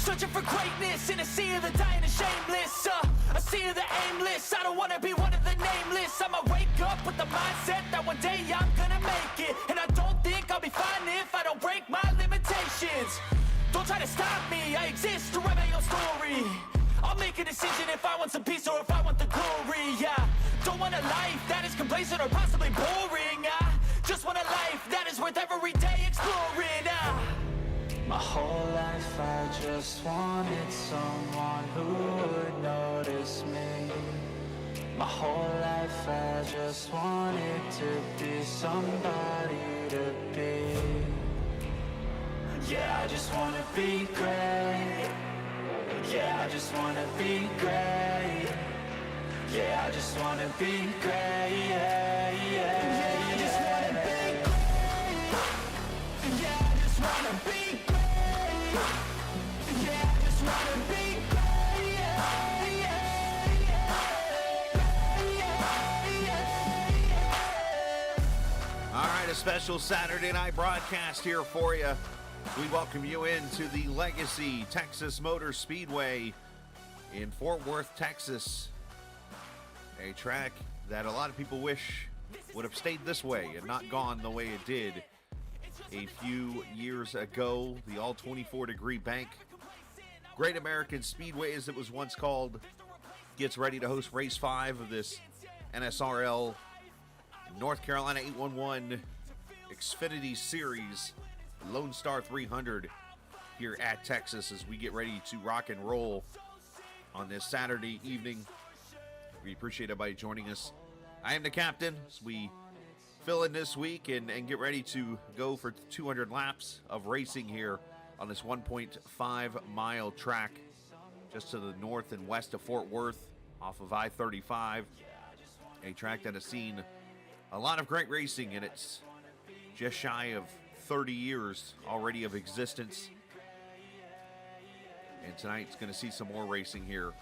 Searching for greatness in a sea of the dying and shameless, a sea of the aimless. I don't wanna be one of the nameless. I'ma wake up with the mindset that one day I'm gonna make it, and I don't think I'll be fine if I don't break my limitations. Don't try to stop me, I exist to write my own story. I'll make a decision if I want some peace or if I want the glory. Yeah, don't want a life that is complacent or possibly boring. I just want a life that is worth every day exploring. My whole life I just wanted someone who would notice me. My whole life I just wanted to be somebody to be. Yeah, I just wanna be great. Yeah, I just wanna be great. Yeah, I just wanna be great. Yeah, yeah, I just wanna be great. Yeah, I just wanna be great. Yeah, I just wanna be great. Yeah, yeah, All right, a special Saturday night broadcast here for you. We welcome you into the Legacy Texas Motor Speedway in Fort Worth, Texas. A track that a lot of people wish would have stayed this way and not gone the way it did a few years ago. The all 24-degree bank, Great American Speedway as it was once called, gets ready to host race 5 of this NSRL North Carolina 811 Xfinity Series Lone Star 300 here at Texas as we get ready to rock and roll on this Saturday evening. We appreciate everybody joining us. I am the captain as we fill in this week and get ready to go for 200 laps of racing here on this 1.5-mile track just to the north and west of Fort Worth off of I-35. A track that has seen a lot of great racing, and it's just shy of 30 years already of existence. And tonight's going to see some more racing here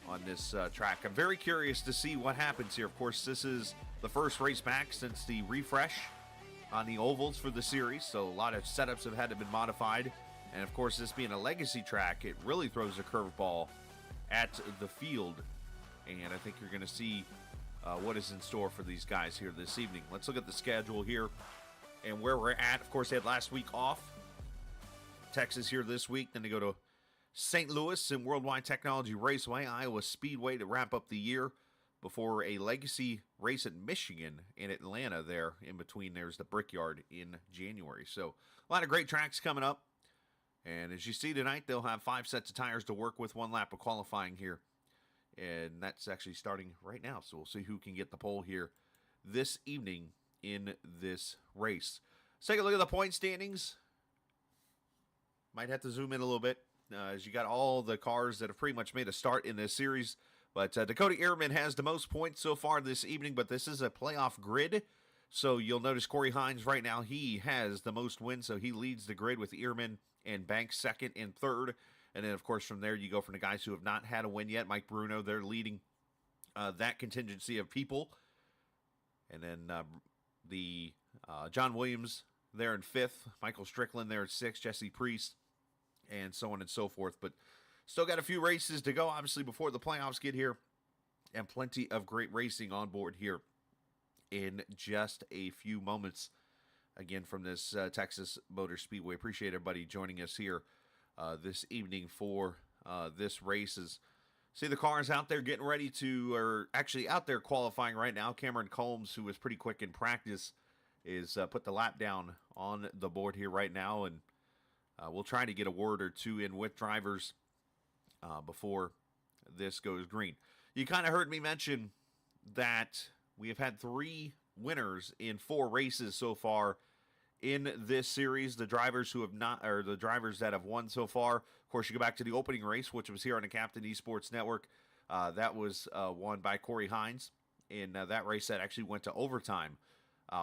on this track. I'm very curious to see what happens here. Of course, this is the first race back since the refresh on the ovals for the series, so a lot of setups have had to be modified. And of course, this being a legacy track, it really throws a curveball at the field. And I think you're going to see what is in store for these guys here this evening. Let's look at the schedule here and where we're at. Of course, they had last week off. Texas here this week. Then they go to St. Louis and Worldwide Technology Raceway, Iowa Speedway to wrap up the year before a legacy race at Michigan and Atlanta there. In between, there's the Brickyard in January. So a lot of great tracks coming up. And as you see tonight, they'll have 5 sets of tires to work with, 1 lap of qualifying here. And that's actually starting right now. So we'll see who can get the pole here this evening in this race. Let's take a look at the point standings. Might have to zoom in a little bit as you got all the cars that have pretty much made a start in this series. But Dakota Ehrman has the most points so far this evening, but this is a playoff grid. So you'll notice Corey Hines right now, he has the most wins, so he leads the grid with Ehrman and Banks second and third. And then, of course, from there you go from the guys who have not had a win yet. Mike Bruno, they're leading that contingency of people. And then the John Williams there in 5th. Michael Strickland there at 6th. Jesse Priest. And so on and so forth. But still got a few races to go, obviously, before the playoffs get here. And plenty of great racing on board here in just a few moments. Again, from this Texas Motor Speedway. Appreciate everybody joining us here this evening for this race. See the cars out there getting ready to, or actually out there qualifying right now. Cameron Combs, who was pretty quick in practice, is put the lap down on the board here right now. And we'll try to get a word or two in with drivers before this goes green. You kind of heard me mention that we have had 3 winners in 4 races so far in this series. The drivers who have not, or the drivers that have won so far. Of course, you go back to the opening race, which was here on the Captain Esports Network. That was won by Corey Hines. In that race that actually went to overtime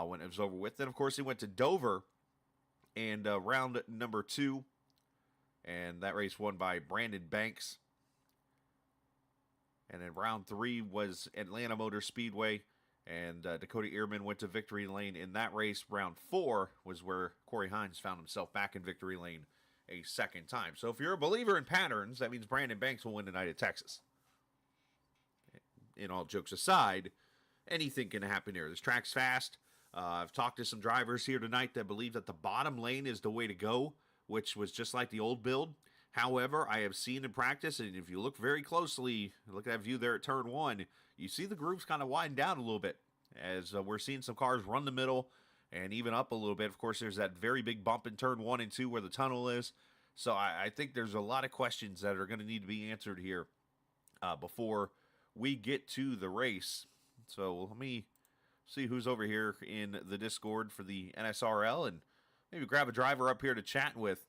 when it was over with. Then, of course, he went to Dover and round number 2. And that race won by Brandon Banks. And then round 3 was Atlanta Motor Speedway. And Dakota Ehrman went to victory lane in that race. Round 4 was where Corey Hines found himself back in victory lane a second time. So if you're a believer in patterns, that means Brandon Banks will win tonight at Texas. In all jokes aside, anything can happen here. This track's fast. I've talked to some drivers here tonight that believe that the bottom lane is the way to go, which was just like the old build. However, I have seen in practice, and if you look very closely, look at that view there at turn 1, you see the grooves kind of widen down a little bit as we're seeing some cars run the middle and even up a little bit. Of course, there's that very big bump in turn 1 and 2 where the tunnel is. So I think there's a lot of questions that are going to need to be answered here before we get to the race. So let me see who's over here in the Discord for the NSRL and maybe grab a driver up here to chat with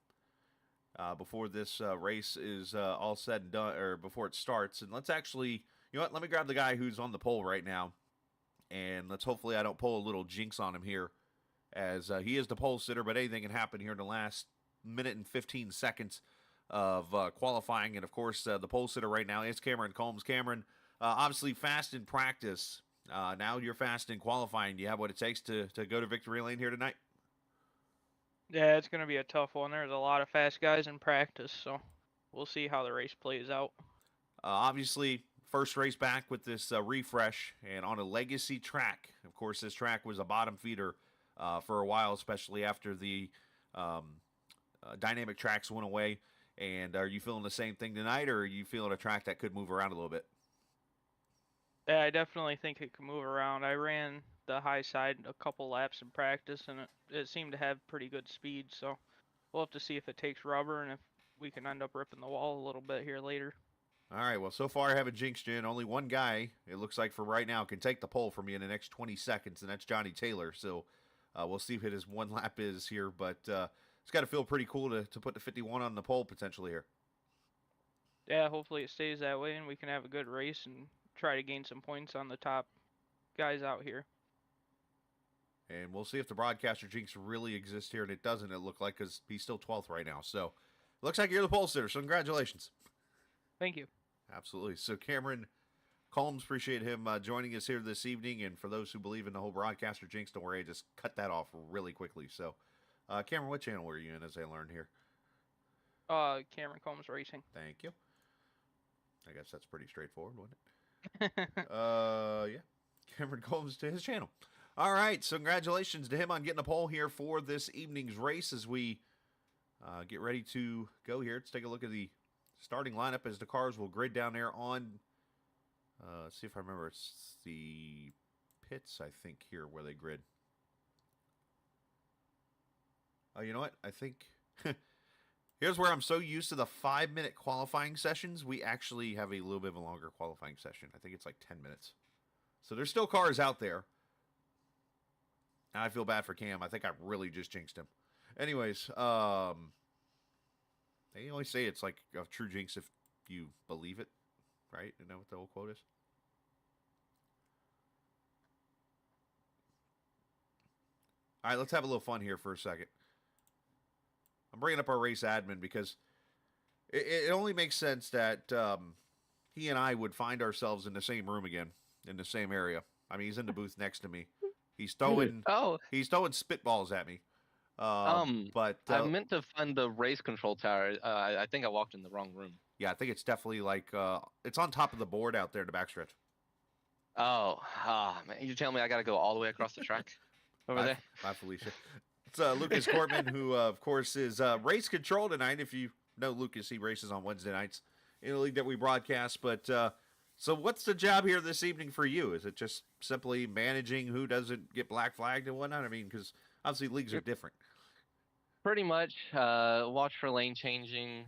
before this race is all said and done, or before it starts. And let's actually, you know what, let me grab the guy who's on the pole right now, and let's hopefully I don't pull a little jinx on him here, as he is the pole sitter, but anything can happen here in the last minute and 15 seconds of qualifying. And of course, the pole sitter right now is Cameron Combs. Cameron, obviously fast in practice. Now you're fast in qualifying. Do you have what it takes to go to victory lane here tonight? Yeah, it's going to be a tough one. There's a lot of fast guys in practice, so we'll see how the race plays out. Obviously, first race back with this refresh and on a legacy track. Of course, this track was a bottom feeder for a while, especially after the dynamic tracks went away. And are you feeling the same thing tonight, or are you feeling a track that could move around a little bit? Yeah, I definitely think it can move around. I ran the high side a couple laps in practice, and it seemed to have pretty good speed, so we'll have to see if it takes rubber and if we can end up ripping the wall a little bit here later. All right, well, so far I haven't jinxed you, and only one guy, it looks like for right now, can take the pole from you in the next 20 seconds, and that's Johnny Taylor. So we'll see what his one lap is here, but it's got to feel pretty cool to put the 51 on the pole potentially here. Yeah, hopefully it stays that way, and we can have a good race and try to gain some points on the top guys out here. And we'll see if the broadcaster jinx really exists here, and it doesn't, it look like, because he's still 12th right now. So it looks like you're the pole sitter, so congratulations. Thank you. Absolutely. So Cameron Combs, appreciate him joining us here this evening. And for those who believe in the whole broadcaster jinx, don't worry, I just cut that off really quickly. So Cameron, what channel were you in, as I learned here? Cameron Combs Racing. Thank you. I guess that's pretty straightforward, wasn't it? Yeah. Cameron Combs to his channel. All right, so congratulations to him on getting a pole here for this evening's race as we get ready to go here. Let's take a look at the starting lineup as the cars will grid down there on, let's see if I remember, it's the pits, I think, here where they grid. Oh, you know what? I think here's where I'm so used to the 5-minute qualifying sessions. We actually have a little bit of a longer qualifying session. I think it's like 10 minutes. So there's still cars out there. Now I feel bad for Cam. I think I really just jinxed him. Anyways, they always say it's like a true jinx if you believe it, right? Isn't that what the old quote is? All right, let's have a little fun here for a second. I'm bringing up our race admin because it only makes sense that he and I would find ourselves in the same room again, in the same area. I mean, he's in the booth next to me. He's throwing he's throwing spitballs at me. But I meant to find the race control tower. I think I walked in the wrong room. Yeah, I think it's definitely like it's on top of the board out there in the backstretch. Oh, man, you tell me I got to go all the way across the track over there? Bye, Felicia. It's Lucas Cortman, who, of course, is race control tonight. If you know Lucas, he races on Wednesday nights in the league that we broadcast. But so what's the job here this evening for you? Is it just simply managing who doesn't get black flagged and whatnot? I mean, because obviously leagues are different. Pretty much. Watch for lane changing,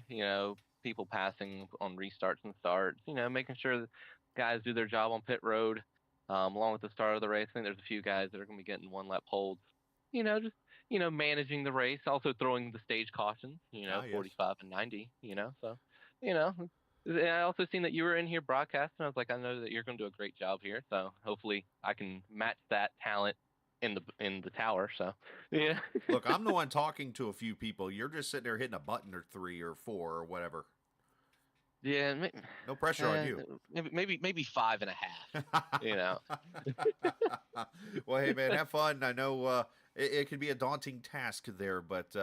people passing on restarts and starts, making sure that guys do their job on pit road along with the start of the race. I think there's a few guys that are going to be getting one-lap holds. Just, managing the race, also throwing the stage cautions, 45 and 90, so, I also seen that you were in here broadcasting. I was like, I know that you're going to do a great job here, so hopefully I can match that talent in the tower. So yeah. Look, I'm the one talking to a few people. You're just sitting there hitting a button or 3 or 4 or whatever. Yeah. No pressure on you. Maybe 5.5. Well, hey man, have fun. I know it can be a daunting task there, but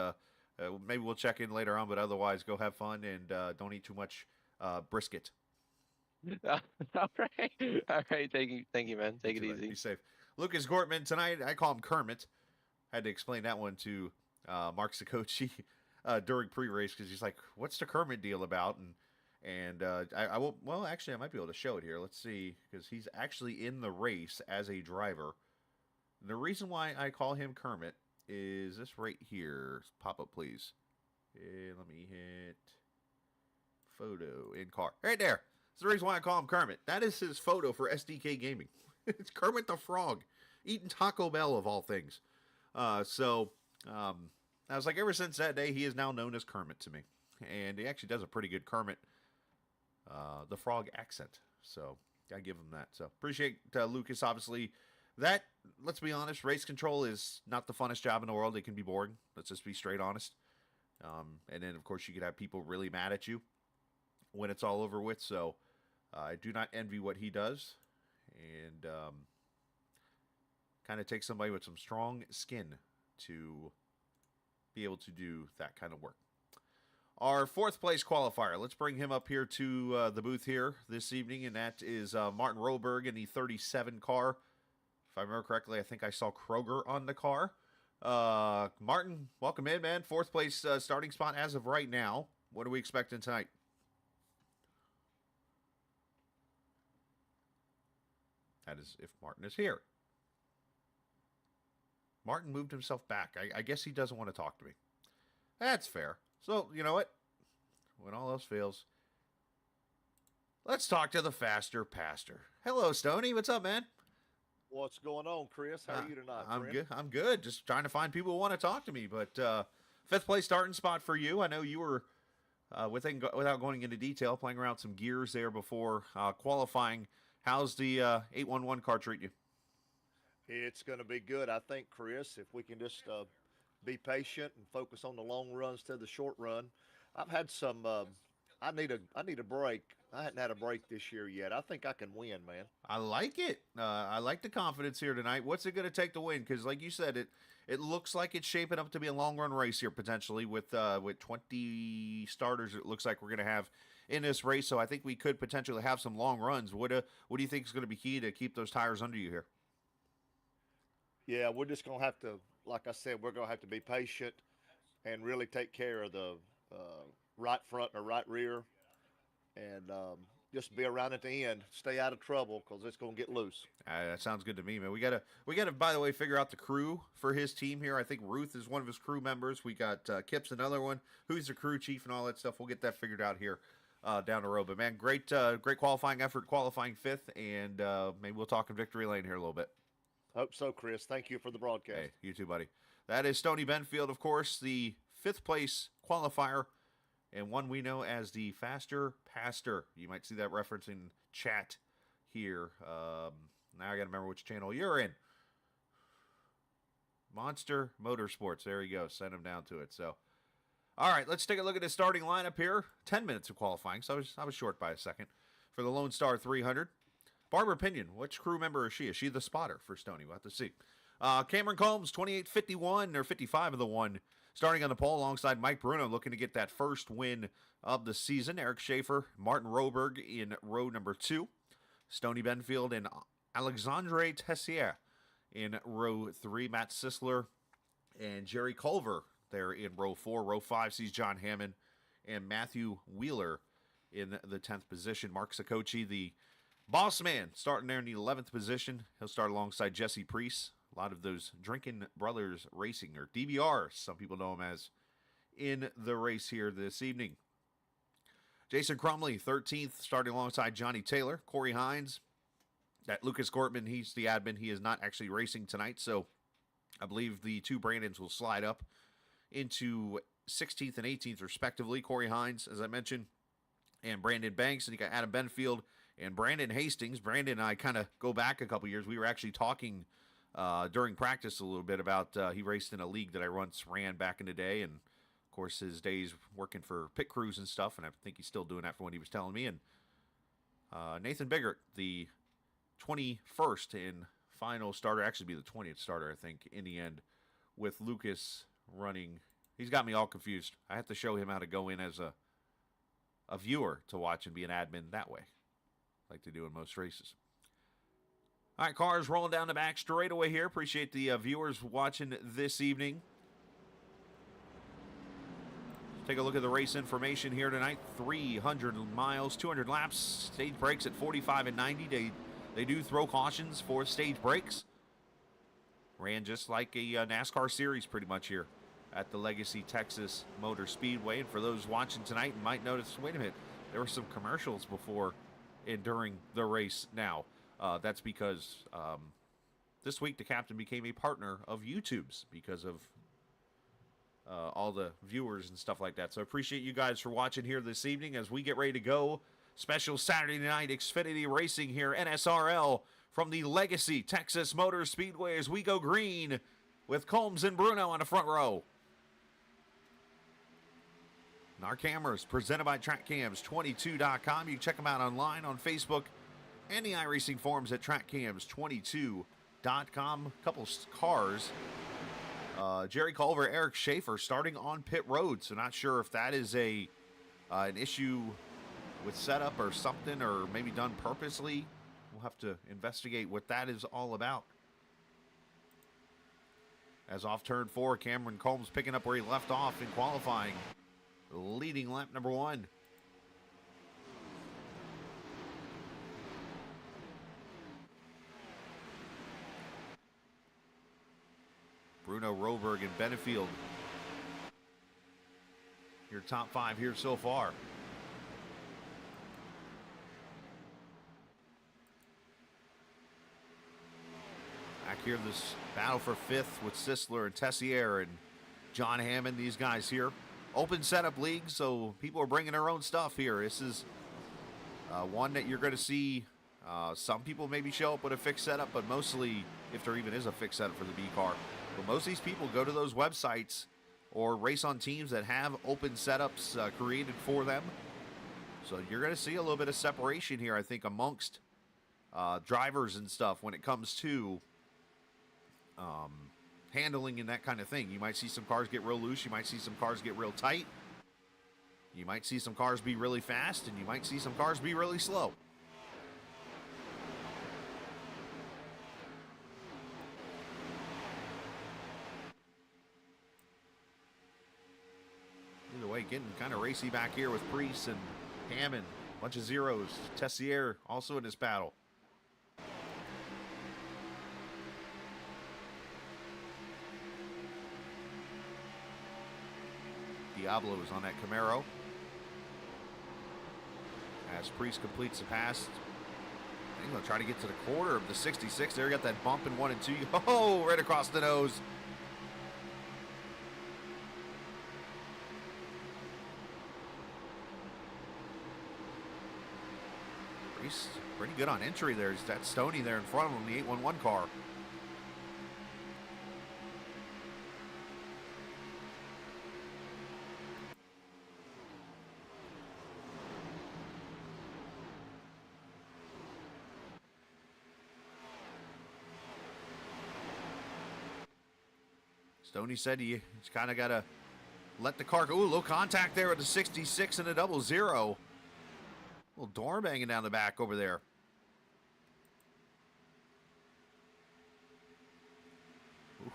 maybe we'll check in later on, but otherwise, go have fun and don't eat too much brisket. All right. All right. Thank you, man. Take it Buddy. easy. Be safe. Lucas Gortman tonight. I call him Kermit. Had to explain that one to Mark Sikochi during pre-race because he's like, "What's the Kermit deal about?" And I will. Well, actually, I might be able to show it here. Let's see, because he's actually in the race as a driver. The reason why I call him Kermit is this right here. Pop up, please. Let me hit photo in car right there. That's the reason why I call him Kermit. That is his photo for SDK Gaming. It's Kermit the Frog eating Taco Bell of all things. So I was like, ever since that day, he is now known as Kermit to me, and he actually does a pretty good Kermit the Frog accent. So I give him that. So appreciate Lucas. Obviously, that, let's be honest, race control is not the funnest job in the world. It can be boring. Let's just be straight honest. And then of course you could have people really mad at you when it's all over with. So I do not envy what he does, and kind of takes somebody with some strong skin to be able to do that kind of work. Our fourth place qualifier, let's bring him up here to the booth here this evening, and that is Martin Roberg in the 37 car. If I remember correctly, I think I saw Kroger on the car. Martin, welcome in, man. Fourth place starting spot as of right now. What are we expecting tonight? That is if Martin is here. Martin moved himself back. I guess he doesn't want to talk to me. That's fair. So, you know what? When all else fails, let's talk to the faster pastor. Hello, Stoney. What's up, man? What's going on, Chris? How are you tonight, I'm friend? good. I'm good. Just trying to find people who want to talk to me. But fifth place starting spot for you. I know you were, without going into detail, playing around some gears there before qualifying. How's the 811 car treat you? It's going to be good, I think, Chris, if we can just be patient and focus on the long runs to the short run. I've had some. I need a break. I hadn't had a break this year yet. I think I can win, man. I like it. I like the confidence here tonight. What's it going to take to win? Because, like you said, it looks like it's shaping up to be a long run race here potentially with 20 starters. It looks like we're going to have in this race, so I think we could potentially have some long runs. What do you think is going to be key to keep those tires under you here? Yeah, we're just going to have to, like I said, we're going to have to be patient and really take care of the right front or right rear, and just be around at the end. Stay out of trouble because it's going to get loose. That sounds good to me, man. We gotta, by the way, figure out the crew for his team here. I think Ruth is one of his crew members. We got Kip's another one. Who's the crew chief and all that stuff. We'll get that figured out here down the road. But man, great qualifying effort, qualifying fifth, and maybe we'll talk in victory lane here a little bit. Hope so, Chris. Thank you for the broadcast. Hey, you too, buddy. That is Stoney Benfield, of course, the fifth place qualifier, and one we know as the faster pastor. You might see that reference in chat here. Now I got to remember which channel you're in. Monster Motorsports. There you go. Send him down to it. So, all right, let's take a look at the starting lineup here. 10 minutes of qualifying, so I was short by a second for the Lone Star 300. Barbara Pinion, which crew member is she? Is she the spotter for Stoney? We'll have to see. Cameron Combs, 28-51, or 55 of the one, starting on the pole alongside Mike Bruno, looking to get that first win of the season. Eric Schaefer, Martin Roberg in row number 2. Stoney Benfield and Alexandre Tessier in row 3. Matt Sisler and Jerry Culver there in row 4. Row 5 sees John Hammond and Matthew Wheeler in the 10th position. Mark Sikochi, the boss man, starting there in the 11th position. He'll start alongside Jesse Priest. A lot of those Drinking Brothers Racing, or DBR, some people know him as, in the race here this evening. Jason Crumley, 13th, starting alongside Johnny Taylor. Corey Hines, that Lucas Gortman, he's the admin. He is not actually racing tonight, so I believe the two Brandons will slide up into 16th and 18th, respectively. Corey Hines, as I mentioned, and Brandon Banks, and you got Adam Benfield and Brandon Hastings. Brandon and I kind of go back a couple years. We were actually talking during practice a little bit about he raced in a league that I once ran back in the day, and of course his days working for pit crews and stuff, and I think he's still doing that from what he was telling me. And Nathan Biggert, the 21st and final starter, actually be the 20th starter, I think, in the end, with Lucas running. He's got me all confused. I have to show him how to go in as a viewer to watch and be an admin that way, like they do in most races. All right, cars rolling down the back straightaway here. Appreciate the viewers watching this evening. Take a look at the race information here tonight. 300 miles, 200 laps. Stage breaks at 45 and 90. They do throw cautions for stage breaks. Ran just like a NASCAR series pretty much here at the Legacy Texas Motor Speedway. And for those watching tonight, you might notice, wait a minute, there were some commercials before and during the race now. That's because this week the captain became a partner of YouTube's because of all the viewers and stuff like that. So I appreciate you guys for watching here this evening as we get ready to go. Special Saturday night Xfinity racing here, NSRL, from the Legacy Texas Motor Speedway as we go green with Combs and Bruno on the front row. And our cameras presented by TrackCams22.com. You can check them out online on Facebook and the iRacing forums at TrackCams22.com. A couple cars. Jerry Culver, Eric Schaefer starting on pit road. So not sure if that is an issue with setup or something, or maybe done purposely. We'll have to investigate what that is all about. As off turn 4, Cameron Combs picking up where he left off in qualifying, leading lap number 1. Bruno, Roberg, and Benefield, your top 5 here so far. Back here, this battle for 5th with Sisler and Tessier and John Hammond, these guys here. Open setup league, so people are bringing their own stuff here. This is one that you're going to see some people maybe show up with a fixed setup, but mostly, if there even is a fixed setup for the B car, but most of these people go to those websites or race on teams that have open setups created for them. So you're going to see a little bit of separation here, I think, amongst drivers and stuff when it comes to handling and that kind of thing. You might see some cars get real loose. You might see some cars get real tight. You might see some cars be really fast, and you might see some cars be really slow. Either way, getting kind of racy back here with Priest and Hammond. Bunch of zeros. Tessier also in this battle. Diablo is on that Camaro. As Priest completes the pass. I'm going to try to get to the quarter of the 66. There, got that bump in 1 and 2. Oh, right across the nose. Priest pretty good on entry there. There's that Stoney there in front of him, the 811 car. Stoney said he's kind of got to let the car go. Ooh, low contact there with the 66 and a 00. Little door banging down the back over there.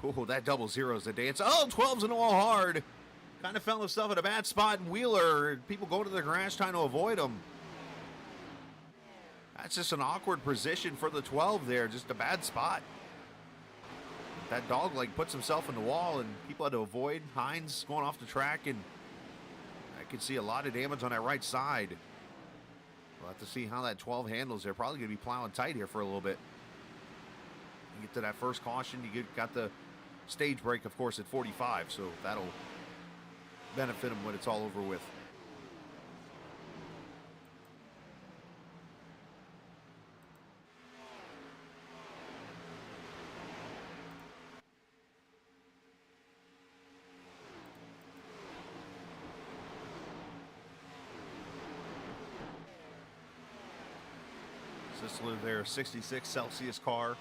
Ooh, that 00 is a dance. Oh, 12's in the wall hard. Kind of found himself in a bad spot in Wheeler. People going to the garage trying to avoid him. That's just an awkward position for the 12 there. Just a bad spot. That dog leg puts himself in the wall, and people had to avoid Hines going off the track, and I could see a lot of damage on that right side. We'll have to see how that 12 handles. They're probably going to be plowing tight here for a little bit. You get to that first caution, got the stage break, of course, at 45, so that'll benefit them when it's all over with. Sisler there, 66 Celsius car.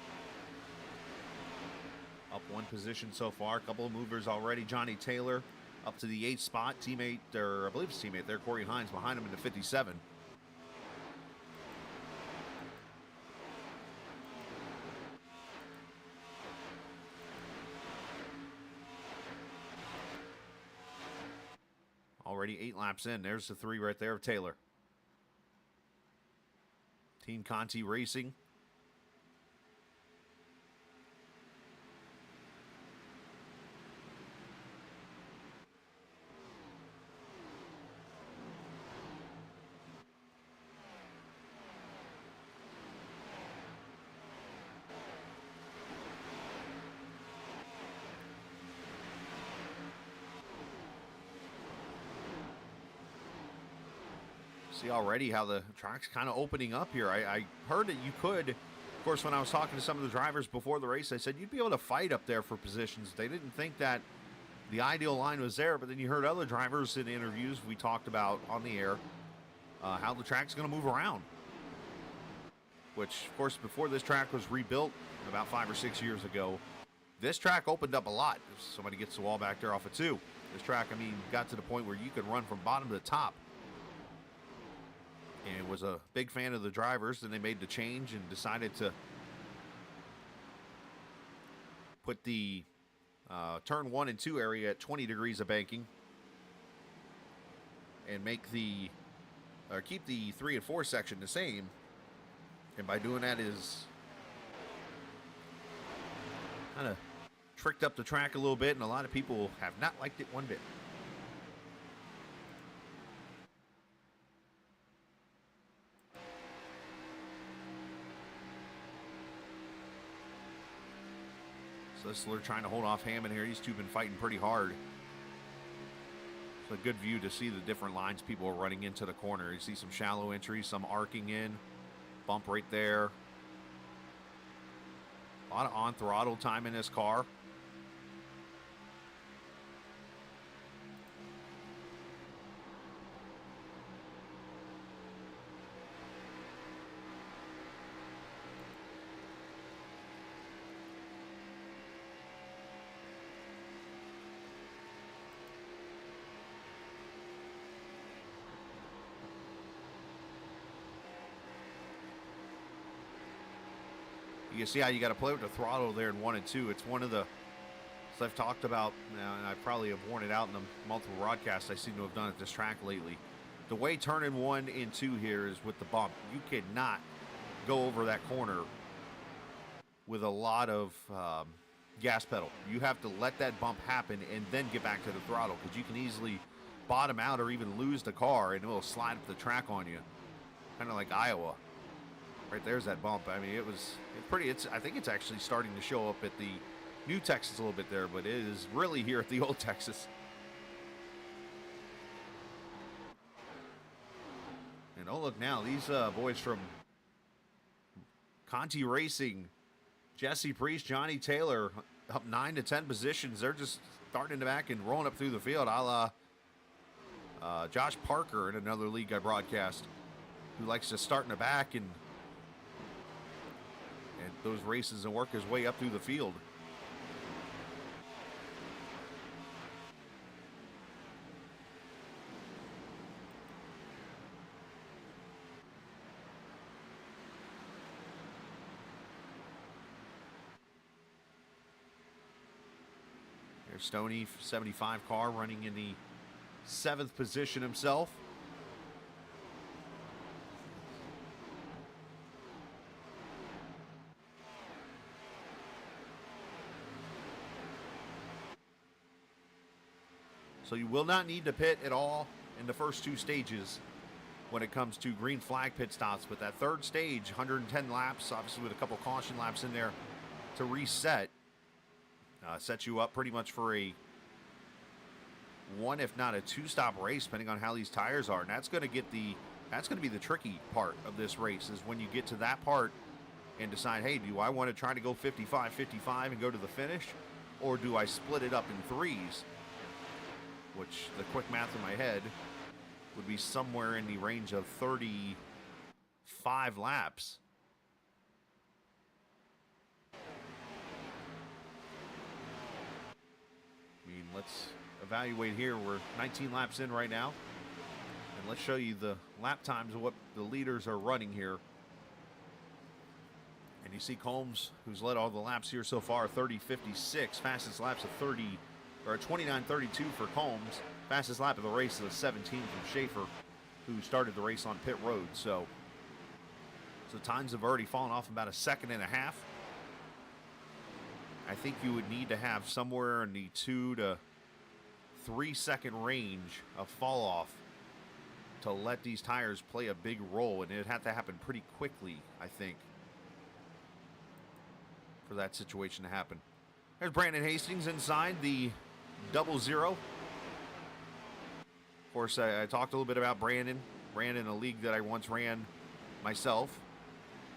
Up 1 position so far. A couple of movers already. Johnny Taylor up to the 8th spot. Teammate, or I believe it's teammate there, Corey Hines, behind him in the 57. Already 8 laps in. There's the 3 right there of Taylor. Team Conti Racing. See already how the track's kind of opening up here. I heard that you could, of course, when I was talking to some of the drivers before the race, I said you'd be able to fight up there for positions. They didn't think that the ideal line was there, but then you heard other drivers in interviews we talked about on the air how the track's going to move around. Which, of course, before this track was rebuilt about 5 or 6 years ago, this track opened up a lot. If somebody gets the wall back there off of 2. This track, I mean, got to the point where you could run from bottom to the top. And was a big fan of the drivers. Then they made the change and decided to put the turn 1 and 2 area at 20 degrees of banking and make the keep the 3 and 4 section the same. And by doing that is kind of tricked up the track a little bit, and a lot of people have not liked it one bit. Sisler trying to hold off Hammond here. These two have been fighting pretty hard. It's a good view to see the different lines people are running into the corner. You see some shallow entries, some arcing in. Bump right there. A lot of on-throttle time in this car. You see how you got to play with the throttle there in 1 and 2. It's one of the, as I've talked about now, and I probably have worn it out in the multiple broadcasts I seem to have done at this track lately. The way turning 1 and 2 here is with the bump. You cannot go over that corner with a lot of gas pedal. You have to let that bump happen and then get back to the throttle, because you can easily bottom out or even lose the car and it will slide up the track on you. Kind of like Iowa. Right there's that bump. I mean, it's pretty. I think it's actually starting to show up at the new Texas a little bit there, but it is really here at the old Texas. And oh, look now, these boys from Conti Racing, Jesse Priest, Johnny Taylor, up 9 to 10 positions. They're just starting in the back and rolling up through the field, a la Josh Parker in another league I broadcast, who likes to start in the back and those races and work his way up through the field. There's Stoney, 75 car, running in the 7th position himself. So you will not need to pit at all in the first 2 stages when it comes to green flag pit stops. But that 3rd stage, 110 laps, obviously with a couple caution laps in there to reset, sets you up pretty much for a 1, if not a 2-stop race, depending on how these tires are. And that's going to be the tricky part of this race, is when you get to that part and decide, hey, do I want to try to go 55-55 and go to the finish, or do I split it up in 3s? Which, the quick math in my head, would be somewhere in the range of 35 laps. I mean, let's evaluate here. We're 19 laps in right now. And let's show you the lap times of what the leaders are running here. And you see Combs, who's led all the laps here so far, 30:56. Fastest laps of 29:32 for Combs. Fastest lap of the race is a 17 from Schaefer, who started the race on pit road. So times have already fallen off about a second and a half. I think you would need to have somewhere in the 2 to 3 second range of fall off to let these tires play a big role, and it'd have to happen pretty quickly, I think, for that situation to happen. There's Brandon Hastings inside the 00. Of course, I talked a little bit about Brandon, a league that I once ran myself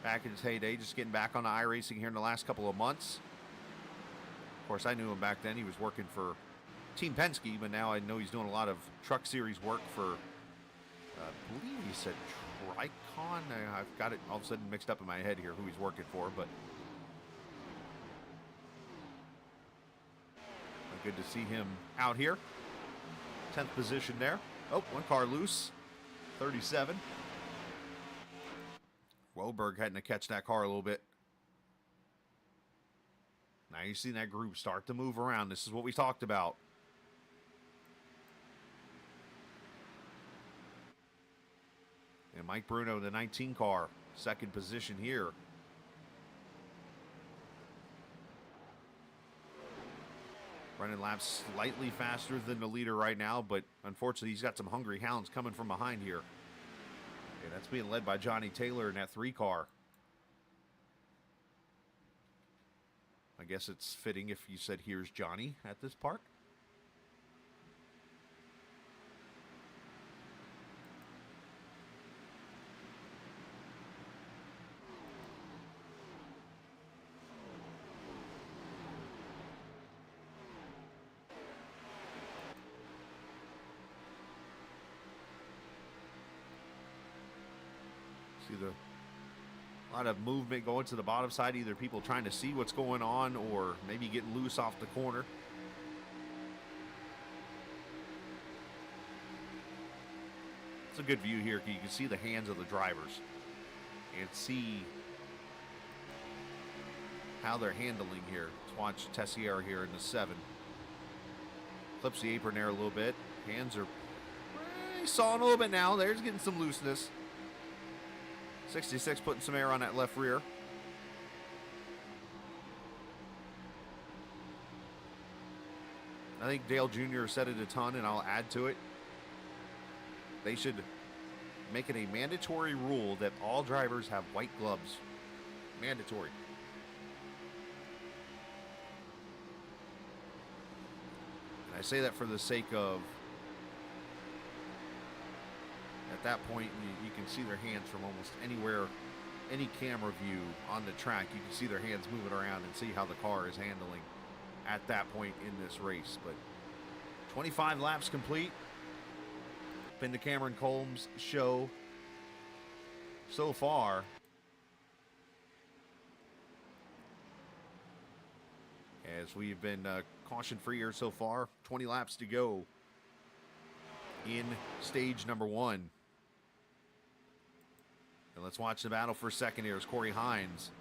back in his heyday, just getting back on the iRacing here in the last couple of months. Of course, I knew him back then. He was working for Team Penske, but now I know he's doing a lot of truck series work for, I believe he said Tricon. I've got it all of a sudden mixed up in my head here who he's working for, but good to see him out here. 10th position there. Oh, one car loose. 37. Woberg having to catch that car a little bit. Now you've seen that group start to move around. This is what we talked about. And Mike Bruno, the 19 car, second position here. Running laps slightly faster than the leader right now, but unfortunately he's got some hungry hounds coming from behind here. And that's being led by Johnny Taylor in that 3 car. I guess it's fitting if you said, here's Johnny at this part. See a lot of movement going to the bottom side, either people trying to see what's going on or maybe getting loose off the corner. It's a good view here. You can see the hands of the drivers and see how they're handling here. Let's watch Tessier here in the 7. Clips the apron there a little bit. Hands are sawing a little bit now. There's getting some looseness. 66 putting some air on that left rear. I think Dale Jr. said it a ton, and I'll add to it. They should make it a mandatory rule that all drivers have white gloves. Mandatory. And I say that for the sake of, at that point, you can see their hands from almost anywhere, any camera view on the track. You can see their hands moving around and see how the car is handling at that point in this race. But 25 laps complete. Been the Cameron Combs show so far. As we've been caution-free here so far. 20 laps to go in stage number 1. And let's watch the battle for second here. Is Corey Hines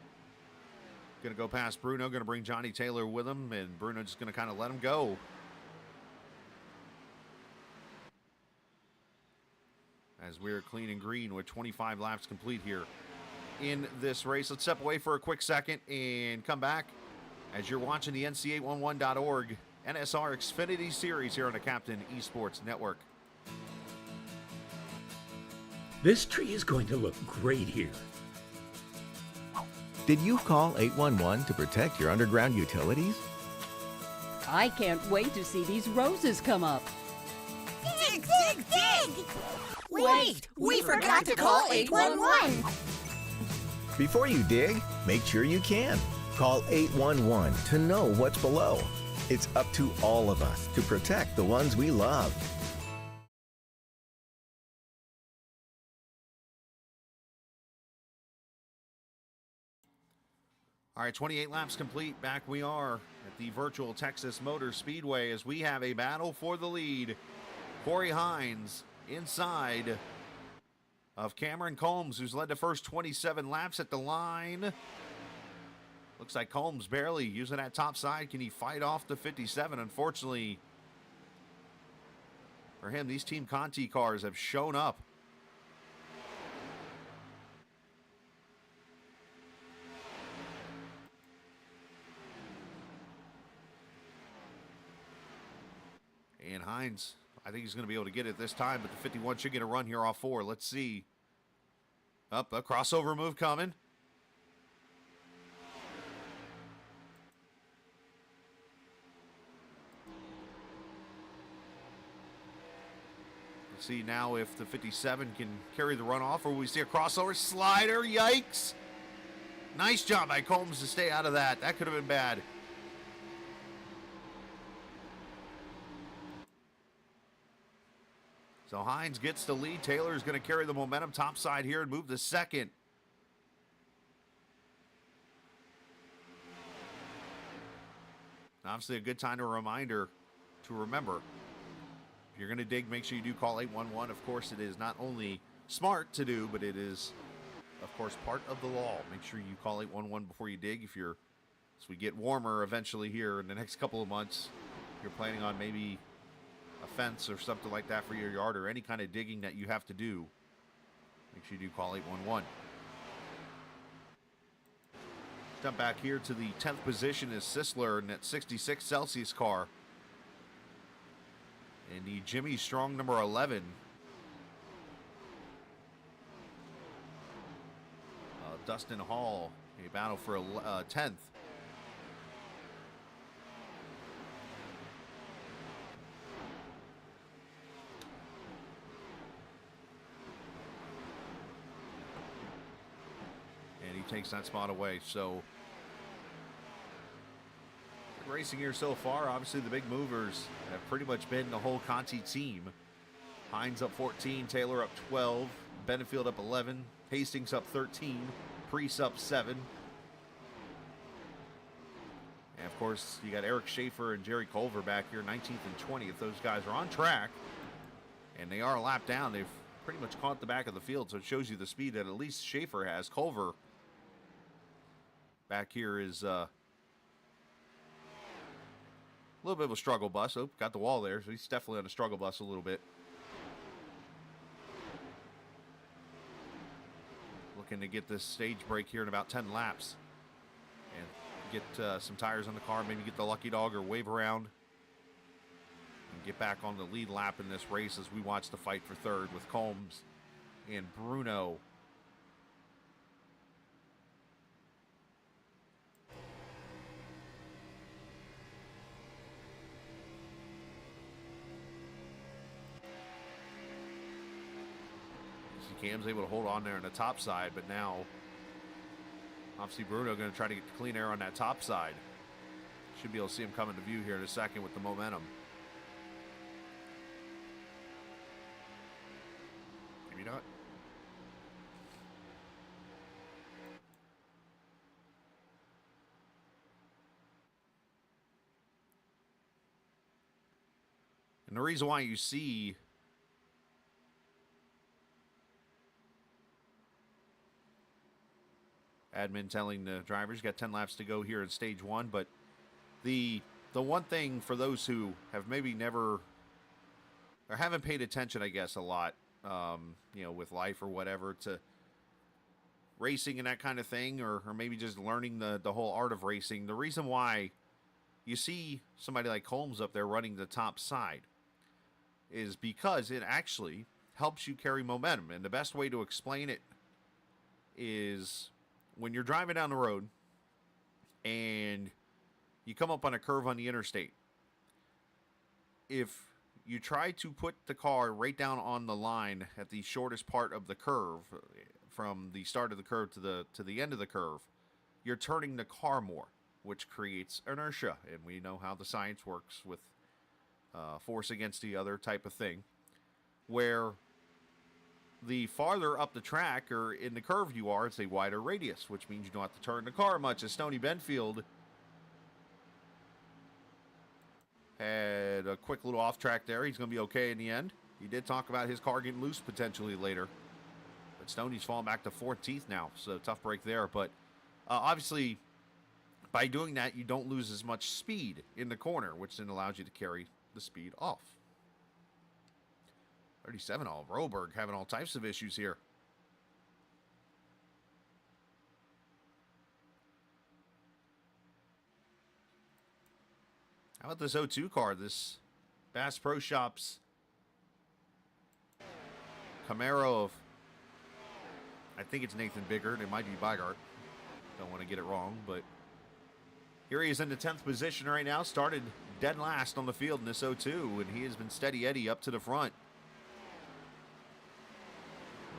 going to go past Bruno, going to bring Johnny Taylor with him, and Bruno just going to kind of let him go. As we're clean and green with 25 laps complete here in this race. Let's step away for a quick second and come back as you're watching the NC811.org NSR Xfinity Series here on the Captain Esports Network. This tree is going to look great here. Did you call 811 to protect your underground utilities? I can't wait to see these roses come up. Dig, dig, dig! Wait, we forgot to call 811. Before you dig, make sure you can. Call 811 to know what's below. It's up to all of us to protect the ones we love. All right, 28 laps complete. Back we are at the virtual Texas Motor Speedway as we have a battle for the lead. Corey Hines inside of Cameron Combs, who's led the first 27 laps at the line. Looks like Combs barely using that top side. Can he fight off the 57? Unfortunately for him, these Team Conti cars have shown up. And Hines, I think he's going to be able to get it this time, but the 51 should get a run here off 4. Let's see. Up, a crossover move coming. Let's see now if the 57 can carry the run off, or we see a crossover slider. Yikes. Nice job by Combs to stay out of that. That could have been bad. So Hines gets the lead. Taylor is going to carry the momentum top side here and move to second. Obviously a good time to reminder to remember. If you're going to dig, make sure you do call 811. Of course, it is not only smart to do, but it is, of course, part of the law. Make sure you call 811 before you dig. If you're, as we get warmer eventually here in the next couple of months, you're planning on maybe a fence or something like that for your yard, or any kind of digging that you have to do, make sure you do call 811. Jump back here to the 10th position is Sisler in that 66 Celsius car. And the Jimmy Strong number 11. Dustin Hall, a battle for 10th. Takes that spot away. So racing here so far, obviously the big movers have pretty much been the whole Conti team. Hines up 14, Taylor up 12, Benefield up 11, Hastings up 13, Priest up 7. And of course you got Eric Schaefer and Jerry Culver back here 19th and 20th. Those guys are on track and they are a lap down. They've pretty much caught the back of the field, so it shows you the speed that at least Schaefer has. Culver back here is a little bit of a struggle bus. Oh, got the wall there, so he's definitely on a struggle bus a little bit. Looking to get this stage break here in about 10 laps. And get some tires on the car, maybe get the lucky dog or wave around. And get back on the lead lap in this race as we watch the fight for third with Combs and Bruno. Cam's able to hold on there on the top side, but now obviously Bruno going to try to get the clean air on that top side. Should be able to see him come into view here in a second with the momentum. Maybe not. And the reason why you see admin telling the drivers, got 10 laps to go here in stage 1, but the one thing for those who have maybe never or haven't paid attention, I guess, a lot, you know, with life or whatever, to racing and that kind of thing, or maybe just learning the whole art of racing, the reason why you see somebody like Holmes up there running the top side is because it actually helps you carry momentum. And the best way to explain it is when you're driving down the road and you come up on a curve on the interstate, if you try to put the car right down on the line at the shortest part of the curve, from the start of the curve to the end of the curve, you're turning the car more, which creates inertia. And we know how the science works with force against the other type of thing, where the farther up the track or in the curve you are, it's a wider radius, which means you don't have to turn the car much. As Stoney Benfield had a quick little off track there. He's going to be okay in the end. He did talk about his car getting loose potentially later. But Stoney's falling back to 14th now, so tough break there. But obviously, by doing that, you don't lose as much speed in the corner, which then allows you to carry the speed off. 37 all. Roberg having all types of issues here. How about this 02 car? This Bass Pro Shops Camaro of, I think it's Nathan Biggert. It might be Bygart. Don't want to get it wrong, but here he is in the 10th position right now. Started dead last on the field in this 02, and he has been steady Eddie up to the front.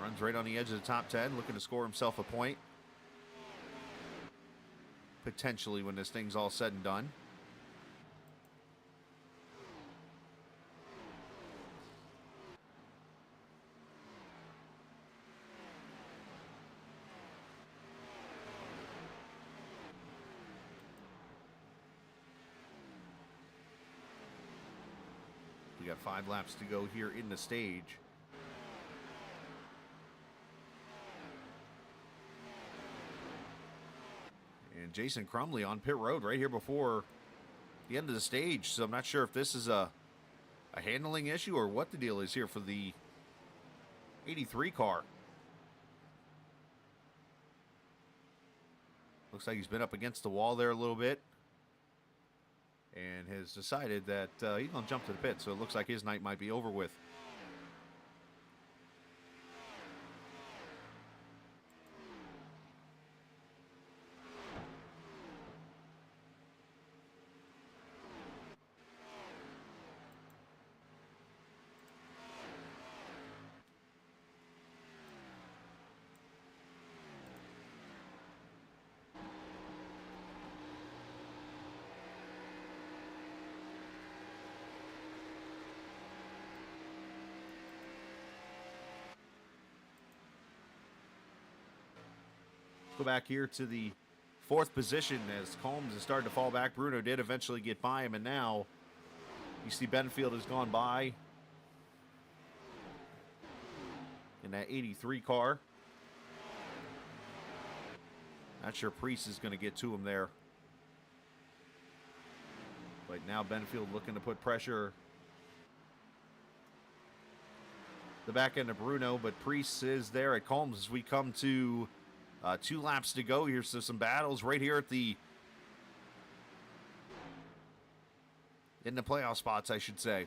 Runs right on the edge of the top 10, looking to score himself a point. Potentially when this thing's all said and done. We got 5 laps to go here in the stage. And Jason Crumley on pit road right here before the end of the stage. So I'm not sure if this is a handling issue or what the deal is here for the 83 car. Looks like he's been up against the wall there a little bit and has decided that he's going to jump to the pit. So it looks like his night might be over with. Go back here to the 4th position as Combs has started to fall back. Bruno did eventually get by him, and now you see Benfield has gone by in that 83 car. Not sure Priest is going to get to him there. But now Benfield looking to put pressure the back end of Bruno, but Priest is there at Combs as we come to 2 laps to go here. So some battles right here at the in the playoff spots, I should say.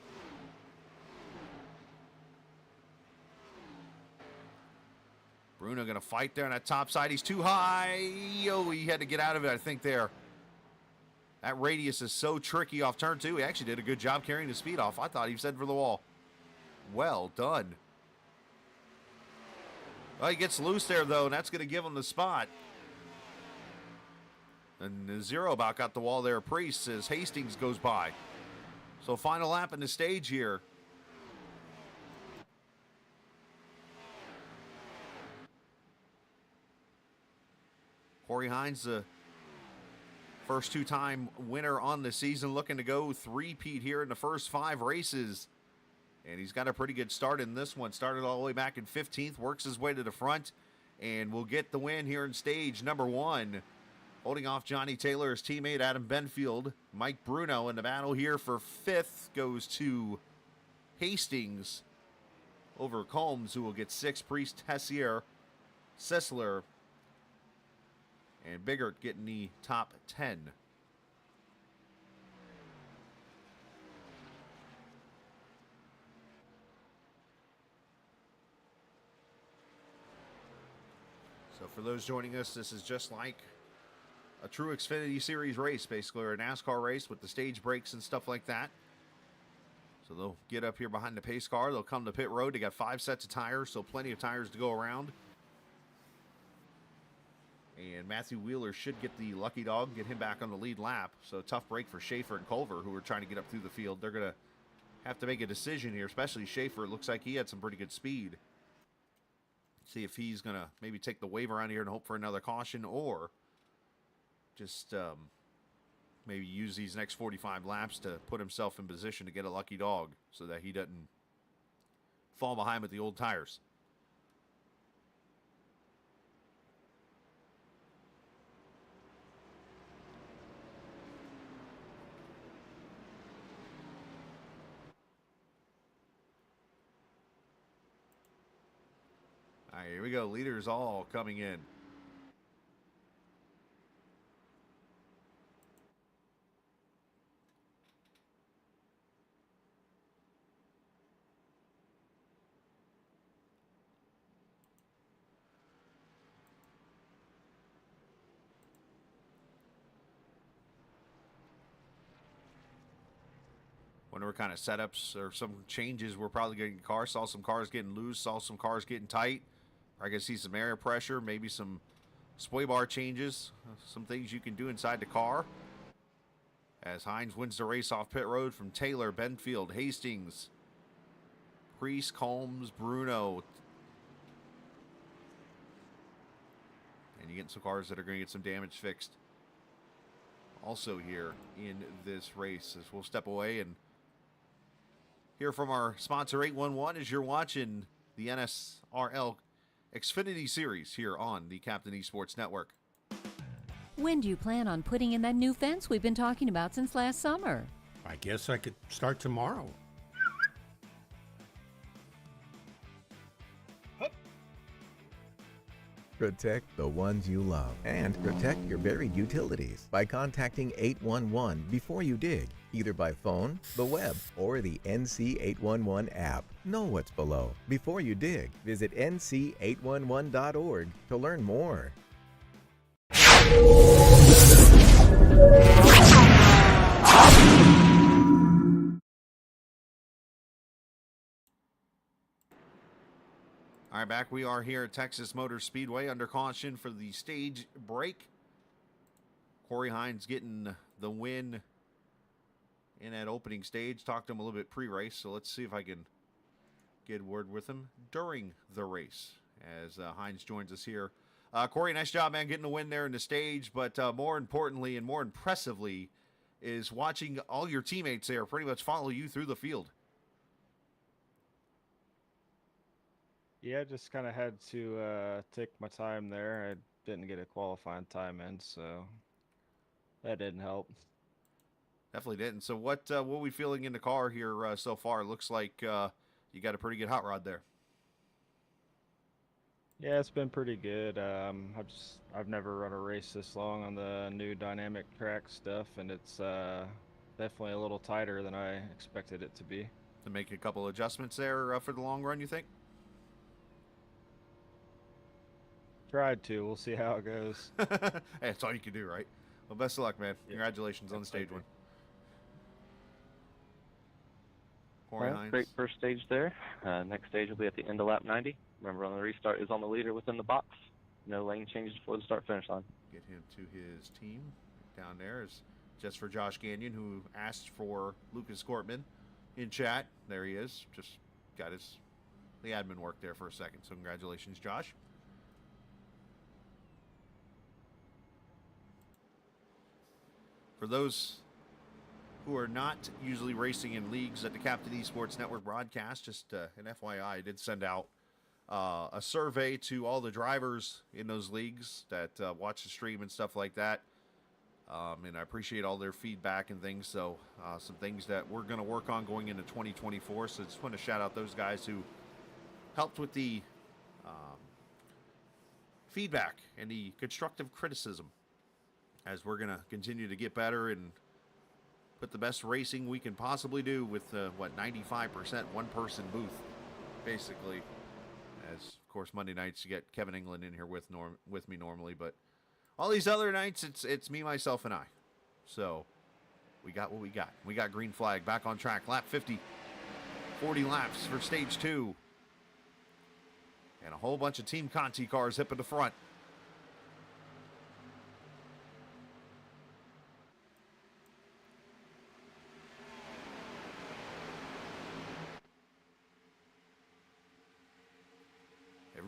Bruno going to fight there on that top side. He's too high. Oh, he had to get out of it, I think, there. That radius is so tricky off turn 2. He actually did a good job carrying the speed off. I thought he was heading for the wall. Well done. Well, he gets loose there, though, and that's going to give him the spot. And Zero about got the wall there. Priest as Hastings goes by. So final lap in the stage here. Corey Hines, the first 2-time winner on the season, looking to go three-peat here in the first 5 races. And he's got a pretty good start in this one. Started all the way back in 15th, works his way to the front, and will get the win here in stage number 1. Holding off Johnny Taylor, his teammate Adam Benfield. Mike Bruno in the battle here for 5th goes to Hastings over Combs, who will get 6th. Priest, Tessier, Sessler, and Biggert getting the top 10. So for those joining us, this is just like a true Xfinity Series race, basically, or a NASCAR race with the stage breaks and stuff like that. So they'll get up here behind the pace car. They'll come to pit road. They got 5 sets of tires, so plenty of tires to go around. And Matthew Wheeler should get the lucky dog and get him back on the lead lap. So tough break for Schaefer and Culver, who are trying to get up through the field. They're going to have to make a decision here, especially Schaefer. It looks like he had some pretty good speed. See if he's going to maybe take the wave around here and hope for another caution, or just maybe use these next 45 laps to put himself in position to get a lucky dog so that he doesn't fall behind with the old tires. All right, here we go. Leaders all coming in. Wonder what kind of setups or some changes we're probably getting in the car. Saw some cars getting loose, saw some cars getting tight. I can see some air pressure, maybe some sway bar changes, some things you can do inside the car. As Hines wins the race off pit road from Taylor, Benfield, Hastings, Priest, Combs, Bruno. And you get some cars that are going to get some damage fixed. Also here in this race, as we'll step away and hear from our sponsor 811 as you're watching the NSR Xfinity Series here on the Captain Esports Network. When do you plan on putting in that new fence we've been talking about since last summer? I guess I could start tomorrow. Protect the ones you love and protect your buried utilities by contacting 811 before you dig, either by phone, the web, or the NC811 app. Know what's below before you dig. Visit nc811.org to learn more. All right, back we are here at Texas Motor Speedway under caution for the stage break. Corey Hines getting the win in that opening stage. Talked to him a little bit pre-race, so let's see if I can get word with him during the race as Hines joins us here. Corey, nice job, man, getting the win there in the stage, but more importantly and more impressively is watching all your teammates there pretty much follow you through the field. Yeah, I just kind of had to take my time there. I didn't get a qualifying time in, so that didn't help. Definitely didn't. So what are we feeling in the car here so far? It looks like you got a pretty good hot rod there. Yeah, it's been pretty good. I've never run a race this long on the new dynamic track stuff, and it's definitely a little tighter than I expected it to be. To make a couple adjustments there for the long run, you think? Tried to. We'll see how it goes. Hey, that's all you can do, right? Well, best of luck, man. Yeah. Congratulations on the stage win. Corey Well, Hines. great first stage there. Next stage will be at the end of lap 90. Remember, on the restart is on the leader within the box. No lane changes before the start-finish line. Get him to his team. Down there is just for Josh Gagnon, who asked for Lucas Scortman in chat. There he is. Just got the admin work there for a second. So congratulations, Josh. For those who are not usually racing in leagues at the Captain Esports Network broadcast, just an FYI, I did send out a survey to all the drivers in those leagues that watch the stream and stuff like that. And I appreciate all their feedback and things. So some things that we're going to work on going into 2024. So I just want to shout out those guys who helped with the feedback and the constructive criticism, as we're going to continue to get better and put the best racing we can possibly do with, 95% one-person booth, basically. As, of course, Monday nights you get Kevin England in here with me normally, but all these other nights it's me, myself, and I. So we got what we got. We got green flag back on track. Lap 50, 40 laps for stage 2. And a whole bunch of Team Conti cars up in the front.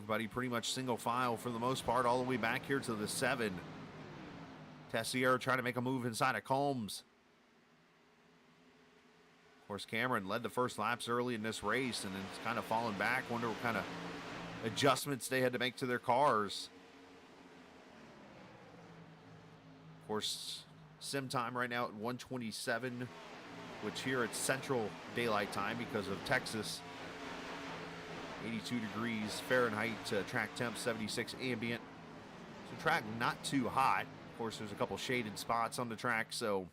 Everybody pretty much single file for the most part, all the way back here to the 7. Tessier trying to make a move inside of Combs. Of course, Cameron led the first laps early in this race, and then it's kind of fallen back. Wonder what kind of adjustments they had to make to their cars. Of course, sim time right now at 1:27, which here it's Central Daylight Time because of Texas. 82 degrees Fahrenheit, track temp 76 ambient. So track not too hot. Of course, there's a couple shaded spots on the track, so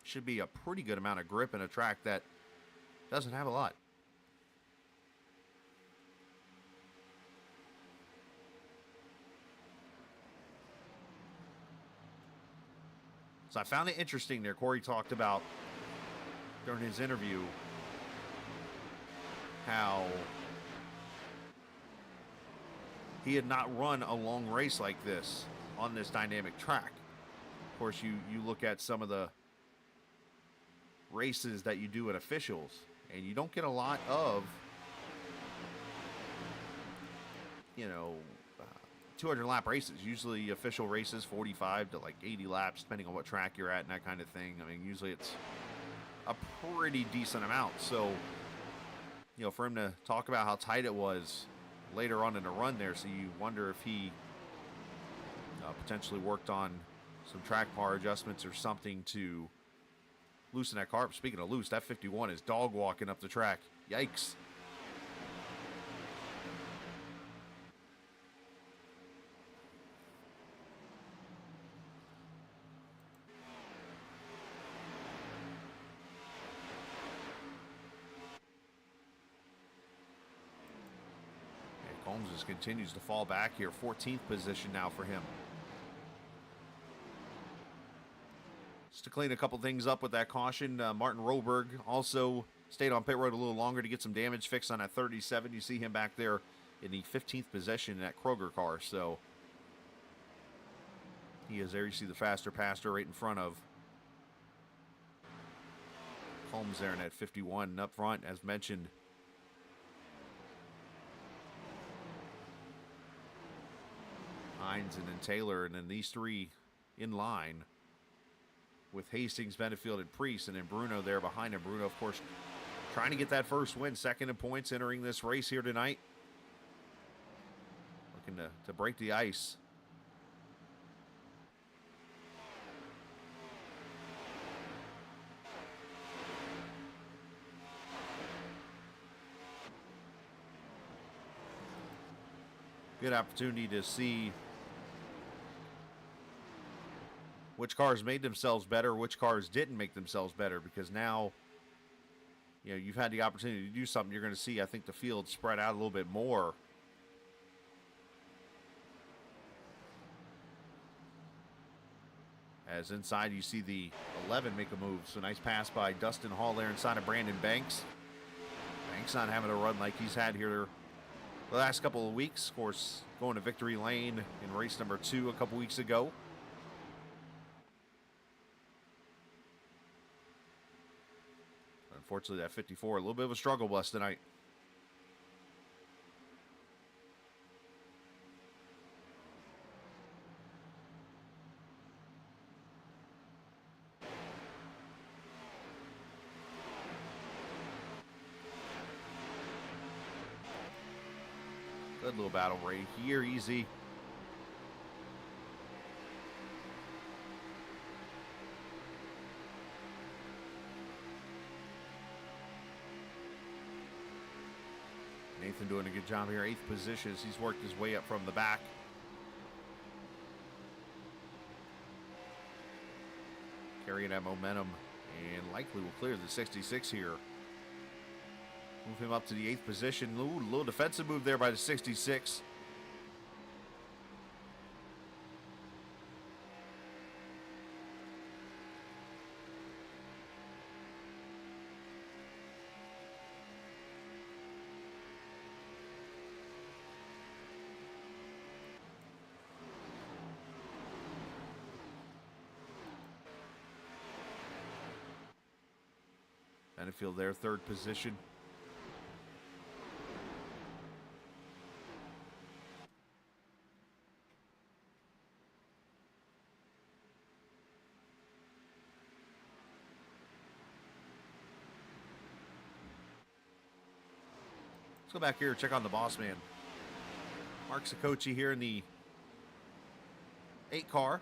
should be a pretty good amount of grip in a track that doesn't have a lot. So I found it interesting there. Corey talked about during his interview how he had not run a long race like this on this dynamic track. Of course, you look at some of the races that you do at officials, and you don't get a lot of, 200 lap races. Usually official races 45 to like 80 laps depending on what track you're at and that kind of thing. I mean, usually it's a pretty decent amount. So, for him to talk about how tight it was later on in the run there, so you wonder if he potentially worked on some track bar adjustments or something to loosen that car. Speaking of loose, that 51 is dog walking up the track. Yikes. Combs just continues to fall back here. 14th position now for him. Just to clean a couple things up with that caution, Martin Roberg also stayed on pit road a little longer to get some damage fixed on that 37. You see him back there in the 15th position in that Kroger car. So he is there. You see the faster pastor right in front of Combs there in that 51. And up front, as mentioned, Hines and then Taylor, and then these three in line with Hastings, Benefield, and Priest, and then Bruno there behind him. Bruno, of course, trying to get that first win, second in points entering this race here tonight. Looking to break the ice. Good opportunity to see which cars made themselves better, which cars didn't make themselves better, because now, you've had the opportunity to do something. You're going to see, I think, the field spread out a little bit more. As inside you see the 11 make a move. So nice pass by Dustin Hall there inside of Brandon Banks. Banks not having a run like he's had here the last couple of weeks. Of course, going to victory lane in race number 2 a couple weeks ago. Unfortunately, that 54, a little bit of a struggle bus tonight. Good little battle right here, easy. Nathan doing a good job here. 8th position as he's worked his way up from the back. Carrying that momentum and likely will clear the 66 here. Move him up to the 8th position. Ooh, a little defensive move there by the 66. Benefield there, 3rd position. Let's go back here and check on the boss man. Mark Saccoci here in the 8 car.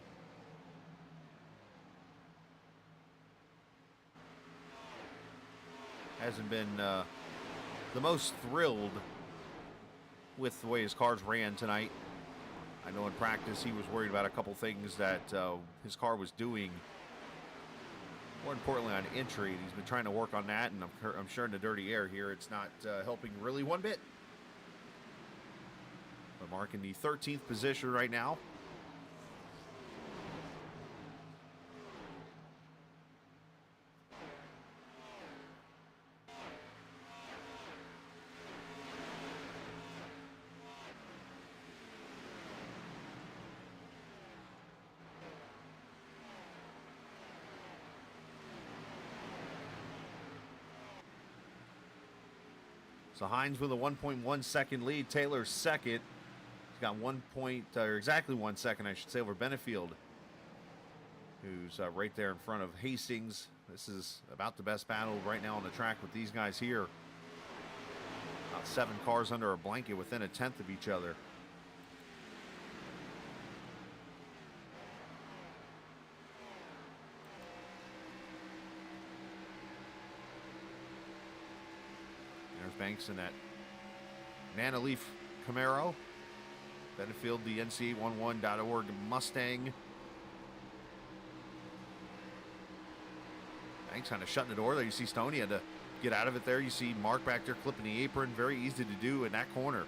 Hasn't been the most thrilled with the way his cars ran tonight. I know in practice he was worried about a couple things that his car was doing. More importantly, on entry, he's been trying to work on that, and I'm sure in the dirty air here, it's not helping really one bit. But Mark in the 13th position right now. So Hines with a 1.1 second lead. Taylor's second. He's got exactly 1 second, I should say, over Benefield, who's right there in front of Hastings. This is about the best battle right now on the track with these guys here. About 7 cars under a blanket within a tenth of each other. There's Banks in that Nana Leaf Camaro. Benefield, the NC811.org Mustang. Banks kind of shutting the door there. You see Stoney had to get out of it there. You see Mark back there clipping the apron. Very easy to do in that corner.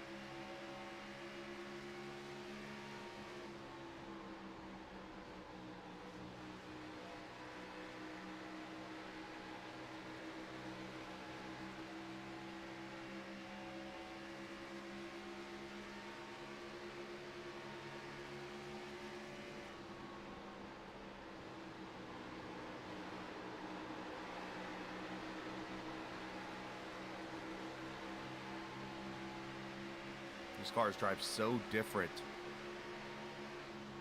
These cars drive so different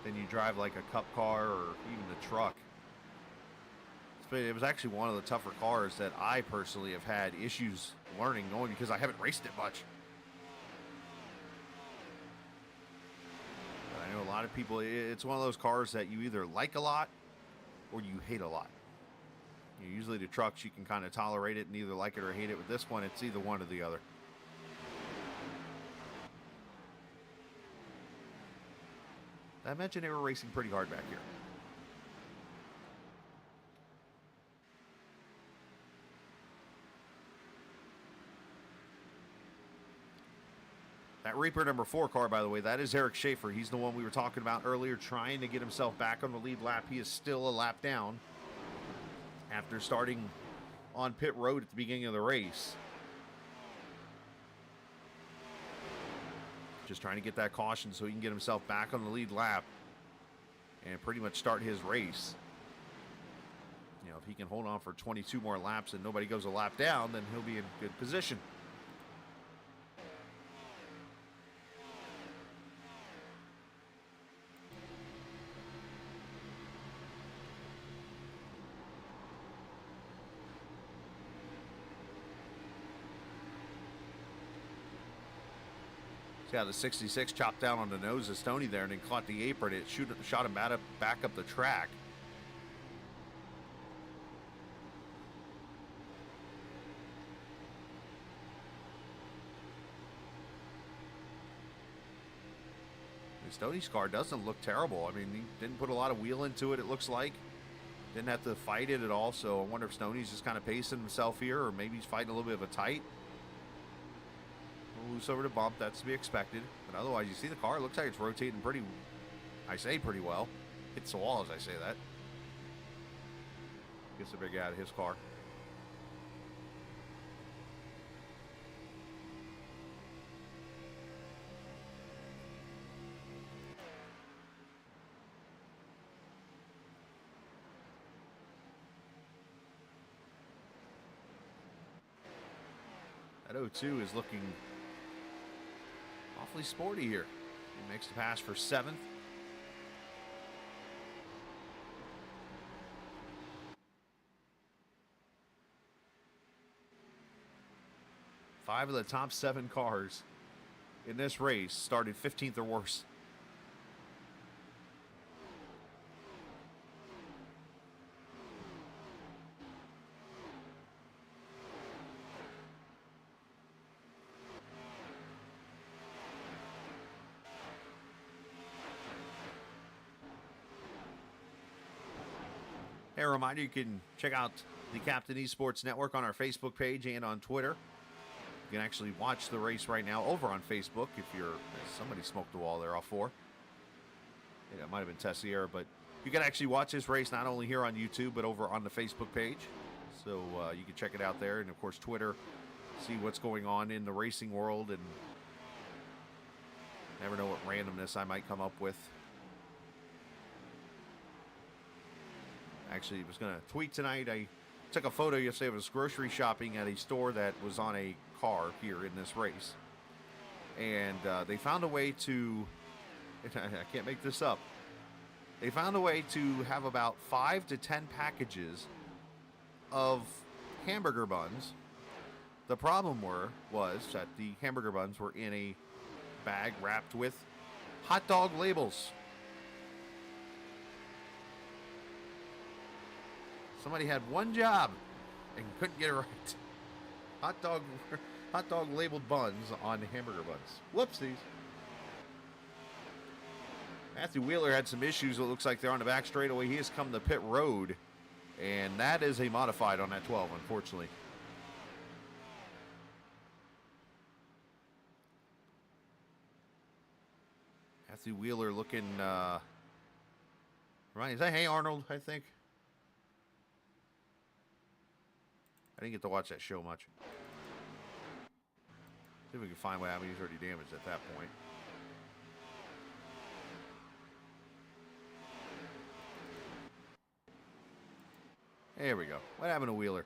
than you drive like a cup car or even the truck. It was actually one of the tougher cars that I personally have had issues learning going because I haven't raced it much. But I know a lot of people, it's one of those cars that you either like a lot or you hate a lot. Usually the trucks, you can kind of tolerate it and either like it or hate it. With this one, it's either one or the other. I mentioned they were racing pretty hard back here. That Reaper number 4 car, by the way, that is Eric Schaefer. He's the one we were talking about earlier, trying to get himself back on the lead lap. He is still a lap down after starting on pit road at the beginning of the race. Just trying to get that caution so he can get himself back on the lead lap and pretty much start his race. You know, if he can hold on for 22 more laps and nobody goes a lap down, then he'll be in good position. Yeah, the 66 chopped down on the nose of Stoney there and then caught the apron. It shot him back up the track. Stoney's car doesn't look terrible. I mean, he didn't put a lot of wheel into it, it looks like. Didn't have to fight it at all, so I wonder if Stoney's just kind of pacing himself here, or maybe he's fighting a little bit of a tight. Loose over the bump, that's to be expected. But otherwise, you see the car, it looks like it's rotating pretty well. Hits the wall as I say that. Gets the big guy out of his car. That 02 is looking awfully sporty here. He makes the pass for 7th. 5 of the top 7 cars in this race started 15th or worse. Hey, a reminder, you can check out the Captain Esports Network on our Facebook page and on Twitter. You can actually watch the race right now over on Facebook if you're... Somebody smoked the wall there off 4. Yeah, it might have been Tessier, but you can actually watch this race not only here on YouTube, but over on the Facebook page. So you can check it out there. And, of course, Twitter, see what's going on in the racing world. And never know what randomness I might come up with. Actually, I was going to tweet tonight. I took a photo yesterday. I was grocery shopping at a store that was on a car here in this race. And they found a way to, I can't make this up, they found a way to have about 5 to 10 packages of hamburger buns. The problem was that the hamburger buns were in a bag wrapped with hot dog labels. Somebody had one job and couldn't get it right. Hot dog labeled buns on hamburger buns. Whoopsies. Matthew Wheeler had some issues. It looks like they're on the back straightaway. He has come to pit road, and that is a modified on that 12, unfortunately. Matthew Wheeler looking, right, is that Hey Arnold, I think? I didn't get to watch that show much. See if we can find what happened. He's already damaged at that point. There we go. What happened to Wheeler?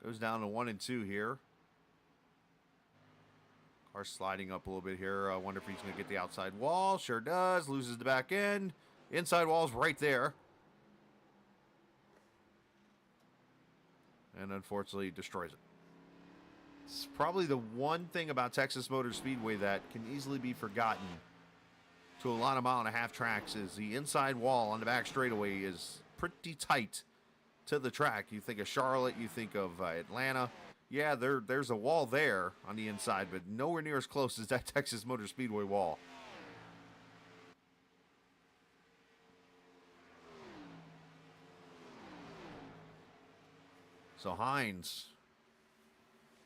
Goes down to 1 and 2 here. Car sliding up a little bit here. I wonder if he's going to get the outside wall. Sure does. Loses the back end. Inside wall's right there. And unfortunately destroys it. It's probably the one thing about Texas Motor Speedway that can easily be forgotten to a lot of 1.5-mile tracks is the inside wall on the back straightaway is pretty tight to the track. You think of Charlotte, you think of Atlanta. Yeah, there's a wall there on the inside, but nowhere near as close as that Texas Motor Speedway wall. So Hines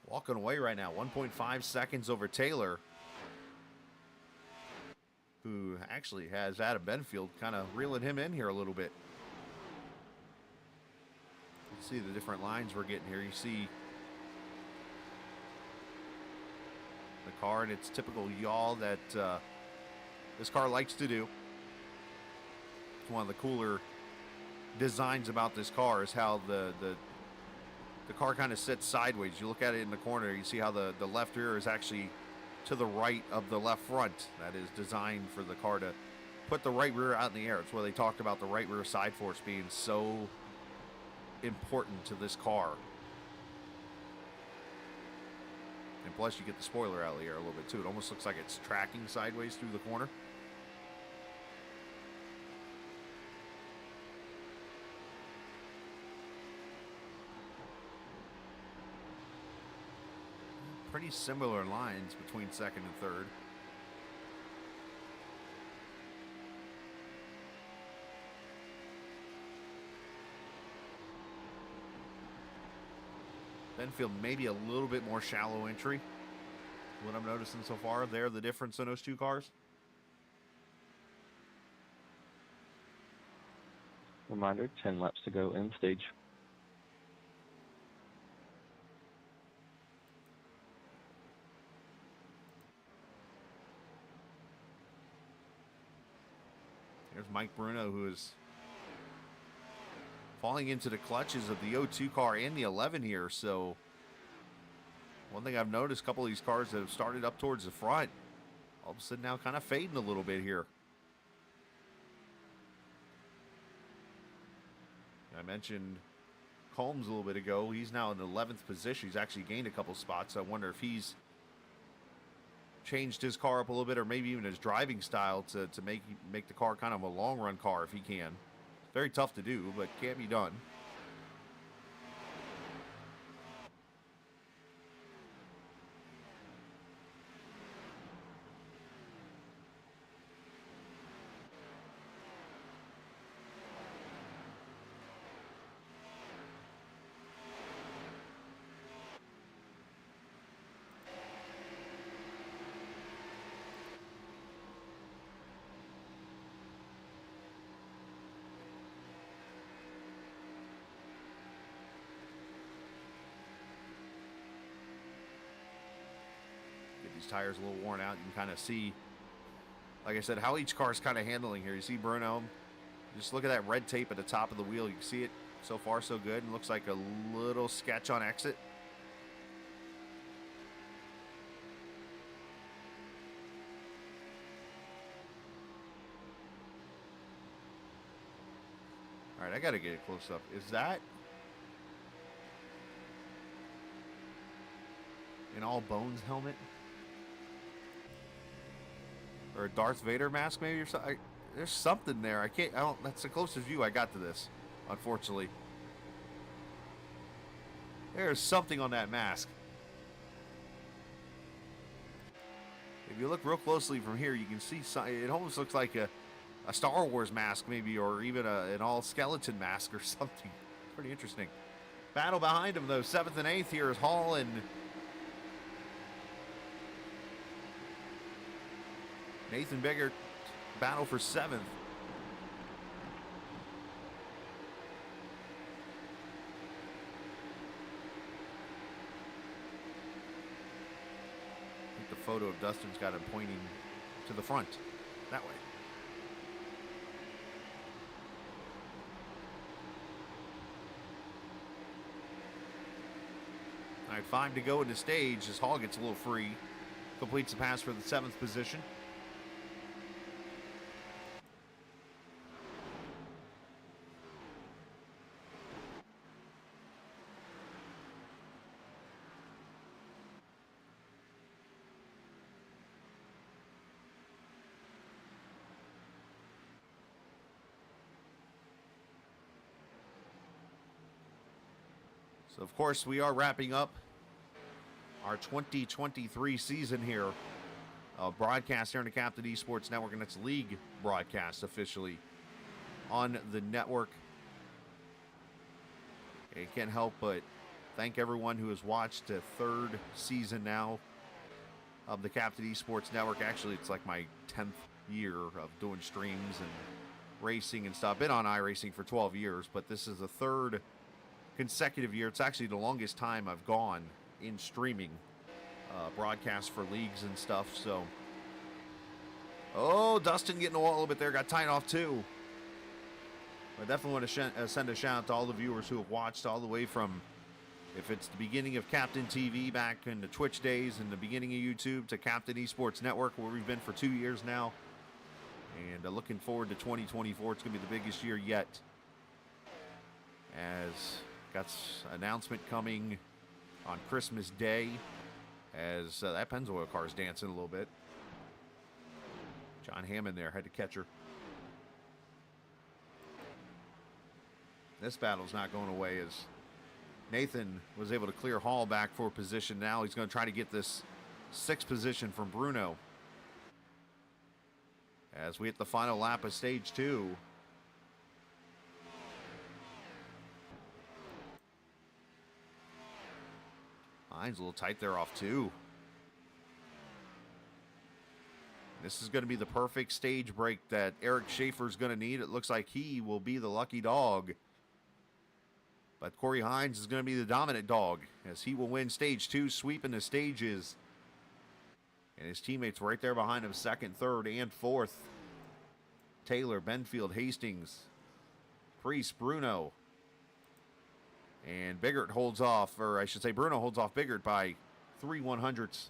walking away right now, 1.5 seconds over Taylor, who actually has Adam Benfield kind of reeling him in here a little bit. See the different lines we're getting here. You see the car and its typical yaw that this car likes to do. It's one of the cooler designs about this car is how the car kind of sits sideways. You look at it in the corner, you see how the left rear is actually to the right of the left front. That is designed for the car to put the right rear out in the air. It's where they talked about the right rear side force being so important to this car. And plus you get the spoiler out of the air a little bit too. It almost looks like it's tracking sideways through the corner. Pretty similar lines between second and third. Benfield maybe a little bit more shallow entry. What I'm noticing so far there, the difference in those two cars. Reminder, 10 laps to go in stage. There's Mike Bruno, who is falling into the clutches of the 02 car and the 11 here. So One thing I've noticed, a couple of these cars that have started up towards the front, all of a sudden now kind of fading a little bit here. I mentioned Combs a little bit ago. He's now in the 11th position. He's actually gained a couple spots. I wonder if he's changed his car up a little bit, or maybe even his driving style to make the car kind of a long run car if he can. Very tough to do, but can be done. These tires a little worn out. You can kind of see, like I said, how each car is kind of handling here. You see Bruno, just look at that red tape at the top of the wheel. You can see it so far so good, and looks like a little sketch on exit. All right, I got to get it close up. Is that an all bones helmet? Or a Darth Vader mask, maybe, or something. There's something there. I don't. That's the closest view I got to this, unfortunately. There's something on that mask. If you look real closely from here, you can see it almost looks like a Star Wars mask, maybe, or even an all skeleton mask or something. Pretty interesting. Battle behind him, though. 7th and 8th here is Hall and Nathan Biggert. Battle for 7th. I think the photo of Dustin's got him pointing to the front. That way. All right, 5 to go in the stage as Hall gets a little free. Completes the pass for the 7th position. So, of course, we are wrapping up our 2023 season here. Broadcast here on the Captain Esports Network, and it's league broadcast officially on the network. I can't help but thank everyone who has watched the 3rd season now of the Captain Esports Network. Actually, it's like my 10th year of doing streams and racing and stuff. I've been on iRacing for 12 years, but this is the 3rd consecutive year. It's actually the longest time I've gone in streaming broadcasts for leagues and stuff. So, oh, Dustin getting a little bit there, got tied off too. I definitely want to send a shout out to all the viewers who have watched all the way from, if it's the beginning of Captain TV back in the Twitch days and the beginning of YouTube, to Captain Esports Network, where we've been for 2 years now. And looking forward to 2024. It's going to be the biggest year yet, as got announcement coming on Christmas Day, as that Pennzoil car is dancing a little bit. John Hammond there had to catch her. This battle's not going away, as Nathan was able to clear Hall back for position. Now he's going to try to get this 6th position from Bruno. As we hit the final lap of stage 2. Hines a little tight there off 2. This is going to be the perfect stage break that Eric Schaefer's going to need. It looks like he will be the lucky dog. But Corey Hines is going to be the dominant dog, as he will win stage 2, sweeping the stages. And his teammates right there behind him, 2nd, 3rd, and 4th. Taylor, Benfield, Hastings, Priest, Bruno. And Biggert holds off, or I should say Bruno holds off Biggert by 3 100s.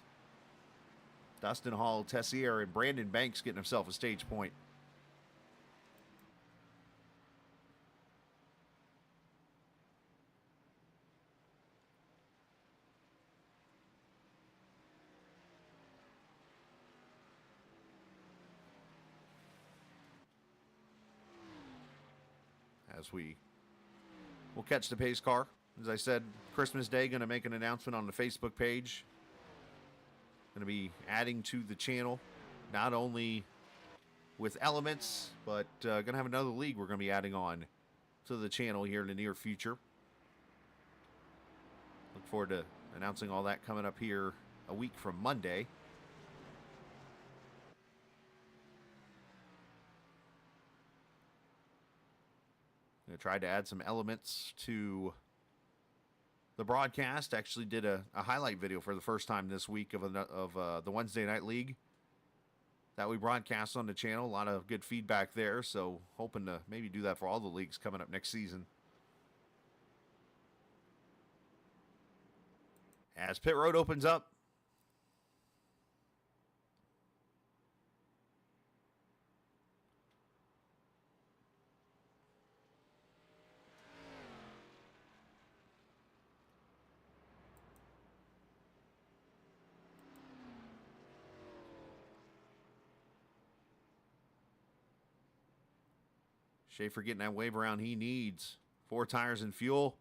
Dustin Hall, Tessier, and Brandon Banks getting himself a stage point. As we'll catch the pace car. As I said, Christmas Day, going to make an announcement on the Facebook page. Going to be adding to the channel, not only with elements, but going to have another league we're going to be adding on to the channel here in the near future. Look forward to announcing all that coming up here a week from Monday. I tried to add some elements to the broadcast. Actually did a highlight video for the first time this week of the Wednesday Night League that we broadcast on the channel. A lot of good feedback there, so hoping to maybe do that for all the leagues coming up next season. As pit road opens up, Schaefer getting that wave around he needs. 4 tires and fuel.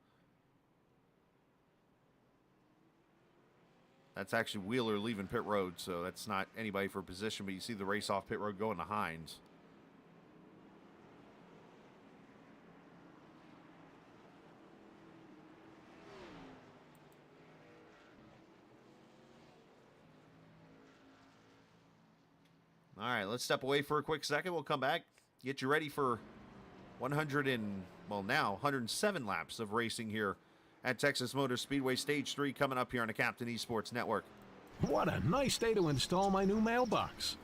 That's actually Wheeler leaving pit road, so that's not anybody for position, but you see the race off pit road going to Hines. All right, let's step away for a quick second. We'll come back, get you ready for 107 laps of racing here at Texas Motor Speedway. Stage 3 coming up here on the Captain Esports Network. What a nice day to install my new mailbox.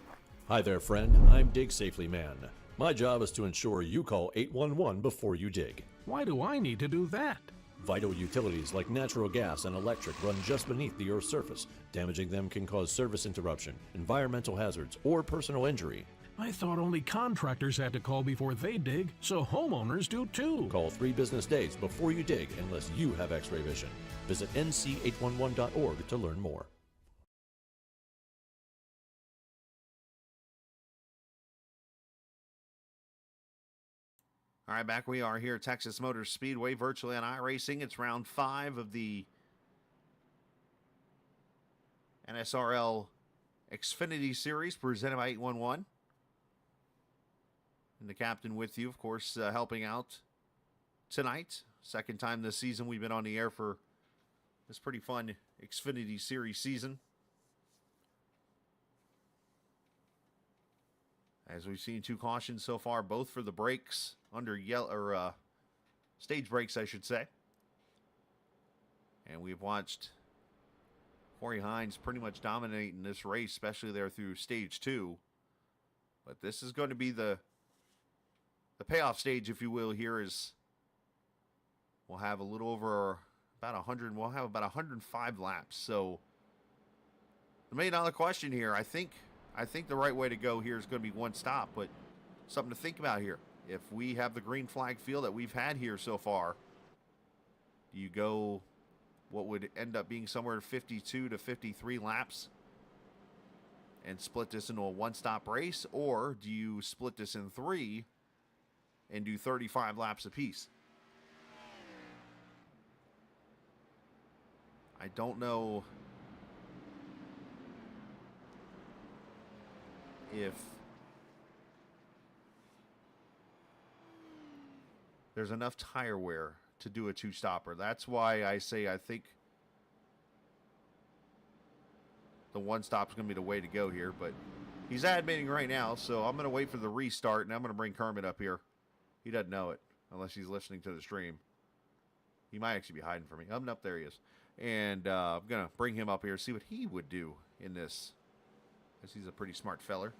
Hi there, friend. I'm Dig Safely Man. My job is to ensure you call 811 before you dig. Why do I need to do that? Vital utilities like natural gas and electric run just beneath the Earth's surface. Damaging them can cause service interruption, environmental hazards, or personal injury. I thought only contractors had to call before they dig, so homeowners do too. Call 3 business days before you dig unless you have X-ray vision. Visit nc811.org to learn more. All right, back we are here at Texas Motor Speedway, virtually on iRacing. It's round 5 of the NSR Xfinity Series presented by 811. And the captain with you, of course, helping out tonight. Second time this season we've been on the air for this pretty fun Xfinity Series season. As we've seen 2 cautions so far, both for the brakes, under stage brakes, I should say. And we've watched Corey Hines pretty much dominating this race, especially there through stage 2. But this is going to be the payoff stage, if you will. Here is we'll have a little over about 100. We'll have about 105 laps. So the $1 million question here, I think the right way to go here is going to be one stop, but something to think about here. If we have the green flag field that we've had here so far, do you go what would end up being somewhere 52 to 53 laps and split this into a one-stop race, or do you split this in 3 and do 35 laps apiece? I don't know if there's enough tire wear to do a 2-stopper. That's why I say I think the one-stop is going to be the way to go here. But he's admitting right now, so I'm going to wait for the restart, and I'm going to bring Kermit up here. He doesn't know it unless he's listening to the stream. He might actually be hiding from me. Up there he is. And I'm going to bring him up here, see what he would do in this, because he's a pretty smart feller.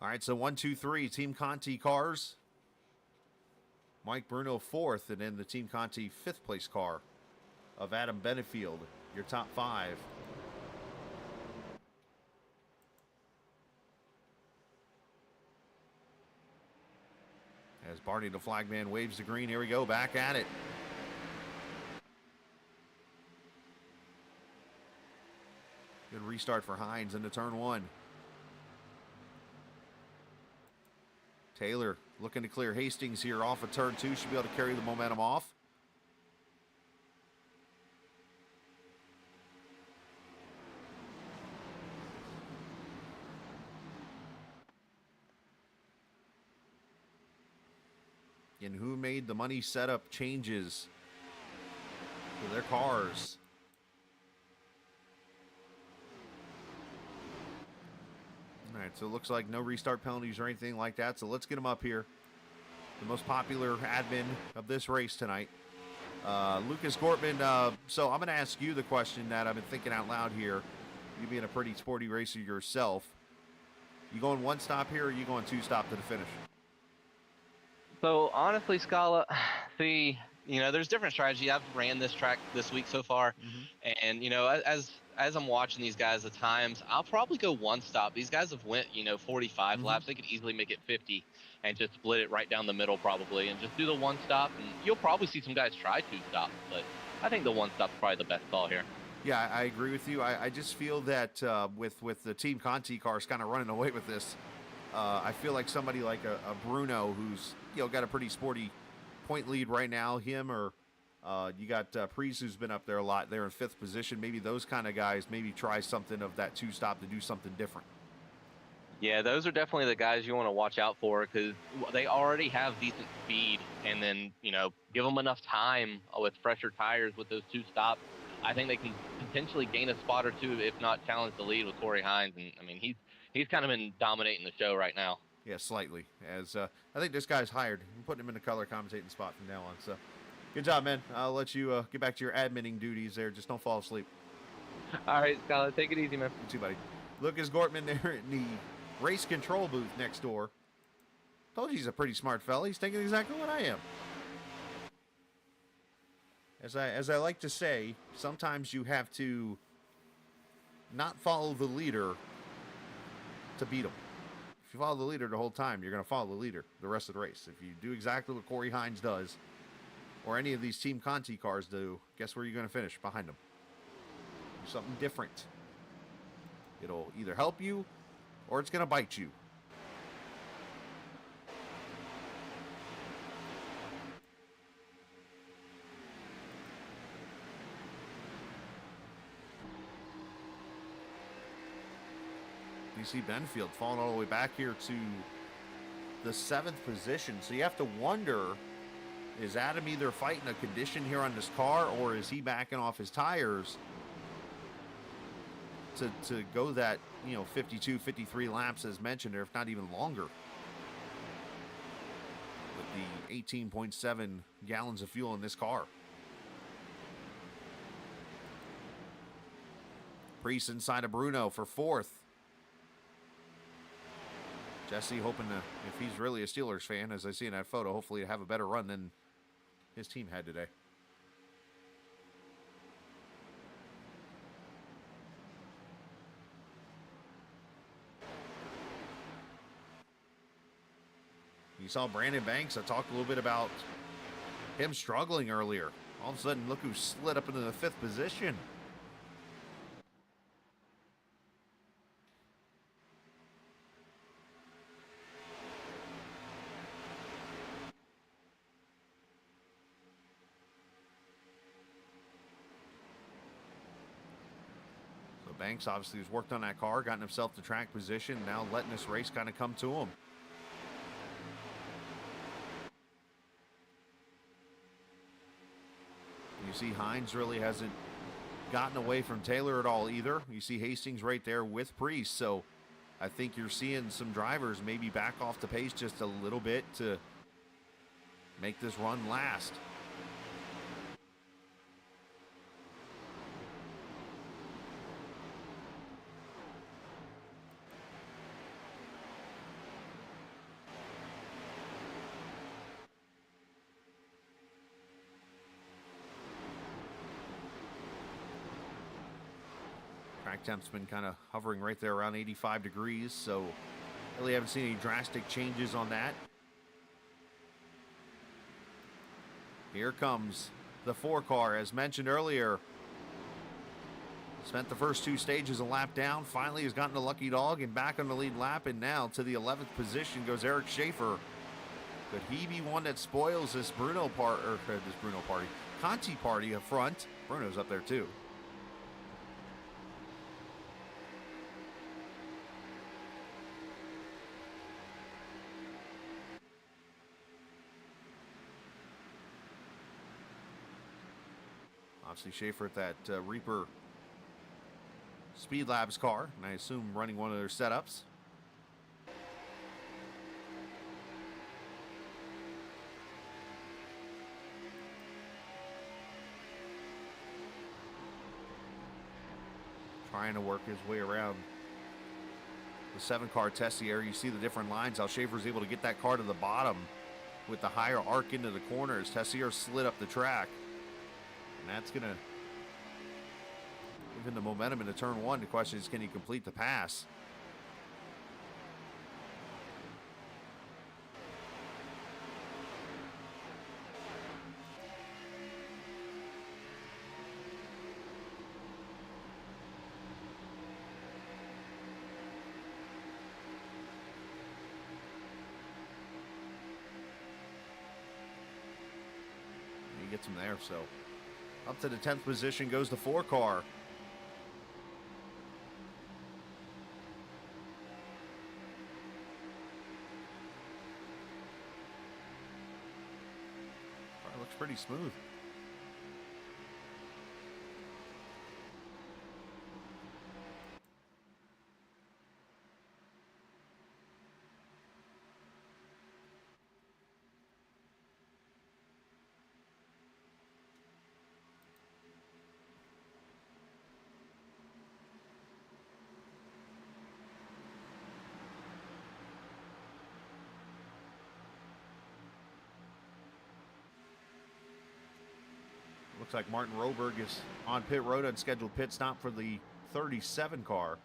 All All right, so 1, 2, 3, Team Conti cars. Mike Bruno 4th, and then the Team Conti 5th place car of Adam Benefield, your top 5. As Barney the flagman waves the green, here we go, back at it. Good restart for Hines into turn 1. Taylor looking to clear Hastings here off of turn 2. Should be able to carry the momentum off. And who made the money setup changes to their cars? All right, so it looks like no restart penalties or anything like that. So let's get them up here. The most popular admin of this race tonight, Lucas Gortman. So I'm going to ask you the question that I've been thinking out loud here. You being a pretty sporty racer yourself, you going one stop here, or you going two stop to the finish? So honestly, Scala, see, there's different strategy. I've ran this track this week so far, and as I'm watching these guys at times, I'll probably go one stop. These guys have went 45 laps. They could easily make it 50 and just split it right down the middle probably, and just do the one stop. And you'll probably see some guys try two stops, but I think the one stop's probably the best call here. Yeah, I agree with you. I just feel that with the Team Conti cars kind of running away with this, I feel like somebody like a Bruno, who's got a pretty sporty point lead right now. Him, or you got Priest, who's been up there a lot. They're in 5th position. Maybe those kind of guys maybe try something of that two stop to do something different. Yeah, those are definitely the guys you want to watch out for, because they already have decent speed, and then give them enough time with fresher tires with those two stops. I think they can potentially gain a spot or two, if not challenge the lead with Corey Hines. And I mean, he's kind of been dominating the show right now. Yeah, slightly. As I think this guy's hired. I'm putting him in the color commentating spot from now on. So, good job, man. I'll let you get back to your adminning duties there. Just don't fall asleep. All right, Skylar, take it easy, man. You too, buddy. Lucas Gortman there in the race control booth next door. Told you he's a pretty smart fella. He's thinking exactly what I am. As I like to say, sometimes you have to not follow the leader to beat him. If you follow the leader the whole time, you're going to follow the leader the rest of the race. If you do exactly what Corey Hines does, or any of these Team Conti cars do, guess where you're going to finish? Behind them. Do something different. It'll either help you, or it's going to bite you. You see Benfield falling all the way back here to the 7th position. So you have to wonder, is Adam either fighting a condition here on this car, or is he backing off his tires to go that, 52, 53 laps as mentioned, or if not even longer, with the 18.7 gallons of fuel in this car. Priest inside of Bruno for 4th. Jesse hoping to, if he's really a Steelers fan, as I see in that photo, hopefully to have a better run than his team had today. You saw Brandon Banks. I talked a little bit about him struggling earlier. All of a sudden, look who slid up into the 5th position. Banks obviously has worked on that car, gotten himself to track position, now letting this race kind of come to him. You see Hines really hasn't gotten away from Taylor at all either. You see Hastings right there with Priest, so I think you're seeing some drivers maybe back off the pace just a little bit to make this run last. Track temp's been kind of hovering right there around 85 degrees, so really haven't seen any drastic changes on that. Here comes the 4 car, as mentioned earlier. Spent the first 2 stages a lap down, finally has gotten a lucky dog and back on the lead lap, and now to the 11th position goes Eric Schaefer. Could he be one that spoils this Conti party up front? Bruno's up there too. Obviously Schaefer at that Reaper Speed Labs car, and I assume running one of their setups. Trying to work his way around the 7 car Tessier. You see the different lines, how Schaefer's able to get that car to the bottom with the higher arc into the corners. Tessier slid up the track, and that's gonna give him the momentum into turn 1. The question is, can he complete the pass? He gets him there, so up to the 10th position goes the 4 car. Car looks pretty smooth. Looks like Martin Roberg is on pit road on scheduled pit stop for the 37 car.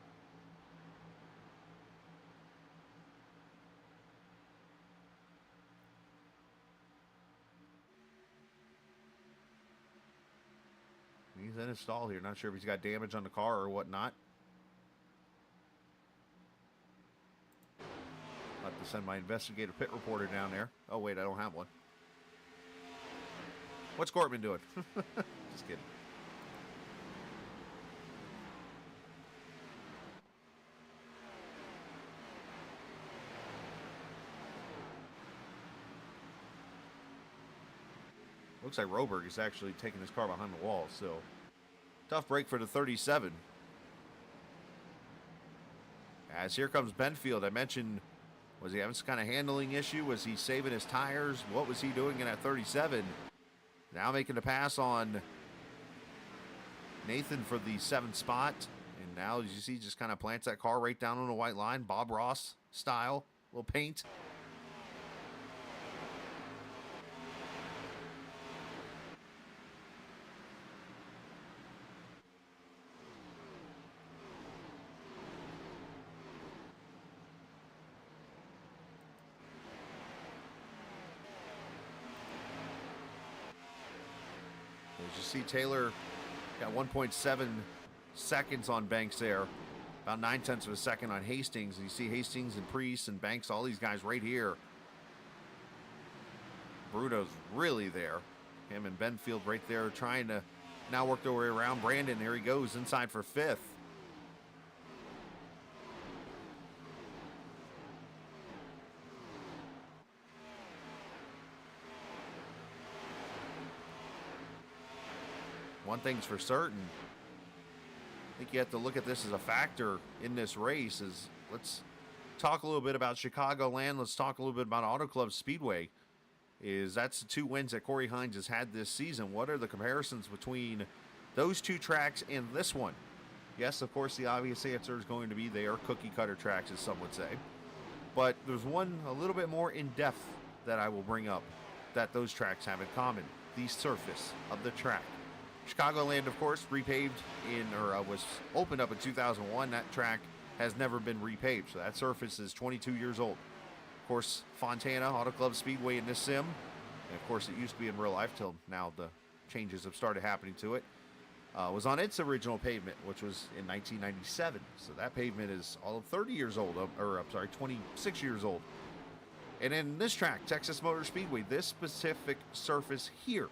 He's in his stall here. Not sure if he's got damage on the car or whatnot. I'll have to send my investigative pit reporter down there. Oh, wait, I don't have one. What's Gortman doing? Just kidding. Looks like Roberg is actually taking his car behind the wall, so tough break for the 37. As here comes Benfield. I mentioned, was he having some kind of handling issue? Was he saving his tires? What was he doing in that 37? Now making the pass on Nathan for the 7th spot. And now, as you see, just kind of plants that car right down on the white line. Bob Ross style. Little paint. As you see, Taylor got 1.7 seconds on Banks there. About 9/10 of a second on Hastings. And you see Hastings and Priest and Banks, all these guys right here. Bruno's really there. Him and Benfield right there trying to now work their way around. Brandon, there he goes, inside for 5th. One thing's for certain, I think you have to look at this as a factor in this race. Is let's talk a little bit about Chicagoland. Let's talk a little bit about Auto Club Speedway. That's the 2 wins that Corey Hines has had this season. What are the comparisons between those 2 tracks and this one? Yes, of course, the obvious answer is going to be they are cookie cutter tracks, as some would say. But there's one a little bit more in depth that I will bring up that those tracks have in common: the surface of the track. Chicagoland, of course, repaved was opened up in 2001. That track has never been repaved, so that surface is 22 years old. Of course, Fontana Auto Club Speedway in this sim, and of course it used to be in real life till now the changes have started happening to it, was on its original pavement, which was in 1997. So that pavement is all of 30 years old, 26 years old. And in this track, Texas Motor Speedway, this specific surface here,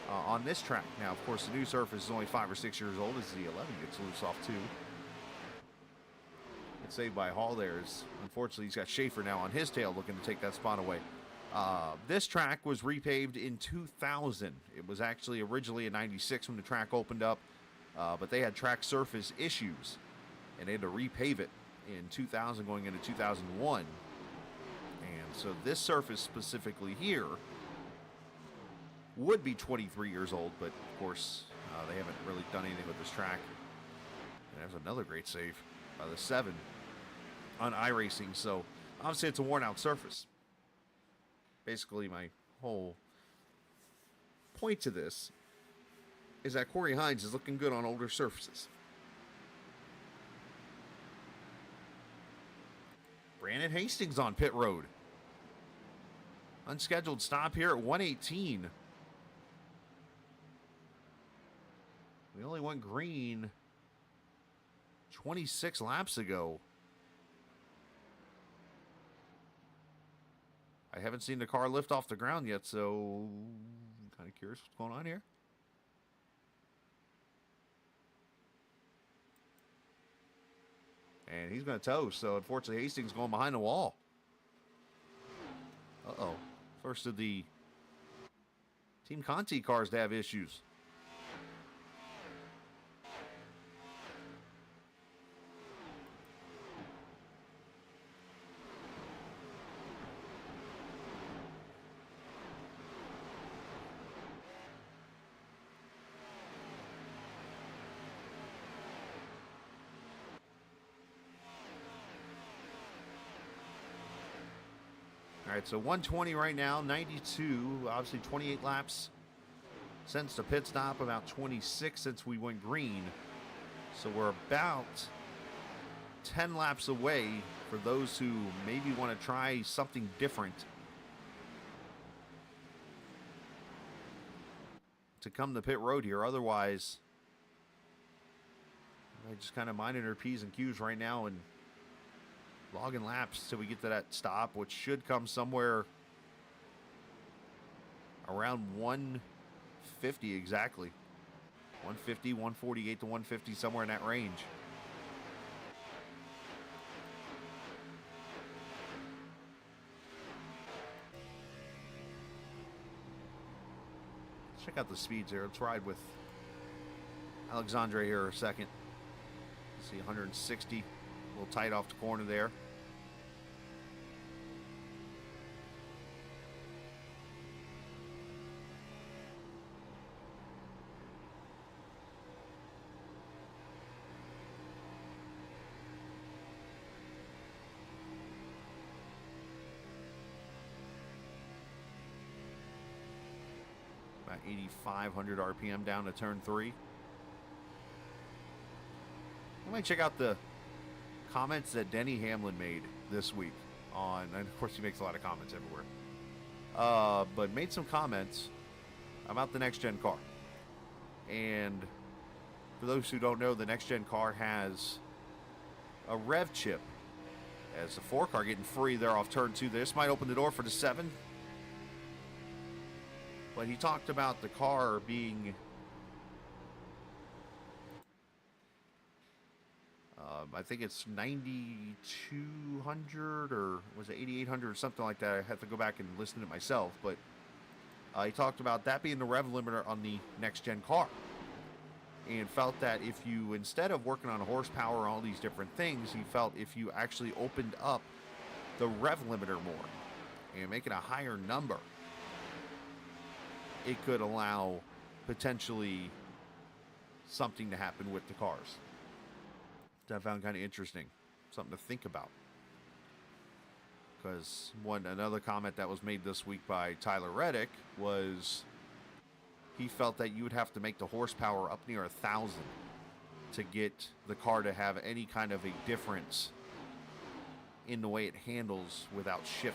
on this track. Now, of course, the new surface is only 5 or 6 years old as the 11 gets loose off too. It's saved by Hall there. Unfortunately, he's got Schaefer now on his tail looking to take that spot away. This track was repaved in 2000. It was actually originally in 96 when the track opened up, but they had track surface issues, and they had to repave it in 2000 going into 2001. And so this surface specifically here would be 23 years old, but of course they haven't really done anything with this track. And there's another great save by the 7 on iRacing. So obviously it's a worn out surface. Basically my whole point to this is that Corey Hines is looking good on older surfaces. Brandon Hastings on pit road. Unscheduled stop here at 118. We only went green 26 laps ago. I haven't seen the car lift off the ground yet, so I'm kind of curious what's going on here. And he's going to tow, so unfortunately Hastings going behind the wall. Uh-oh. First of the Team Conti cars to have issues. All right, so 120 right now, 92, obviously 28 laps since the pit stop, about 26 since we went green. So we're about 10 laps away for those who maybe want to try something different to come to pit road here. Otherwise, I just kind of minding our P's and Q's right now and logging laps till we get to that stop, which should come somewhere around 150 exactly. 150, 148 to 150, somewhere in that range. Let's check out the speeds here. Let's ride with Alexandre here a second. Let's see, 160. A little tight off the corner there. About 8,500 RPM down to turn 3. I might check out the comments that Denny Hamlin made this week on, and of course he makes a lot of comments everywhere, but made some comments about the next gen car. And for those who don't know, the next gen car has a rev chip. As the 4 car getting free there off turn 2. This might open the door for the 7. But he talked about the car being I think it's 9,200 or was it 8,800 or something like that. I have to go back and listen to it myself. But he talked about that being the rev limiter on the next gen car. And felt that if you, instead of working on horsepower and all these different things, he felt if you actually opened up the rev limiter more and make it a higher number, it could allow potentially something to happen with the cars. That I found kind of interesting, something to think about. Because another comment that was made this week by Tyler Reddick was he felt that you would have to make the horsepower up near 1,000 to get the car to have any kind of a difference in the way it handles without shifting.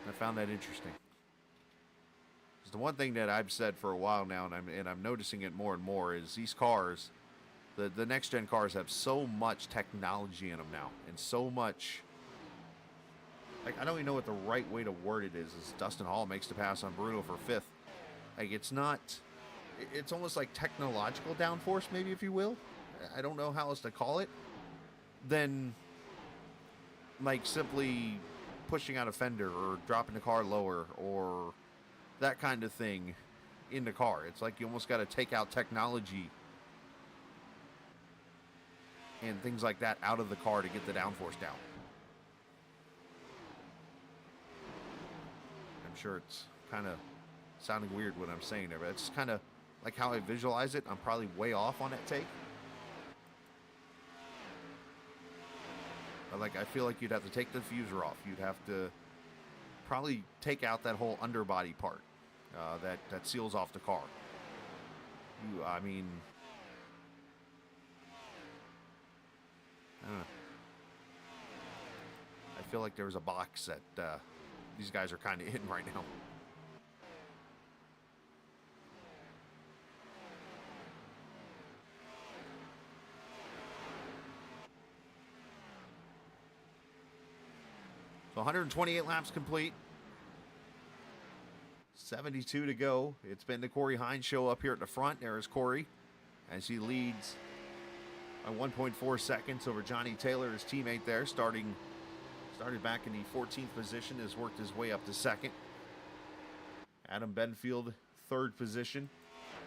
I found that interesting. It's the one thing that I've said for a while now, and I'm noticing it more and more, is these cars, the next gen cars have so much technology in them now, and so much. Like, I don't even know what the right way to word it is. As Dustin Hall makes the pass on Bruno for 5th. Like, it's not. It's almost like technological downforce, maybe, if you will. I don't know how else to call it. Then, like, simply pushing out a fender or dropping the car lower or that kind of thing in the car. It's like you almost got to take out technology and things like that out of the car to get the downforce down. I'm sure it's kind of sounding weird what I'm saying there, but it's kind of like how I visualize it. I'm probably way off on that take. But like, I feel like you'd have to take the diffuser off. You'd have to probably take out that whole underbody part that seals off the car. I mean, I don't know. I feel like there's a box that these guys are kind of in right now. So 128 laps complete. 72 to go. It's been the Corey Hines show up here at the front. There is Corey as he leads by 1.4 seconds over Johnny Taylor, his teammate there, started back in the 14th position, has worked his way up to 2nd. Adam Benfield, 3rd position.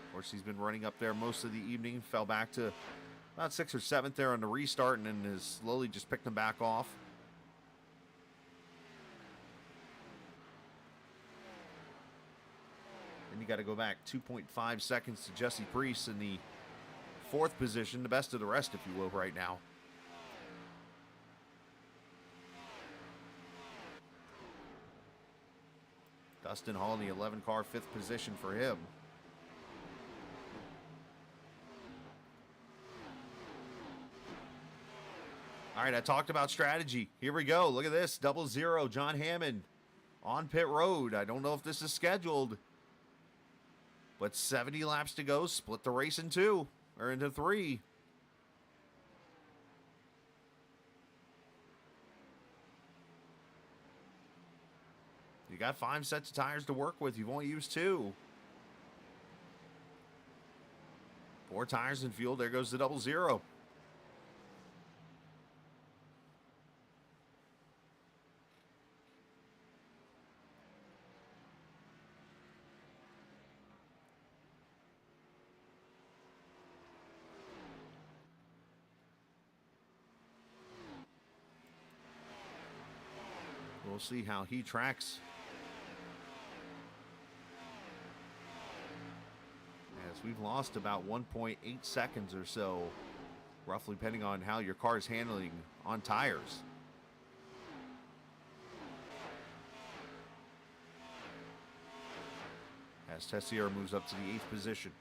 Of course, he's been running up there most of the evening. Fell back to about 6th or 7th there on the restart and then has slowly just picked them back off. And you got to go back 2.5 seconds to Jesse Priest in the 4th position, the best of the rest, if you will, right now. Dustin Hall in the 11 car, 5th position for him. All right, I talked about strategy. Here we go. Look at this. 00, John Hammond on pit road. I don't know if this is scheduled, but 70 laps to go. Split the race in 2 or into 3. You got 5 sets of tires to work with. You've only used 2. 4 tires and fuel. There goes the 00. We'll see how he tracks. As we've lost about 1.8 seconds or so, roughly, depending on how your car is handling on tires. As Tessier moves up to the 8th position.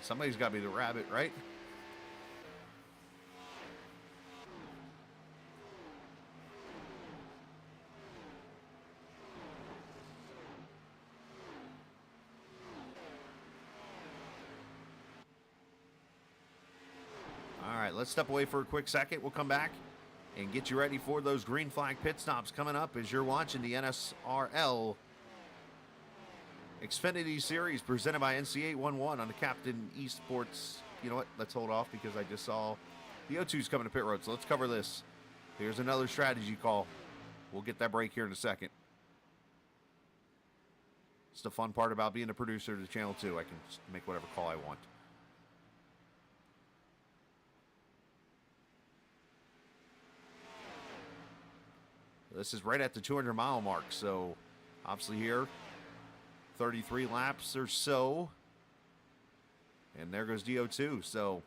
Somebody's got to be the rabbit, right? All right, let's step away for a quick second. We'll come back and get you ready for those green flag pit stops coming up as you're watching the NSRL Xfinity Series presented by NC811 on the Captain Esports. You know what? Let's hold off because I just saw the O2's coming to pit road. So let's cover this. Here's another strategy call. We'll get that break here in a second. It's the fun part about being a producer of the channel too. I can just make whatever call I want. This is right at the 200-mile mark, so obviously here, 33 laps or so. And there goes DO2, so.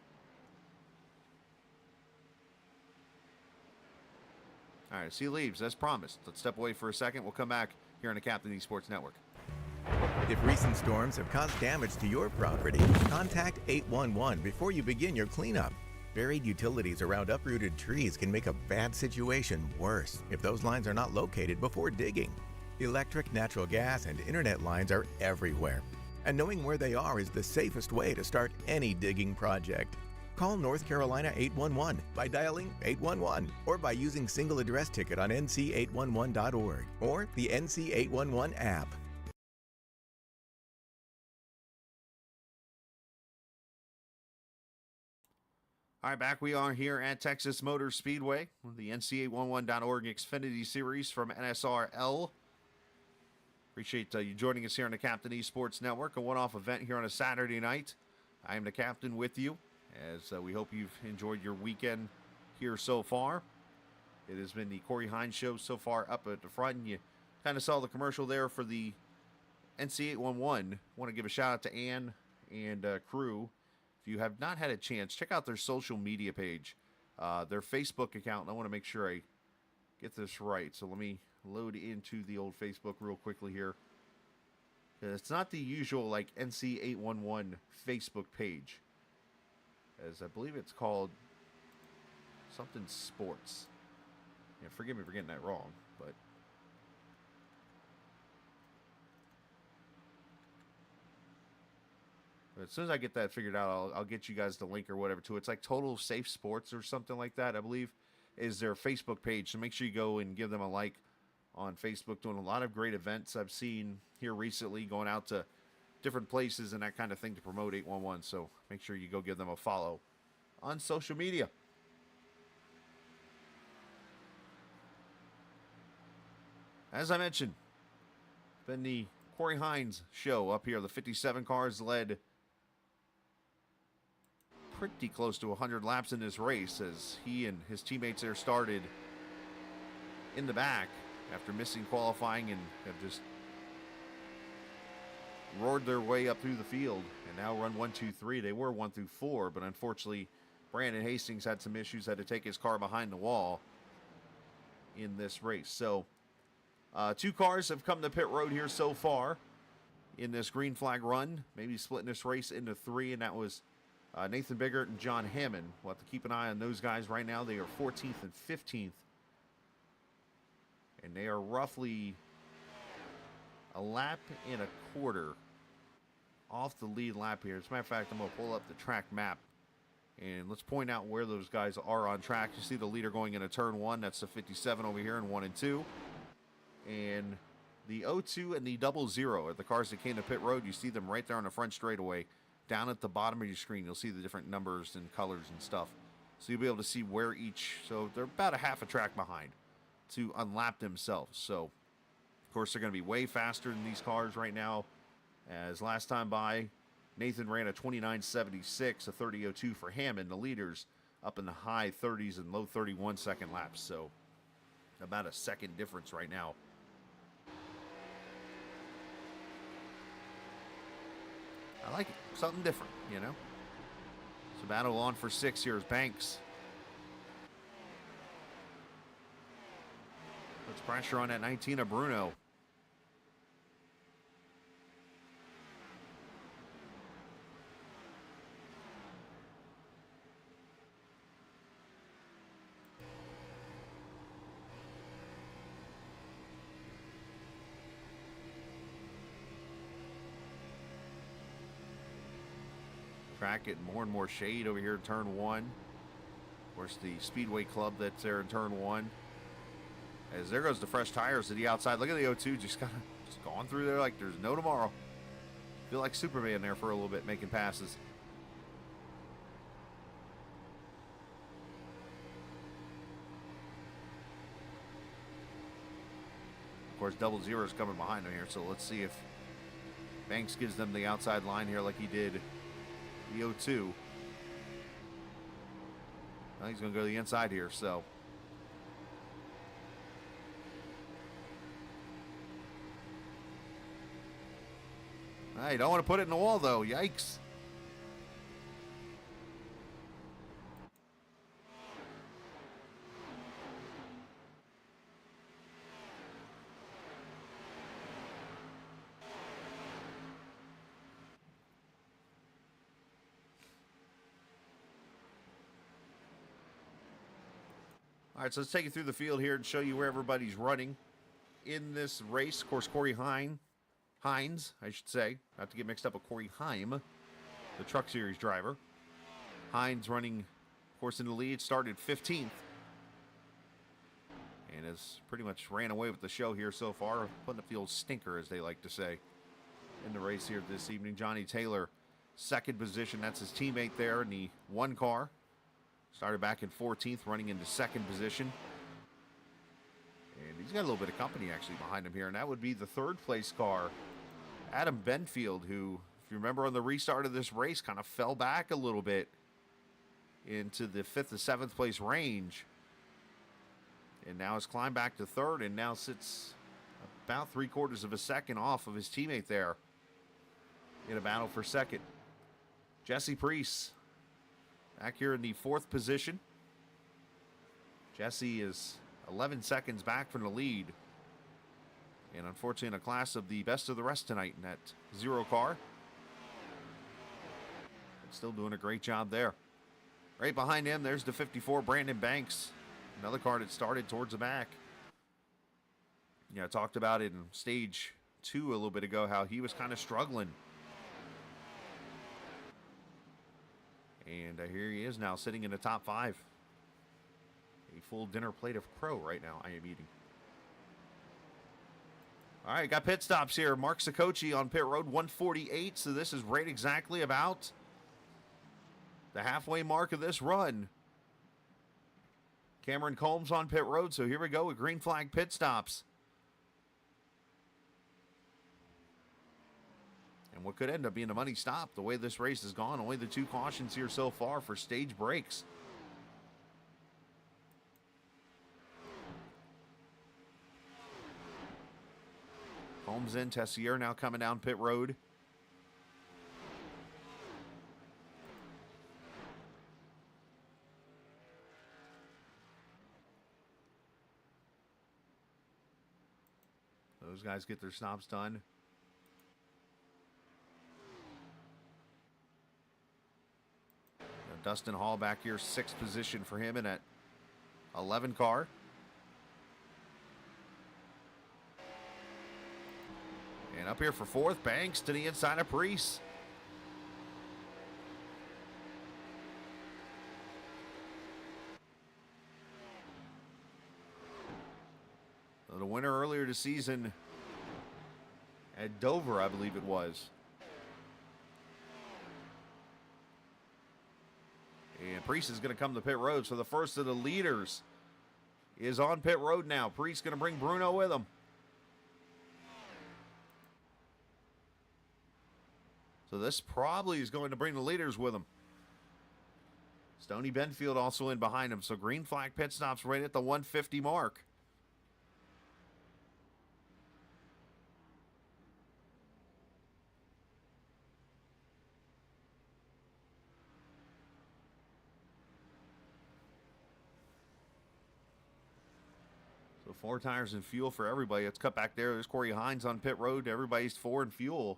All right, as he leaves, as promised. Let's step away for a second. We'll come back here on the Captain Esports Network. If recent storms have caused damage to your property, contact 811 before you begin your cleanup. Buried utilities around uprooted trees can make a bad situation worse if those lines are not located before digging. Electric, natural gas, and internet lines are everywhere, and knowing where they are is the safest way to start any digging project. Call North Carolina 811 by dialing 811 or by using single address ticket on nc811.org or the NC811 app. All right, back we are here at Texas Motor Speedway, the NC811.org Xfinity Series from NSRL. Appreciate you joining us here on the Captain Esports Network, a one-off event here on a Saturday night. I am the captain with you, as we hope you've enjoyed your weekend here so far. It has been the Corey Hines Show so far up at the front, and you kind of saw the commercial there for the NC811. Want to give a shout-out to Ann and crew. If you have not had a chance, check out their social media page, their Facebook account. And I want to make sure I get this right. So let me load into the old Facebook real quickly here. It's not the usual like NC811 Facebook page, as I believe it's called something sports. Yeah, forgive me for getting that wrong, but as soon as I get that figured out, I'll get you guys the link or whatever to it. It's like Total Safe Sports or something like that, I believe, is their Facebook page. So make sure you go and give them a like on Facebook. Doing a lot of great events I've seen here recently, going out to different places and that kind of thing to promote 811. So make sure you go give them a follow on social media. As I mentioned, been the Corey Hines Show up here. The 57 cars led pretty close to 100 laps in this race as he and his teammates there started in the back after missing qualifying and have just roared their way up through the field and now run 1, 2, 3. They were 1 through 4, but unfortunately Brandon Hastings had some issues, had to take his car behind the wall in this race. So 2 cars have come to pit road here so far in this green flag run, maybe splitting this race into 3, and that was Nathan Biggert and John Hammond. We'll have to keep an eye on those guys right now. They are 14th and 15th. And they are roughly a lap and a quarter off the lead lap here. As a matter of fact, I'm going to pull up the track map. And let's point out where those guys are on track. You see the leader going into turn 1. That's the 57 over here in 1 and 2. And the 02 and the 00 are the cars that came to pit road. You see them right there on the front straightaway. Down at the bottom of your screen, you'll see the different numbers and colors and stuff. So you'll be able to see where each, so they're about a half a track behind to unlap themselves. So, of course, they're going to be way faster than these cars right now. As last time by, Nathan ran a 29.76, a 30.02 for Hammond. The leaders up in the high 30s and low 31 second laps. So, about a second difference right now. I like it. Something different, you know. It's a battle on for 6 here as Banks puts pressure on that 19 of Bruno. Track getting more and more shade over here in turn 1. Of course, the Speedway Club that's there in turn 1. As there goes the fresh tires to the outside. Look at the 02 just kind of just going through there like there's no tomorrow. Feel like Superman there for a little bit making passes. Of course, 00 is coming behind them here, so let's see if Banks gives them the outside line here like he did the 02. Now he's going to go to the inside here, so I don't want to put it in the wall, though. Yikes. All right, so let's take you through the field here and show you where everybody's running in this race. Of course, Corey Hines, I should say, not to get mixed up with Corey Heim, the Truck Series driver. Hines running, of course, in the lead, started 15th. And has pretty much ran away with the show here so far, putting up the old stinker, as they like to say, in the race here this evening. Johnny Taylor, second position. That's his teammate there in the one car. Started back in 14th, running into second position. And he's got a little bit of company actually behind him here, and that would be the third place car, Adam Benfield, who, if you remember on the restart of this race, kind of fell back a little bit into the 5th to 7th place range. And now has climbed back to third and now sits about 3/4 of a second off of his teammate there in a battle for second. Jesse Priest back here in the 4th position. Jesse is 11 seconds back from the lead. And unfortunately in a class of the best of the rest tonight in that 0 car. But still doing a great job there. Right behind him, there's the 54, Brandon Banks. Another car that started towards the back. Yeah, I talked about it in stage 2 a little bit ago, how he was kind of struggling. And here he is now, sitting in the top 5. A full dinner plate of crow right now I am eating. All right, got pit stops here. Mark Saccoci on pit road 148. So this is right exactly about the halfway mark of this run. Cameron Combs on pit road. So here we go with green flag pit stops. And what could end up being a money stop, the way this race has gone. Only the 2 cautions here so far for stage breaks. Holmes in, Tessier now coming down pit road. Those guys get their stops done. Dustin Hall back here, 6th position for him in that 11 car. And up here for 4th, Banks to the inside of Priest. So the winner earlier this season at Dover, I believe it was. And Priest is going to come to pit road. So the first of the leaders is on pit road now. Priest going to bring Bruno with him. So this probably is going to bring the leaders with him. Stoney Benfield also in behind him. So green flag pit stops right at the 150 mark. So 4 tires and fuel for everybody. Let's cut back there. There's Corey Hines on pit road. Everybody's 4 in fuel.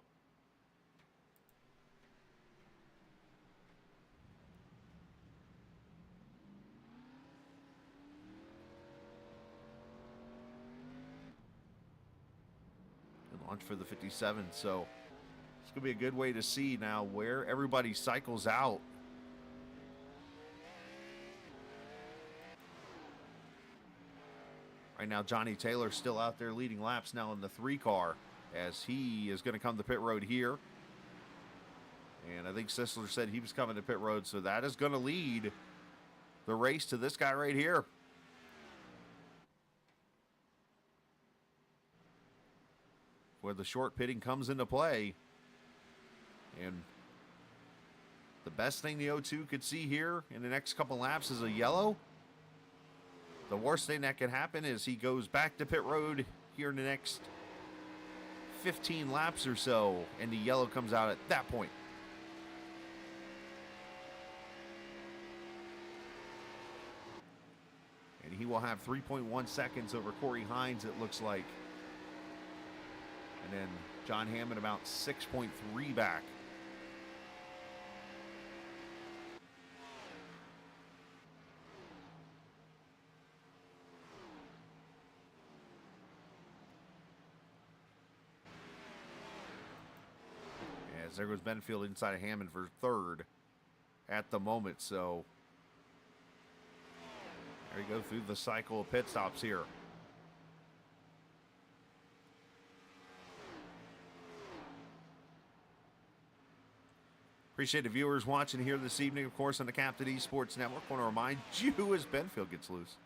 And launch for the 57. So it's going to be a good way to see now where everybody cycles out. Right now, Johnny Taylor still out there leading laps now in the 3 car as he is going to come to pit road here. And I think Sisler said he was coming to pit road, so that is going to lead the race to this guy right here. Where the short pitting comes into play. And the best thing the O2 could see here in the next couple laps is a yellow. The worst thing that can happen is he goes back to pit road here in the next 15 laps or so, and the yellow comes out at that point. And he will have 3.1 seconds over Corey Hines, it looks like. And then John Hammond about 6.3 back. As there goes Benfield inside of Hammond for third at the moment. So there you go through the cycle of pit stops here. Appreciate the viewers watching here this evening, of course, on the Captain Esports Network. Want to remind you as Benfield gets loose.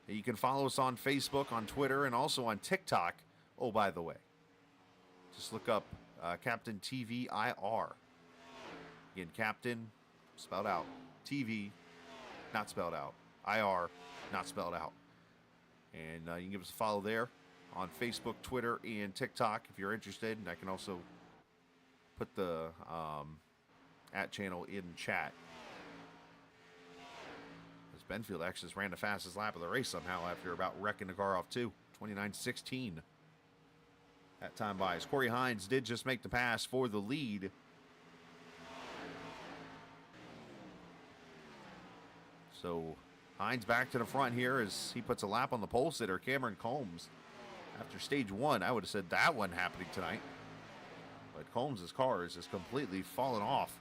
You can follow us on Facebook, on Twitter, and also on TikTok. Oh, by the way, just look up Captain TV IR. Again, Captain, spelled out. TV, not spelled out. IR, not spelled out. And you can give us a follow there on Facebook, Twitter, and TikTok if you're interested. And I can also put the @ channel in chat. As Benfield actually just ran the fastest lap of the race somehow after about wrecking the car off too. 29.16. That time by. As Corey Hines did just make the pass for the lead. So Hines back to the front here as he puts a lap on the pole sitter, Cameron Combs. After stage one, I would have said that wasn't happening tonight. But Combs' car is just completely fallen off.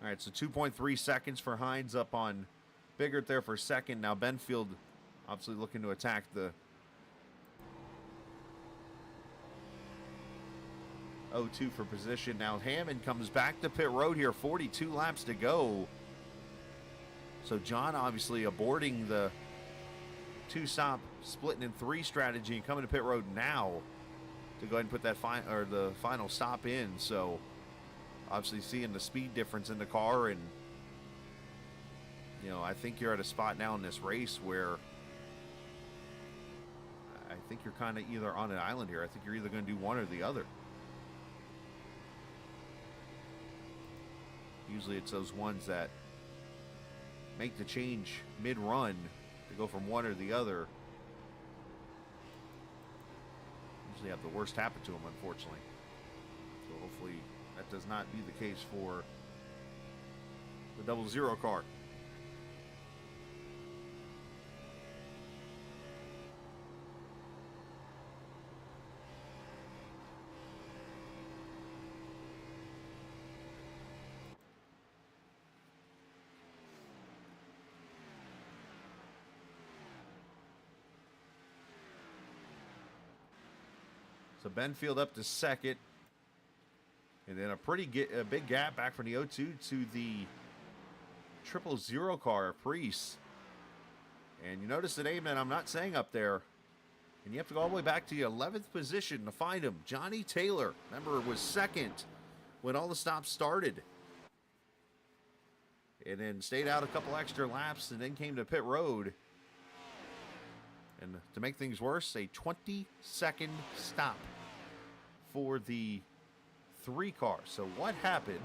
All right, so 2.3 seconds for Hines up on Biggert there for second. Now Benfield obviously looking to attack the 0-2 for position. Now Hammond comes back to pit road here, 42 laps to go. So John obviously aborting the two-stop, splitting in three strategy and coming to pit road now to go ahead and put that the final stop in. So obviously seeing the speed difference in the car, and you know, I think you're at a spot now in this race where I think you're kind of either on an island here. I think you're either going to do one or the other. Usually it's those ones that make the change mid-run to go from one or the other. Usually have the worst happen to them, unfortunately. So hopefully that does not be the case for the 00 car. So Benfield up to second. And then a big gap back from the 0-2 to the 000 car, Priest. And you notice the name that I'm not saying up there. And you have to go all the way back to the 11th position to find him. Johnny Taylor, remember, was second when all the stops started. And then stayed out a couple extra laps and then came to pit road. And to make things worse, a 20-second stop for the 3 car. So what happened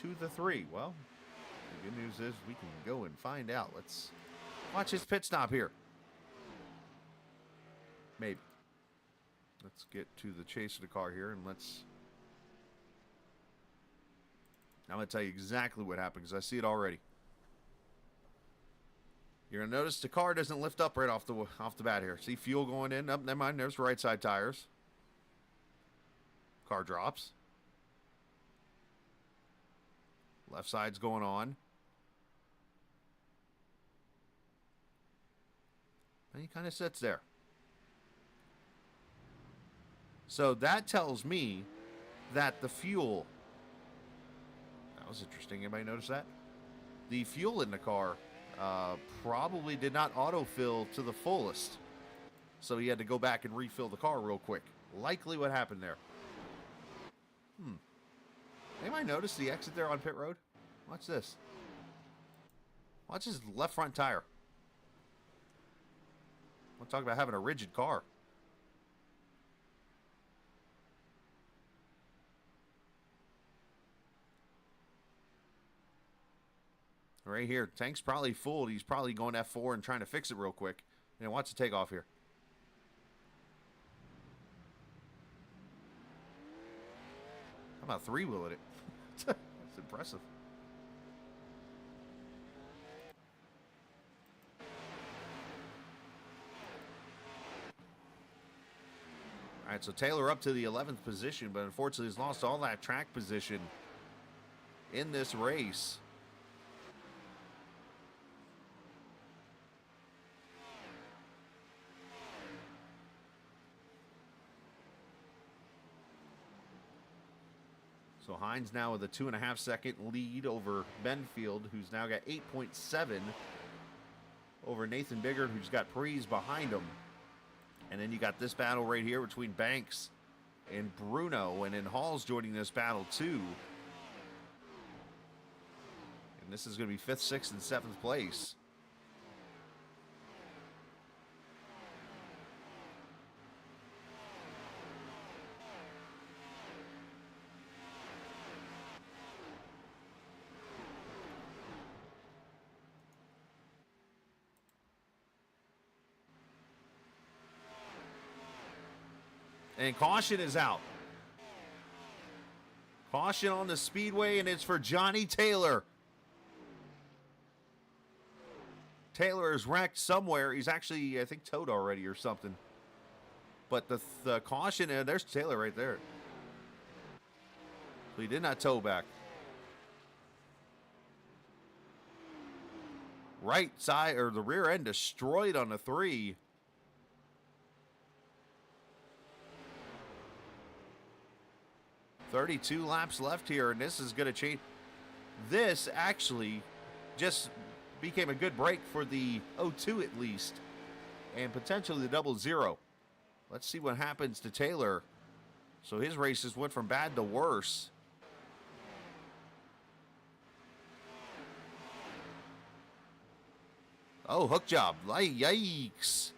to the 3? Well, the good news is we can go and find out. Let's watch his pit stop here. Maybe. Let's get to the chase of the car here, and I'm going to tell you exactly what happened because I see it already. You're going to notice the car doesn't lift up right off the bat here. See fuel going in? Never mind. There's right side tires. Car drops. Left side's going on. And he kind of sits there. So that tells me that the fuel, that was interesting. Anybody notice that? The fuel in the car probably did not autofill to the fullest. So he had to go back and refill the car real quick. Likely what happened there. Anybody notice the exit there on pit road? Watch this. Watch his left front tire. We'll talk about having a rigid car. Right here, tank's probably full. He's probably going F4 and trying to fix it real quick. And watch the takeoff here. How about three-wheeling it? That's impressive. All right, so Taylor up to the 11th position, but unfortunately he's lost all that track position in this race. So Hines now with a 2.5-second lead over Benfield, who's now got 8.7 over Nathan Biggert, who's got Prees behind him. And then you got this battle right here between Banks and Bruno, and then Hall's joining this battle too. And this is going to be 5th, 6th, and 7th place. And caution is out. Caution on the speedway, and it's for Johnny Taylor. Taylor is wrecked somewhere. He's actually, I think, towed already or something. But the caution, and there's Taylor right there. So he did not tow back. Right side, or the rear end destroyed on the 3. "32 laps left here, and this is going to change." This actually just became a good break for the 02 at least, and potentially the 00. Let's see what happens to Taylor. So his races went from bad to worse. Oh, hook job. Yikes.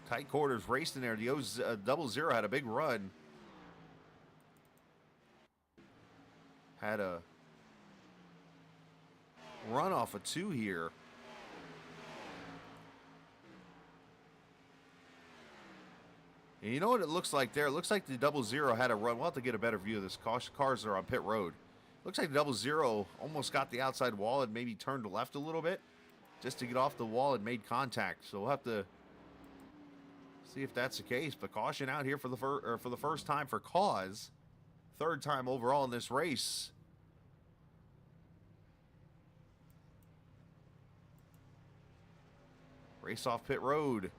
Tight quarters racing there. The 00 had a big run. Had a run off a 2 here. And you know what it looks like there? It looks like the 00 had a run. We'll have to get a better view of this. Cars are on pit road. Looks like the 00 almost got the outside wall and maybe turned left a little bit just to get off the wall and made contact. So we'll have to see if that's the case. But caution out here for the first time for Cause. 3rd time overall in this race. Race off pit road.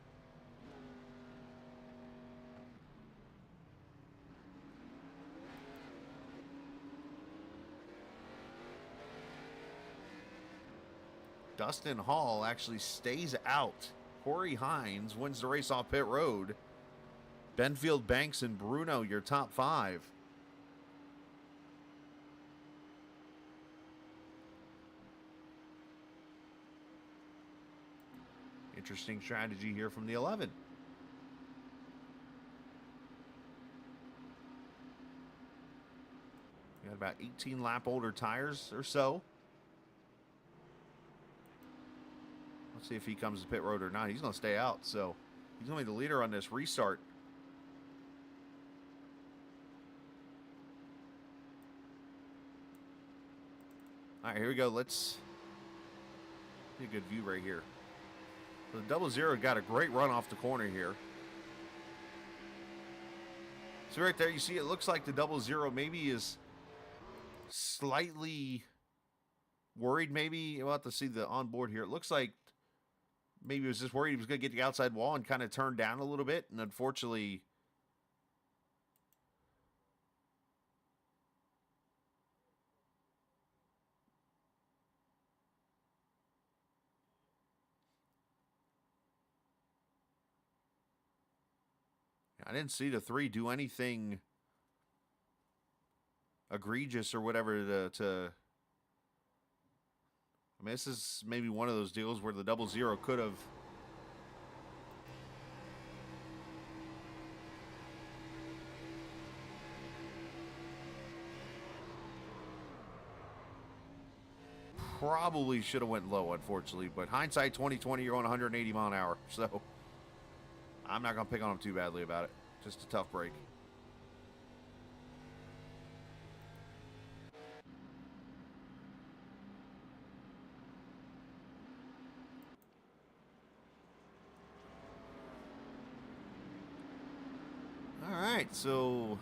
Dustin Hall actually stays out. Corey Hines wins the race off pit road. Benfield, Banks, and Bruno, your top 5. Interesting strategy here from the 11. We got about 18 lap older tires or so. Let's see if he comes to pit road or not. He's going to stay out, so he's going to be the leader on this restart. All right, here we go. Let's get a good view right here. So the 00 got a great run off the corner here. So right there, you see it looks like the 00 maybe is slightly worried maybe. We'll have to see the onboard here. It looks like maybe he was just worried he was going to get the outside wall and kind of turn down a little bit. And unfortunately, I didn't see the 3 do anything egregious or whatever to I mean, this is maybe one of those deals where the 00 could have probably should have went low, unfortunately. But hindsight 2020, you're on 180 mile an hour, so I'm not gonna pick on him too badly about it. Just a tough break. All right, so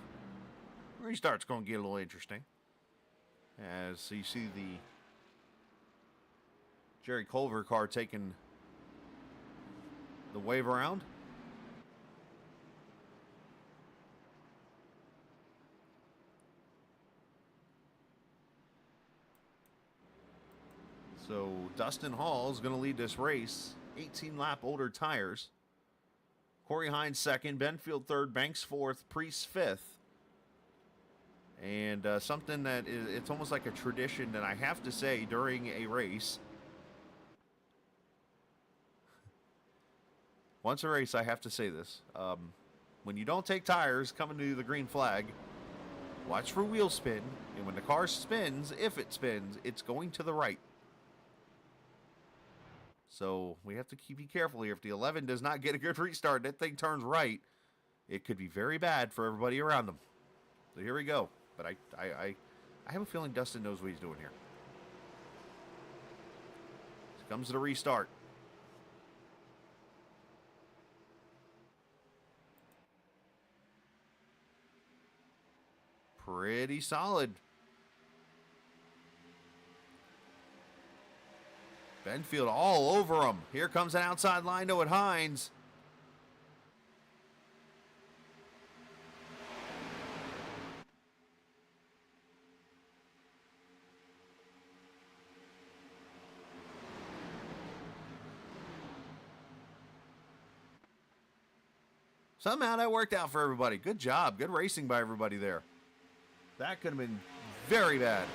restart's going to get a little interesting. As you see the Jerry Culver car taking the wave around. So Dustin Hall is going to lead this race. 18-lap older tires. Corey Hines second, Benfield third, Banks fourth, Priest fifth. And something that it's almost like a tradition that I have to say during a race. Once a race, I have to say this. When you don't take tires coming to the green flag, watch for wheel spin. And when the car spins, if it spins, it's going to the right. So we have to be careful here. If the 11 does not get a good restart, that thing turns right, it could be very bad for everybody around them. So here we go. But I have a feeling Dustin knows what he's doing here. Here comes the restart. Pretty solid. Benfield all over him. Here comes an outside line to it, Hines. Somehow that worked out for everybody. Good job. Good racing by everybody there. That could have been very bad.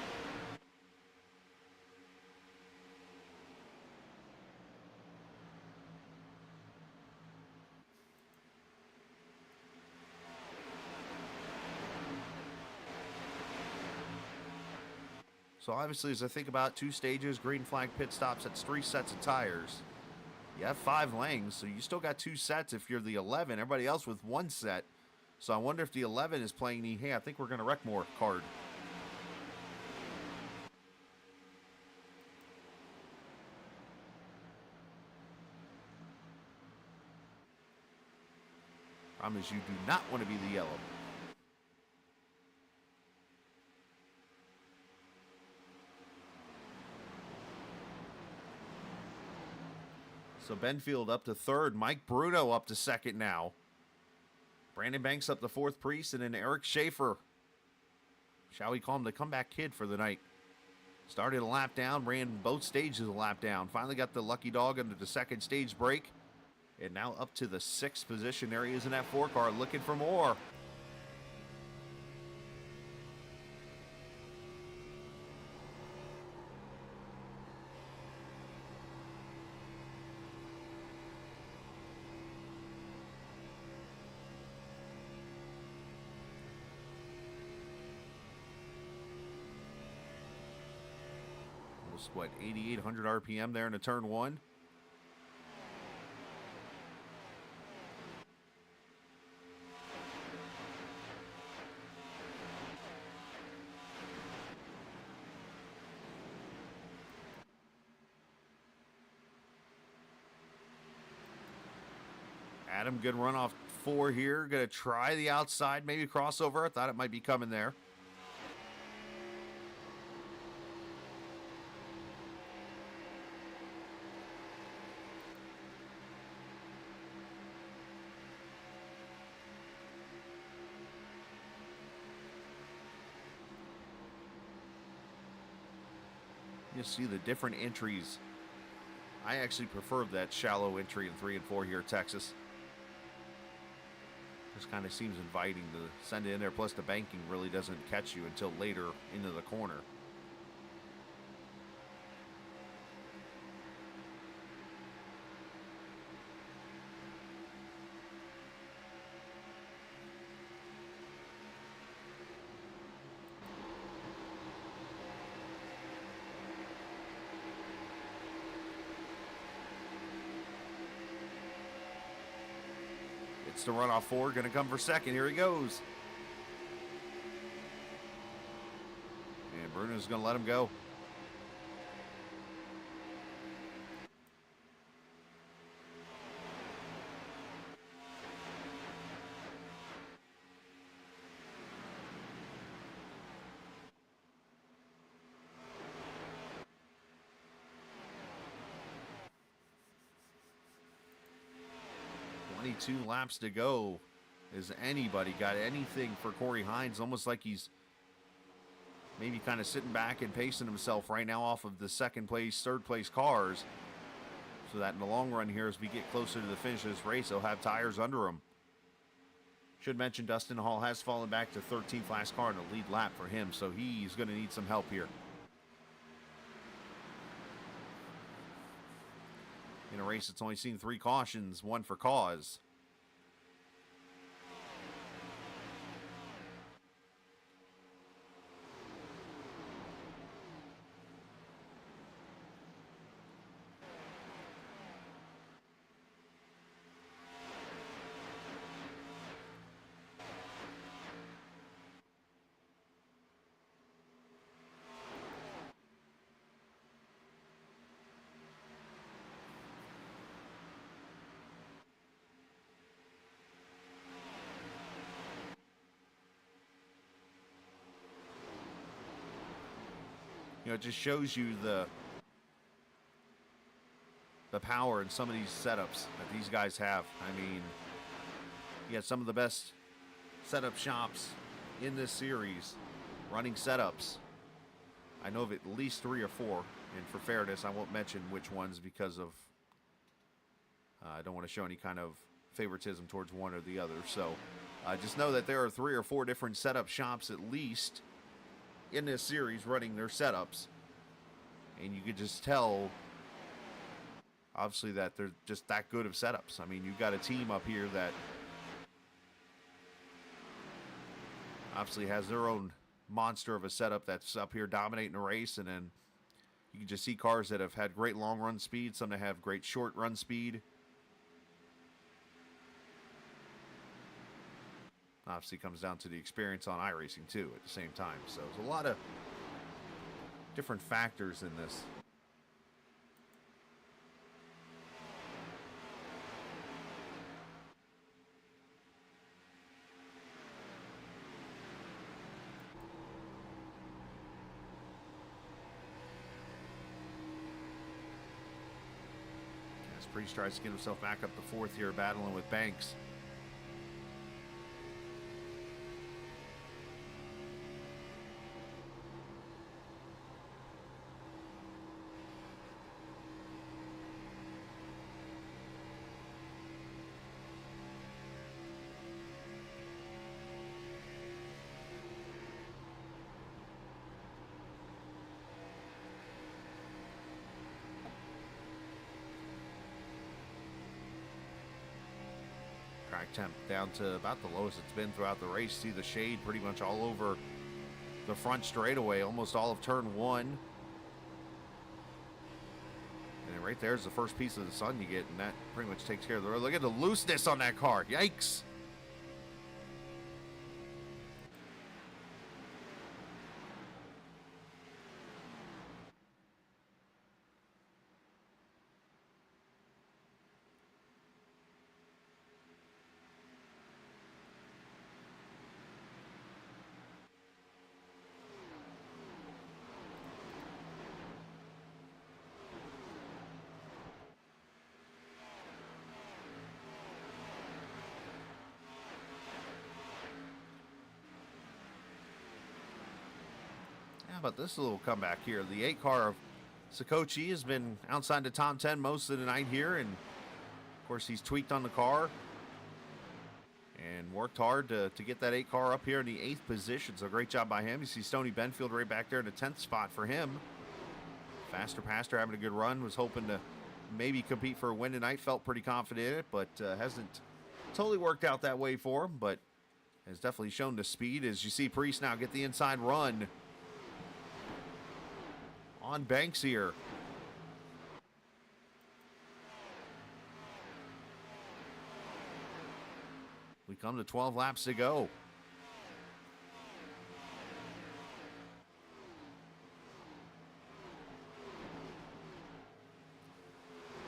So obviously, as I think about 2 stages, green flag pit stops, that's 3 sets of tires. You have 5 lanes, so you still got 2 sets if you're the 11. Everybody else with 1 set. So I wonder if the 11 is playing the, hey, I think we're going to wreck more card. Problem is you do not want to be the yellow. So Benfield up to third. Mike Bruno up to second now. Brandon Banks up to fourth, Priest, and then Eric Schaefer. Shall we call him the comeback kid for the night? Started a lap down, ran both stages a lap down. Finally got the lucky dog under the second stage break. And now up to the 6th position. There he is in that 4 car looking for more. What, 8,800 RPM there in the turn 1. Adam, good run off 4 here. Gonna try the outside, maybe crossover. I thought it might be coming there. You see the different entries. I actually prefer that shallow entry in 3 and 4 here at Texas. Just kind of seems inviting to send it in there. Plus, the banking really doesn't catch you until later into the corner. It's the runoff four, going to come for second. Here he goes. And Bruno's going to let him go. Two laps to go. Has anybody got anything for Corey Hines? Almost like he's maybe kind of sitting back and pacing himself right now off of the second place, third place cars, so that in the long run here, as we get closer to the finish of this race, they'll have tires under him. Should mention Dustin Hall has fallen back to 13th last car in the lead lap for him, so he's going to need some help here. In a race that's only seen 3 cautions, 1 for cause. You know, it just shows you the power in some of these setups that these guys have. I mean, you got some of the best setup shops in this series running setups. I know of at least 3 or 4, and for fairness, I won't mention which ones because of I don't want to show any kind of favoritism towards one or the other. So just know that there are 3 or 4 different setup shops at least in this series running their setups, and you could just tell obviously that they're just that good of setups. I mean, you've got a team up here that obviously has their own monster of a setup that's up here dominating the race, and then you can just see cars that have had great long run speed, some that have great short run speed. Obviously comes down to the experience on iRacing too at the same time. So there's a lot of different factors in this. As Priest tries to get himself back up to 4th here, battling with Banks. Track temp down to about the lowest it's been throughout the race. See the shade pretty much all over the front straightaway, almost all of turn 1. And then right there's the first piece of the sun you get, and that pretty much takes care of the road. Look at the looseness on that car. Yikes. How about this little comeback here? The 8 car Sakochi has been outside the top 10 most of the night here, and of course he's tweaked on the car and worked hard to get that 8 car up here in the 8th position. So great job by him. You see Stoney Benfield right back there in the 10th spot for him. Faster Pastor having a good run, was hoping to maybe compete for a win tonight, felt pretty confident in it, but hasn't totally worked out that way for him, but has definitely shown the speed. As you see Priest now get the inside run on Banks here. We come to 12 laps to go.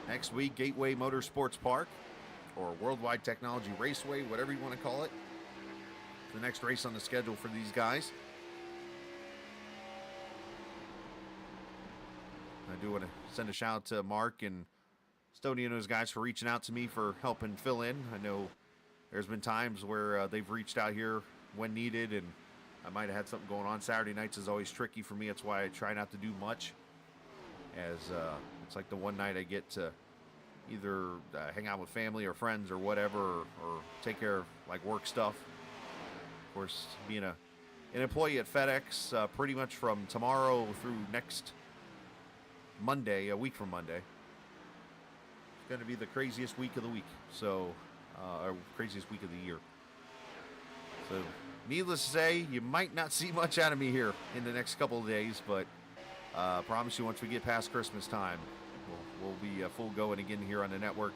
Next week, Gateway Motorsports Park, or Worldwide Technology Raceway, whatever you want to call it. The next race on the schedule for these guys. I do want to send a shout out to Mark and Stoney and those guys for reaching out to me for helping fill in. I know there's been times where they've reached out here when needed, and I might have had something going on. Saturday nights is always tricky for me. That's why I try not to do much, as it's like the one night I get to either hang out with family or friends or whatever, or take care of like work stuff. Of course, being an employee at FedEx pretty much from tomorrow through next Monday, a week from Monday, it's going to be the craziest week of the week. So, or craziest week of the year. So, needless to say, you might not see much out of me here in the next couple of days, but I promise you, once we get past Christmas time, we'll be full going again here on the network.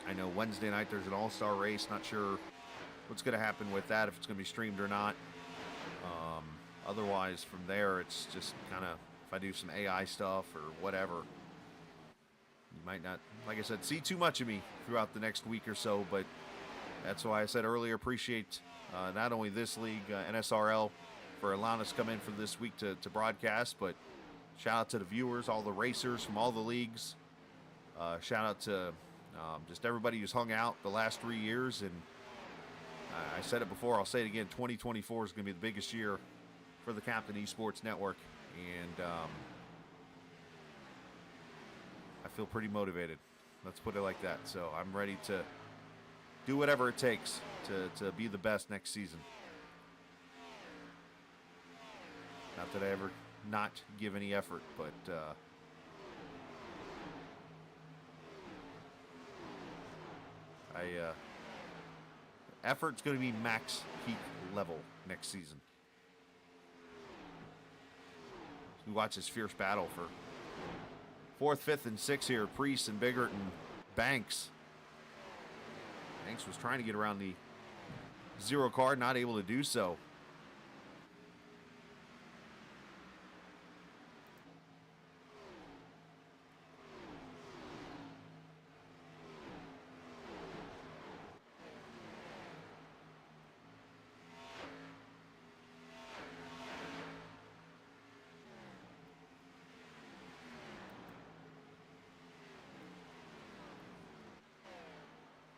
I know Wednesday night there's an all-star race. Not sure what's going to happen with that, if it's going to be streamed or not. Otherwise, from there, it's just kind of, if I do some AI stuff or whatever, you might not, like I said, see too much of me throughout the next week or so. But that's why I said earlier, appreciate not only this league, NSRL, for allowing us to come in for this week to broadcast, but shout out to the viewers, all the racers from all the leagues. Shout out to just everybody who's hung out the last 3 years. And I said it before, I'll say it again, 2024 is going to be the biggest year for the Captain Esports Network. And I feel pretty motivated. Let's put it like that. So I'm ready to do whatever it takes to be the best next season. Not that I ever not give any effort, but effort's going to be max peak level next season. We watch this fierce battle for 4th, 5th, and 6th here. Priest and Biggert and Banks. Banks was trying to get around the 0 car, not able to do so.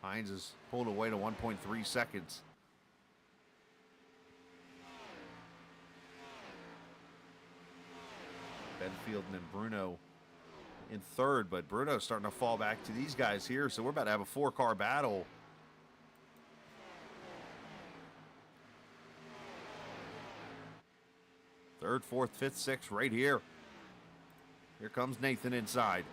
Hines is pulled away to 1.3 seconds. Benfield and then Bruno in 3rd, but Bruno's starting to fall back to these guys here, so we're about to have a 4-car battle. Third, 4th, 5th, 6th right here. Here comes Nathan inside.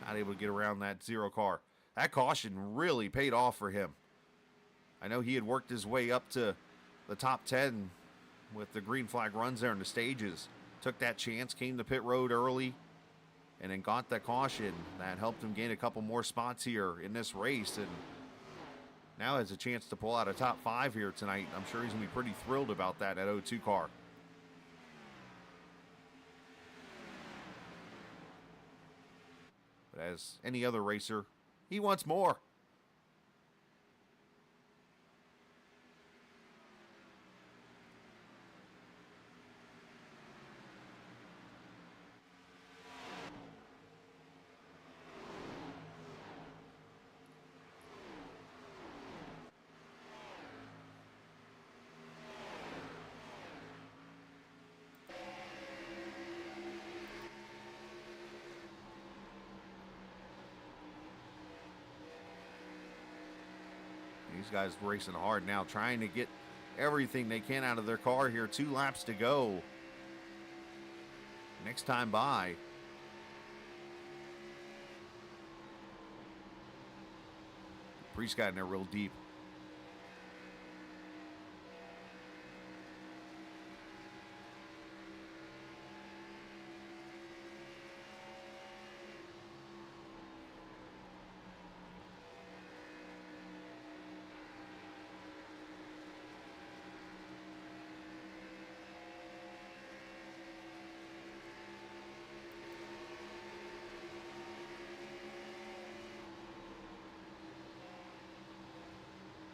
Not able to get around that 0 car. That caution really paid off for him. I know he had worked his way up to the top 10 with the green flag runs there in the stages. Took that chance, came to pit road early, and then got that caution. That helped him gain a couple more spots here in this race, and now has a chance to pull out a top 5 here tonight. I'm sure he's going to be pretty thrilled about that at 02 car. But as any other racer, he wants more. These guys racing hard now, trying to get everything they can out of their car here. 2 laps to go. Next time by. Priest got in there real deep.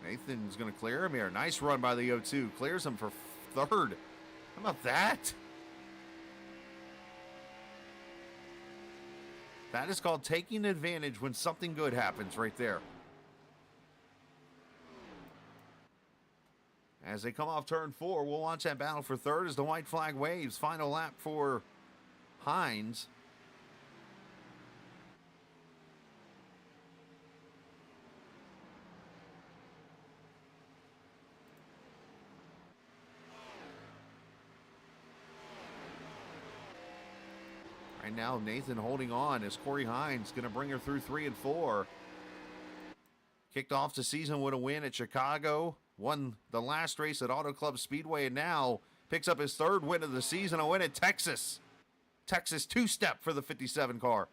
Nathan's going to clear him here. Nice run by the O2. Clears him for third. How about that? That is called taking advantage when something good happens right there. As they come off turn 4, we'll watch that battle for third as the white flag waves. Final lap for Hines. Right now, Nathan holding on as Corey Hines going to bring her through 3 and 4. Kicked off the season with a win at Chicago. Won the last race at Auto Club Speedway and now picks up his 3rd win of the season. A win at Texas. Texas 2-step for the 57 car.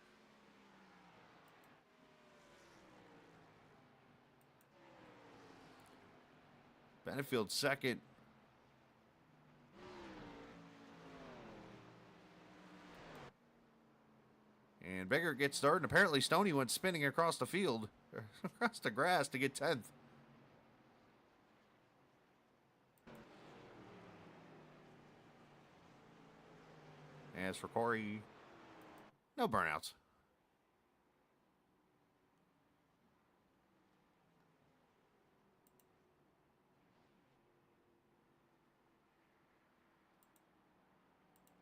Benefield 2nd. And Bigger gets 3rd, and apparently Stoney went spinning across the field, across the grass to get 10th. As for Corey, no burnouts.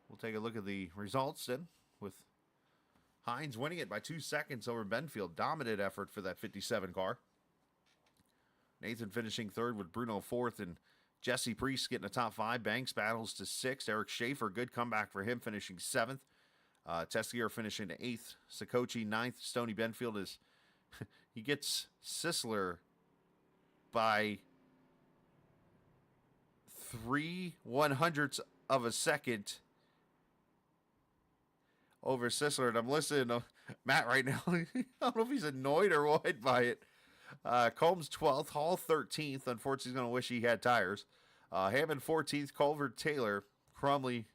We'll take a look at the results then, with Hines winning it by 2 seconds over Benfield. Dominant effort for that 57 car. Nathan finishing 3rd with Bruno 4th and Jesse Priest getting a top 5. Banks battles to 6th. Eric Schaefer, good comeback for him, finishing 7th. Tessier finishing 8th. Sikochi 9th. Stoney Benfield is, he gets Sisler by 3/100ths of a second over Sisler, and I'm listening to Matt right now. I don't know if he's annoyed or what by it. Combs 12th, Hall 13th. Unfortunately, he's going to wish he had tires. Hammond 14th, Culver, Taylor, Crumley,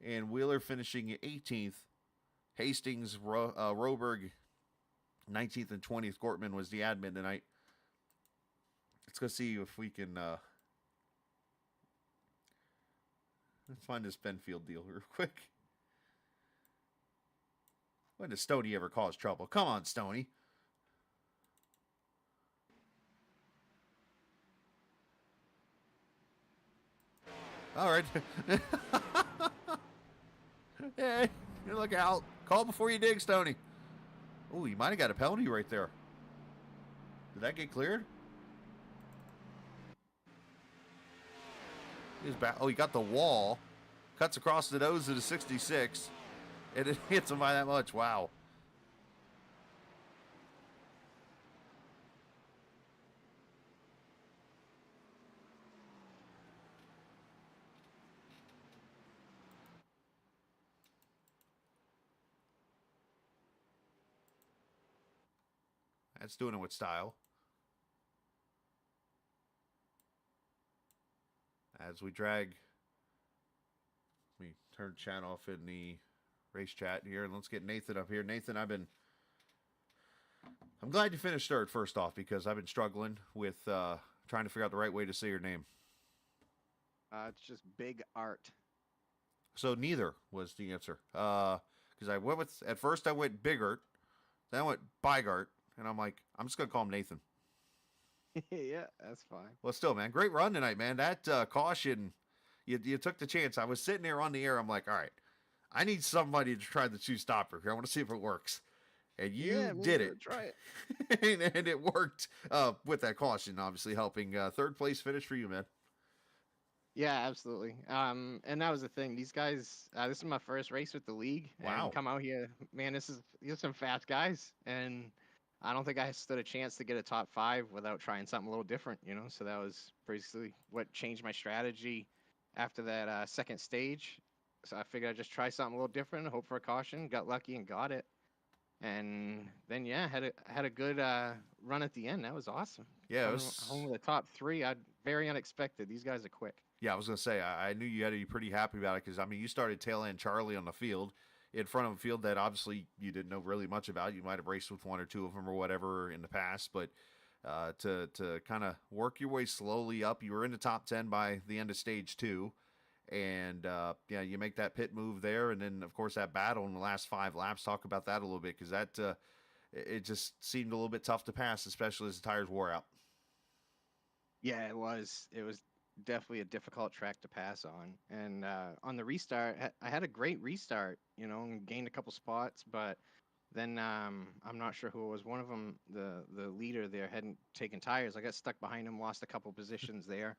and Wheeler finishing 18th. Hastings, Roberg 19th and 20th. Gortman was the admin tonight. Let's go see if we can let's find this Benfield deal real quick. When does Stoney ever cause trouble? Come on, Stoney. All right. Hey, look out. Call before you dig, Stoney. Oh, he might have got a penalty right there. Did that get cleared? He's back. Oh, he got the wall. Cuts across the nose of the 66. And it hits him by that much. Wow. That's doing it with style. As we drag, we turn chat off in the race chat here, and let's get Nathan up here. Nathan, I'm glad you finished third, first off, because I've been struggling with trying to figure out the right way to say your name. It's just Big Art. So neither was the answer. Because I went with, at first I went Bigart, then I went Bygart, and I'm like, I'm just going to call him Nathan. Yeah, that's fine. Well, still, man, great run tonight, man. That caution, you took the chance. I was sitting there on the air. I'm like, all right, I need somebody to try the 2-stopper here. I want to see if it works. and you Yeah, maybe did we'll it. try it. And it worked with that caution, obviously helping. Third place finish for you, man. Yeah, absolutely. And that was the thing. These guys, this is my first race with the league, and Wow. come out here, man. These are some fast guys, and I don't think I stood a chance to get a top 5 without trying something a little different, you know. So that was basically what changed my strategy after that second stage. So I figured I'd just try something a little different, hope for a caution. Got lucky and got it, and then yeah, had a good run at the end. That was awesome. Yeah, it Coming home was. with a top 3, I very unexpected. These guys are quick. Yeah, I was gonna say I knew you had to be pretty happy about it because I mean you started tail end Charlie on the field in front of a field that obviously you didn't know really much about. You might have raced with one or two of them or whatever in the past, but to kind of work your way slowly up, you were in the top 10 by the end of stage 2, and yeah, you make that pit move there, and then of course that battle in the last 5 laps. Talk about that a little bit because that it just seemed a little bit tough to pass, especially as the tires wore out. Yeah, it was. It was definitely a difficult track to pass on. And on the restart, I had a great restart, you know, and gained a couple spots. But then I'm not sure who it was. One of them, the leader there, hadn't taken tires. I got stuck behind him, lost a couple positions there.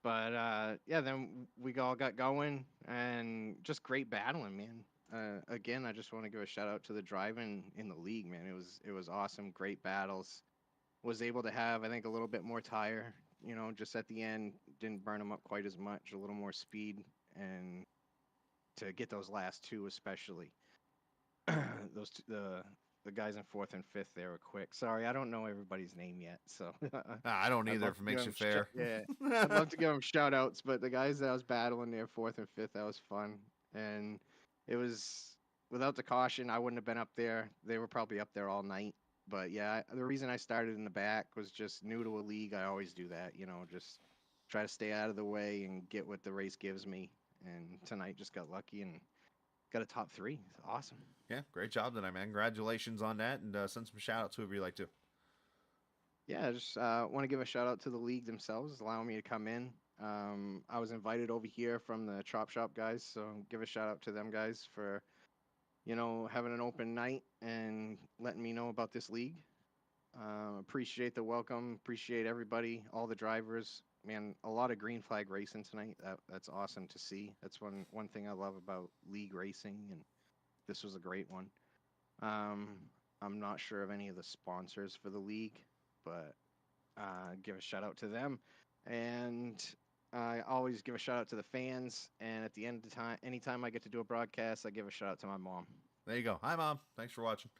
But yeah, then we all got going, and just great battling, man. Again, I just want to give a shout out to the driving in the league, man. It was awesome, great battles. Was able to have, I think, a little bit more tire, you know, just at the end. Didn't burn them up quite as much, a little more speed, and to get those last 2 especially. The guys in 4th and 5th, they were quick. Sorry, I don't know everybody's name yet, so I don't I'd either. love If it to give makes you them fair. yeah, I'd love to give them shout outs, but the guys that I was battling there, 4th and 5th, that was fun. And it was, without the caution, I wouldn't have been up there. They were probably up there all night. But yeah, the reason I started in the back was just new to a league. I always do that, you know, just try to stay out of the way and get what the race gives me. And tonight just got lucky and got a top 3. It's awesome. Yeah, great job tonight, man. Congratulations on that, and send some shout outs to whoever you like to. Yeah, I just want to give a shout out to the league themselves, allowing me to come in. I was invited over here from the Chop Shop guys, so give a shout out to them guys for, you know, having an open night and letting me know about this league. Appreciate the welcome. Appreciate everybody, all the drivers. Man, a lot of green flag racing tonight. That's awesome to see. That's one thing I love about league racing, and this was a great one. Um, I'm not sure of any of the sponsors for the league, but give a shout out to them. And I always give a shout out to the fans. And at the end of the time, anytime I get to do a broadcast, I give a shout out to my mom. There you go. Hi, Mom. Thanks for watching.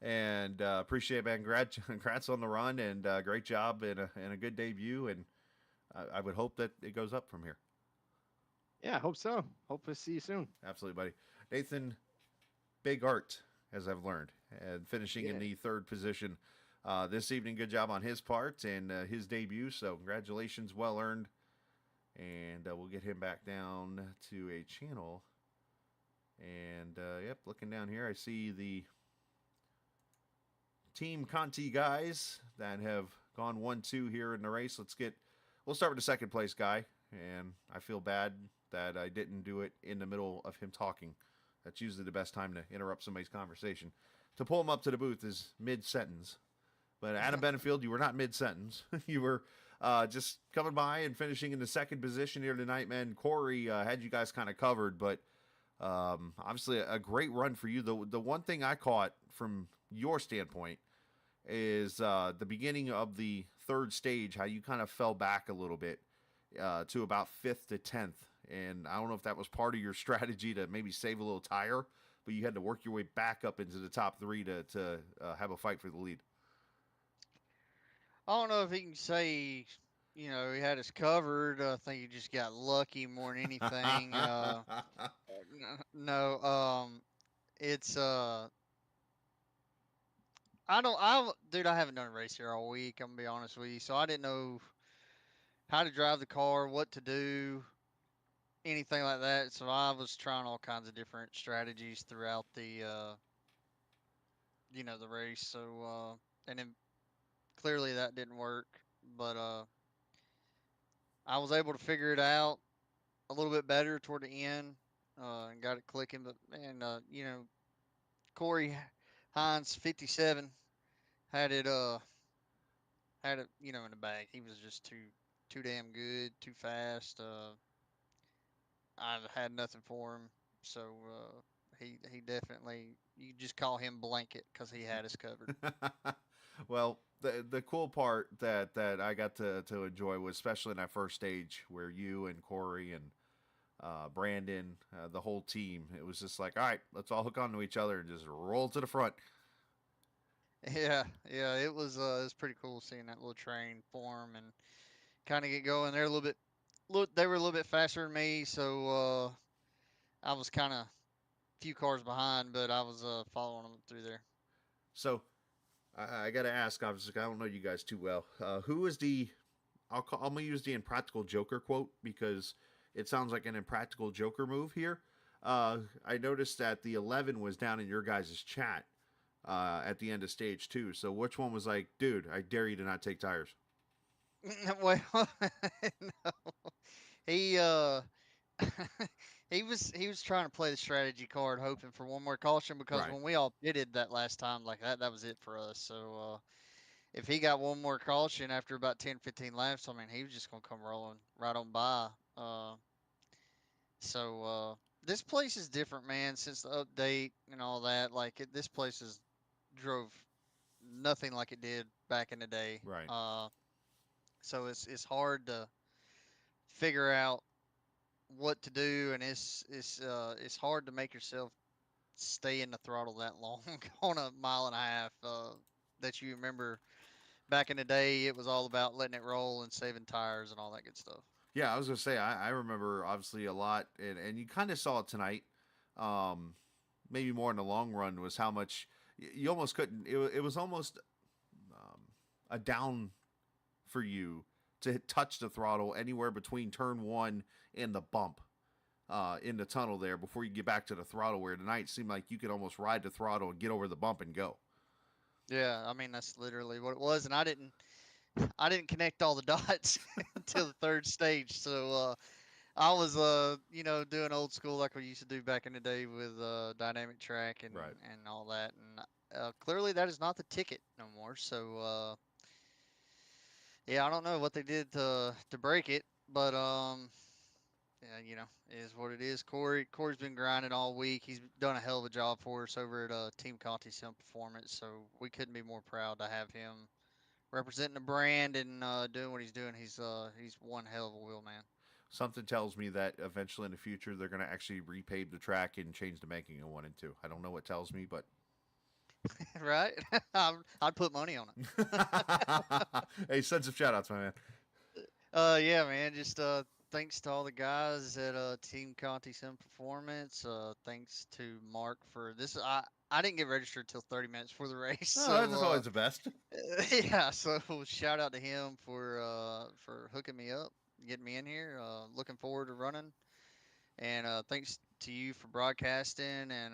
And appreciate it, man. Congrats on the run, and great job and a good debut. And I would hope that it goes up from here. Yeah, I hope so. Hope to see you soon. Absolutely, buddy. Nathan, big art, as I've learned, and finishing in the 3rd position this evening. Good job on his part and his debut. So congratulations, well earned. And we'll get him back down to a channel. And yep, looking down here, I see the Team Conti guys that have gone 1-2 here in the race. We'll start with the 2nd place guy. And I feel bad that I didn't do it in the middle of him talking. That's usually the best time to interrupt somebody's conversation. To pull him up to the booth is mid-sentence. But Adam Benefield, you were not mid-sentence. You were just coming by and finishing in the 2nd position here tonight, man. Corey had you guys kind of covered, but obviously a great run for you. The one thing I caught from your standpoint is the beginning of the 3rd stage, how you kind of fell back a little bit to about 5th to 10th. And I don't know if that was part of your strategy to maybe save a little tire, but you had to work your way back up into the top 3 to have a fight for the lead. I don't know if he can say, you know, he had us covered. I think he just got lucky more than anything. No, it's dude, I haven't done a race here all week. I'm gonna be honest with you, so I didn't know how to drive the car, what to do, anything like that. So I was trying all kinds of different strategies throughout the, the race. So, and then clearly that didn't work, but I was able to figure it out a little bit better toward the end, and got it clicking. But man, Corey Heinz 57 had it in the bag. He was just too damn good, too fast. I had nothing for him, so he definitely, you just call him Blanket because he had us covered. Well, the cool part that I got to enjoy was especially in that first stage where you and Corey and Brandon, the whole team, it was just like, all right, let's all hook onto each other and just roll to the front. Yeah, it was pretty cool seeing that little train form and kind of get going. They're a little bit, they were a little bit faster than me, so I was kind of few cars behind, but I was following them through there. So I got to ask, obviously, I don't know you guys too well. Who is the I'm gonna use the impractical Joker quote because it sounds like an impractical Joker move here. I noticed that the 11 was down in your guys' chat at the end of stage 2. So which one was like, dude, I dare you to not take tires? Well, no, he he was trying to play the strategy card, hoping for one more caution because Right. when we all pitted that last time, like that was it for us. So if he got one more caution after about 10, 15 laps, I mean, he was just gonna come rolling right on by. So this place is different, man. Since the update and all that, like this place is drove nothing like it did back in the day. Right. So it's hard to figure out what to do, and it's hard to make yourself stay in the throttle that long on a mile and a half. That you remember back in the day, it was all about letting it roll and saving tires and all that good stuff. Yeah, I was gonna say I remember obviously a lot, and you kind of saw it tonight. Um, Maybe more in the long run was how much you almost couldn't. It was almost a down for you to touch the throttle anywhere between turn 1 and the bump in the tunnel there before you get back to the throttle. Where tonight it seemed like you could almost ride the throttle and get over the bump and go. Yeah, I mean that's literally what it was, and I didn't connect all the dots until the third stage. So I was doing old school like we used to do back in the day with dynamic track and Right. and all that, and clearly that is not the ticket no more. So yeah, I don't know what they did to break it, but yeah, it is what it is. Corey's been grinding all week. He's done a hell of a job for us over at Team Conti Sim Performance, so we couldn't be more proud to have him representing the brand and doing what he's doing. He's one hell of a wheel man. Something tells me that eventually in the future they're going to actually repave the track and change the making of 1 and 2. I don't know what tells me, but Right? I'd put money on it. hey, send some shout outs, my man. Yeah, man. Just thanks to all the guys at Team Conti Sim Performance. Thanks to Mark for this. I didn't get registered till 30 minutes before the race, Oh, so that's always the best. yeah. So shout out to him for hooking me up, getting me in here. Looking forward to running, and thanks to you for broadcasting. And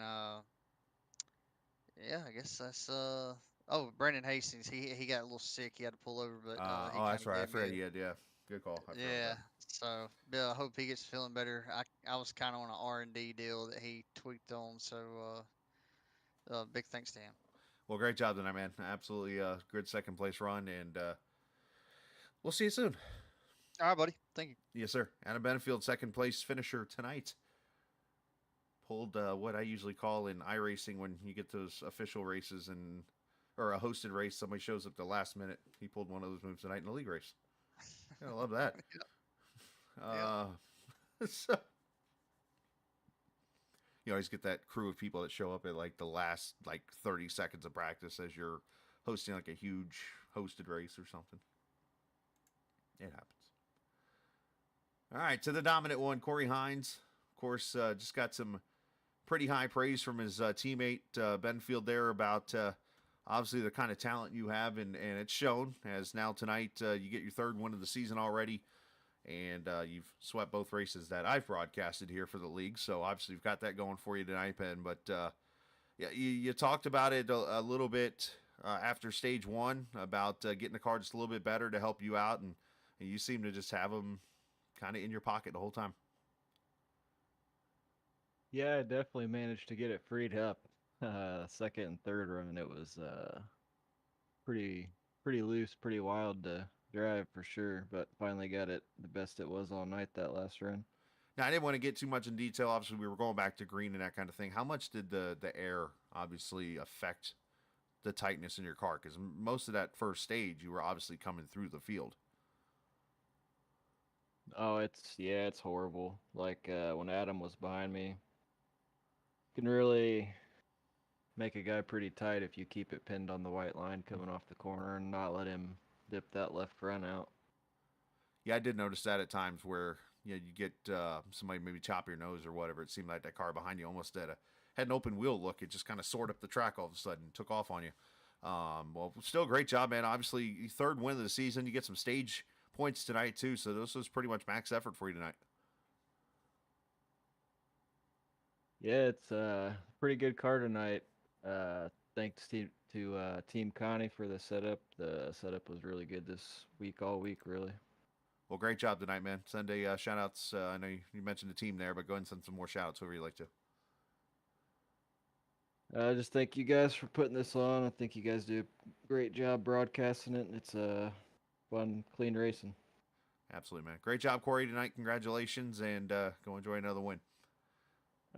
yeah, I guess that's Oh, Brandon Hastings, he got a little sick. He had to pull over, but he Oh, kind that's of right. I gave me forgot he had. Yeah, good call. I forgot yeah. that. So Bill, I hope he gets feeling better. I was kind of on an R&D deal that he tweaked on, so big thanks to him. Well, great job tonight, man. Absolutely good second place run, and we'll see you soon. All right, buddy. Thank you. Yes, sir. Adam Benefield, second place finisher tonight. Pulled what I usually call in iRacing when you get those official races or a hosted race, somebody shows up the last minute. He pulled one of those moves tonight in the league race. I love that. So, you always get that crew of people that show up at like the last 30 seconds of practice as you're hosting like a huge hosted race or something. It happens. All right, to the dominant one, Corey Hines. Of course, just got some pretty high praise from his teammate Benfield there about obviously the kind of talent you have, and it's shown as now tonight you get your third win of the season already, and you've swept both races that I've broadcasted here for the league, so obviously you've got that going for you tonight, Ben. But yeah, you talked about it a little bit after stage 1 about getting the car just a little bit better to help you out, and you seem to just have them kind of in your pocket the whole time. Yeah, I definitely managed to get it freed up. Second and third run, it was pretty loose, pretty wild to drive for sure. But finally got it the best it was all night that last run. Now, I didn't want to get too much in detail. Obviously, we were going back to green and that kind of thing. How much did the air obviously affect the tightness in your car? Because most of that first stage, you were obviously coming through the field. Oh, it's horrible. Like when Adam was behind me, can really make a guy pretty tight if you keep it pinned on the white line coming off the corner and not let him dip that left front out. Yeah, I did notice that at times where you get somebody maybe chop your nose or whatever. It seemed like that car behind you almost had an open wheel look. It just kind of soared up the track all of a sudden, took off on you. Well, still a great job, man. Obviously, third win of the season. You get some stage points tonight too, so this was pretty much max effort for you tonight. Yeah, it's a pretty good car tonight. Thanks to Team Connie for the setup. The setup was really good this week, all week, really. Well, great job tonight, man. Send a shout-outs. I know you mentioned the team there, but go ahead and send some more shout-outs whoever you'd like to. Just thank you guys for putting this on. I think you guys do a great job broadcasting it, and it's fun, clean racing. Absolutely, man. Great job, Corey, tonight. Congratulations, and go enjoy another win.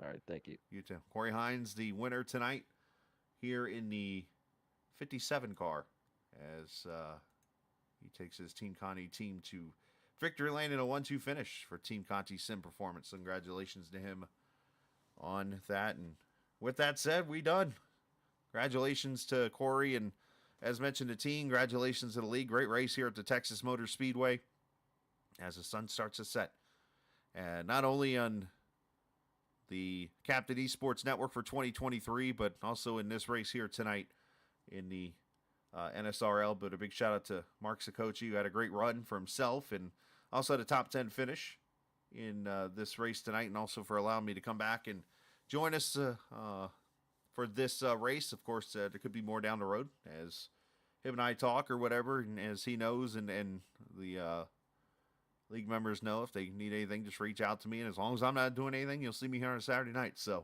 All right, thank you. You too. Corey Hines, the winner tonight here in the 57 car as he takes his Team Conti team to victory lane in a 1-2 finish for Team Conti Sim Performance. Congratulations to him on that. And with that said, we done. Congratulations to Corey, and as mentioned, the team. Congratulations to the league. Great race here at the Texas Motor Speedway as the sun starts to set. And not only on the Captain Esports Network for 2023, but also in this race here tonight in the NSRL. But a big shout out to Mark Sikochi, who had a great run for himself and also had a top 10 finish in this race tonight, and also for allowing me to come back and join us for this race. Of course, there could be more down the road as him and I talk or whatever, and as he knows and the league members know, if they need anything, just reach out to me. And as long as I'm not doing anything, you'll see me here on a Saturday night. So,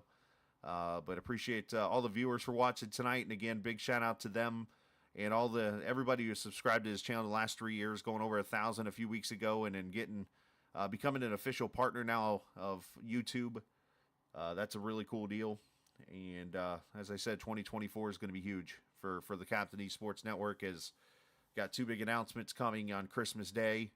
but appreciate all the viewers for watching tonight. And again, big shout out to them and everybody who subscribed to his channel the last 3 years, going over 1,000 a few weeks ago, and then becoming an official partner now of YouTube. That's a really cool deal. And as I said, 2024 is going to be huge for the Captain Esports Network, as got 2 big announcements coming on Christmas Day.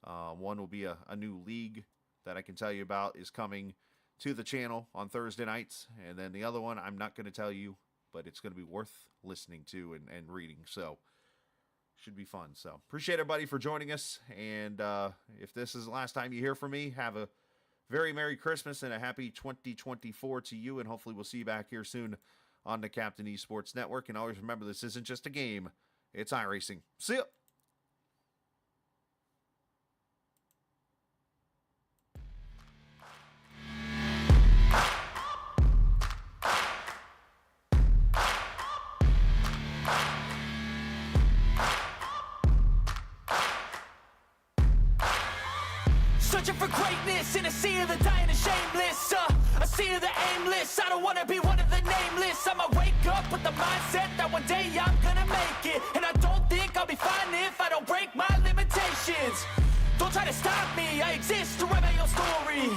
One will be a new league that I can tell you about is coming to the channel on Thursday nights. And then the other one, I'm not going to tell you, but it's going to be worth listening to and reading. So should be fun. So appreciate everybody for joining us. And if this is the last time you hear from me, have a very Merry Christmas and a happy 2024 to you. And hopefully we'll see you back here soon on the Captain Esports Network. And always remember, this isn't just a game. It's iRacing. See ya. Searching for greatness in a sea of the dying and shameless, a sea of the aimless. I don't wanna be one of the nameless. I'ma wake up with the mindset that one day I'm gonna make it, and I don't think I'll be fine if I don't break my limitations. Don't try to stop me, I exist to write my own story.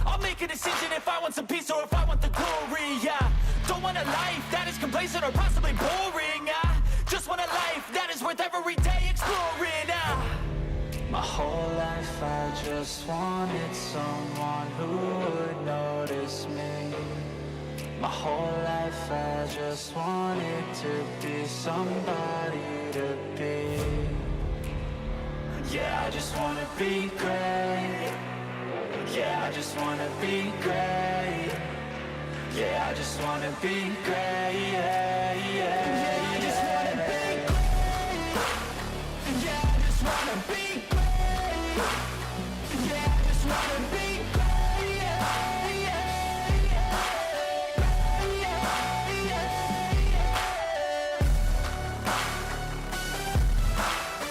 I'll make a decision if I want some peace or if I want the glory. Yeah, don't want a life that is complacent or possibly boring. I just want a life that is worth every day exploring. My whole life I just wanted someone who would notice me. My whole life I just wanted to be somebody to be. Yeah, I just wanna be great. Yeah, I just wanna be great. Yeah, I just wanna be great. Yeah, yeah, I just wanna be great. Yeah, I just wanna be great. Yeah, I just wanna be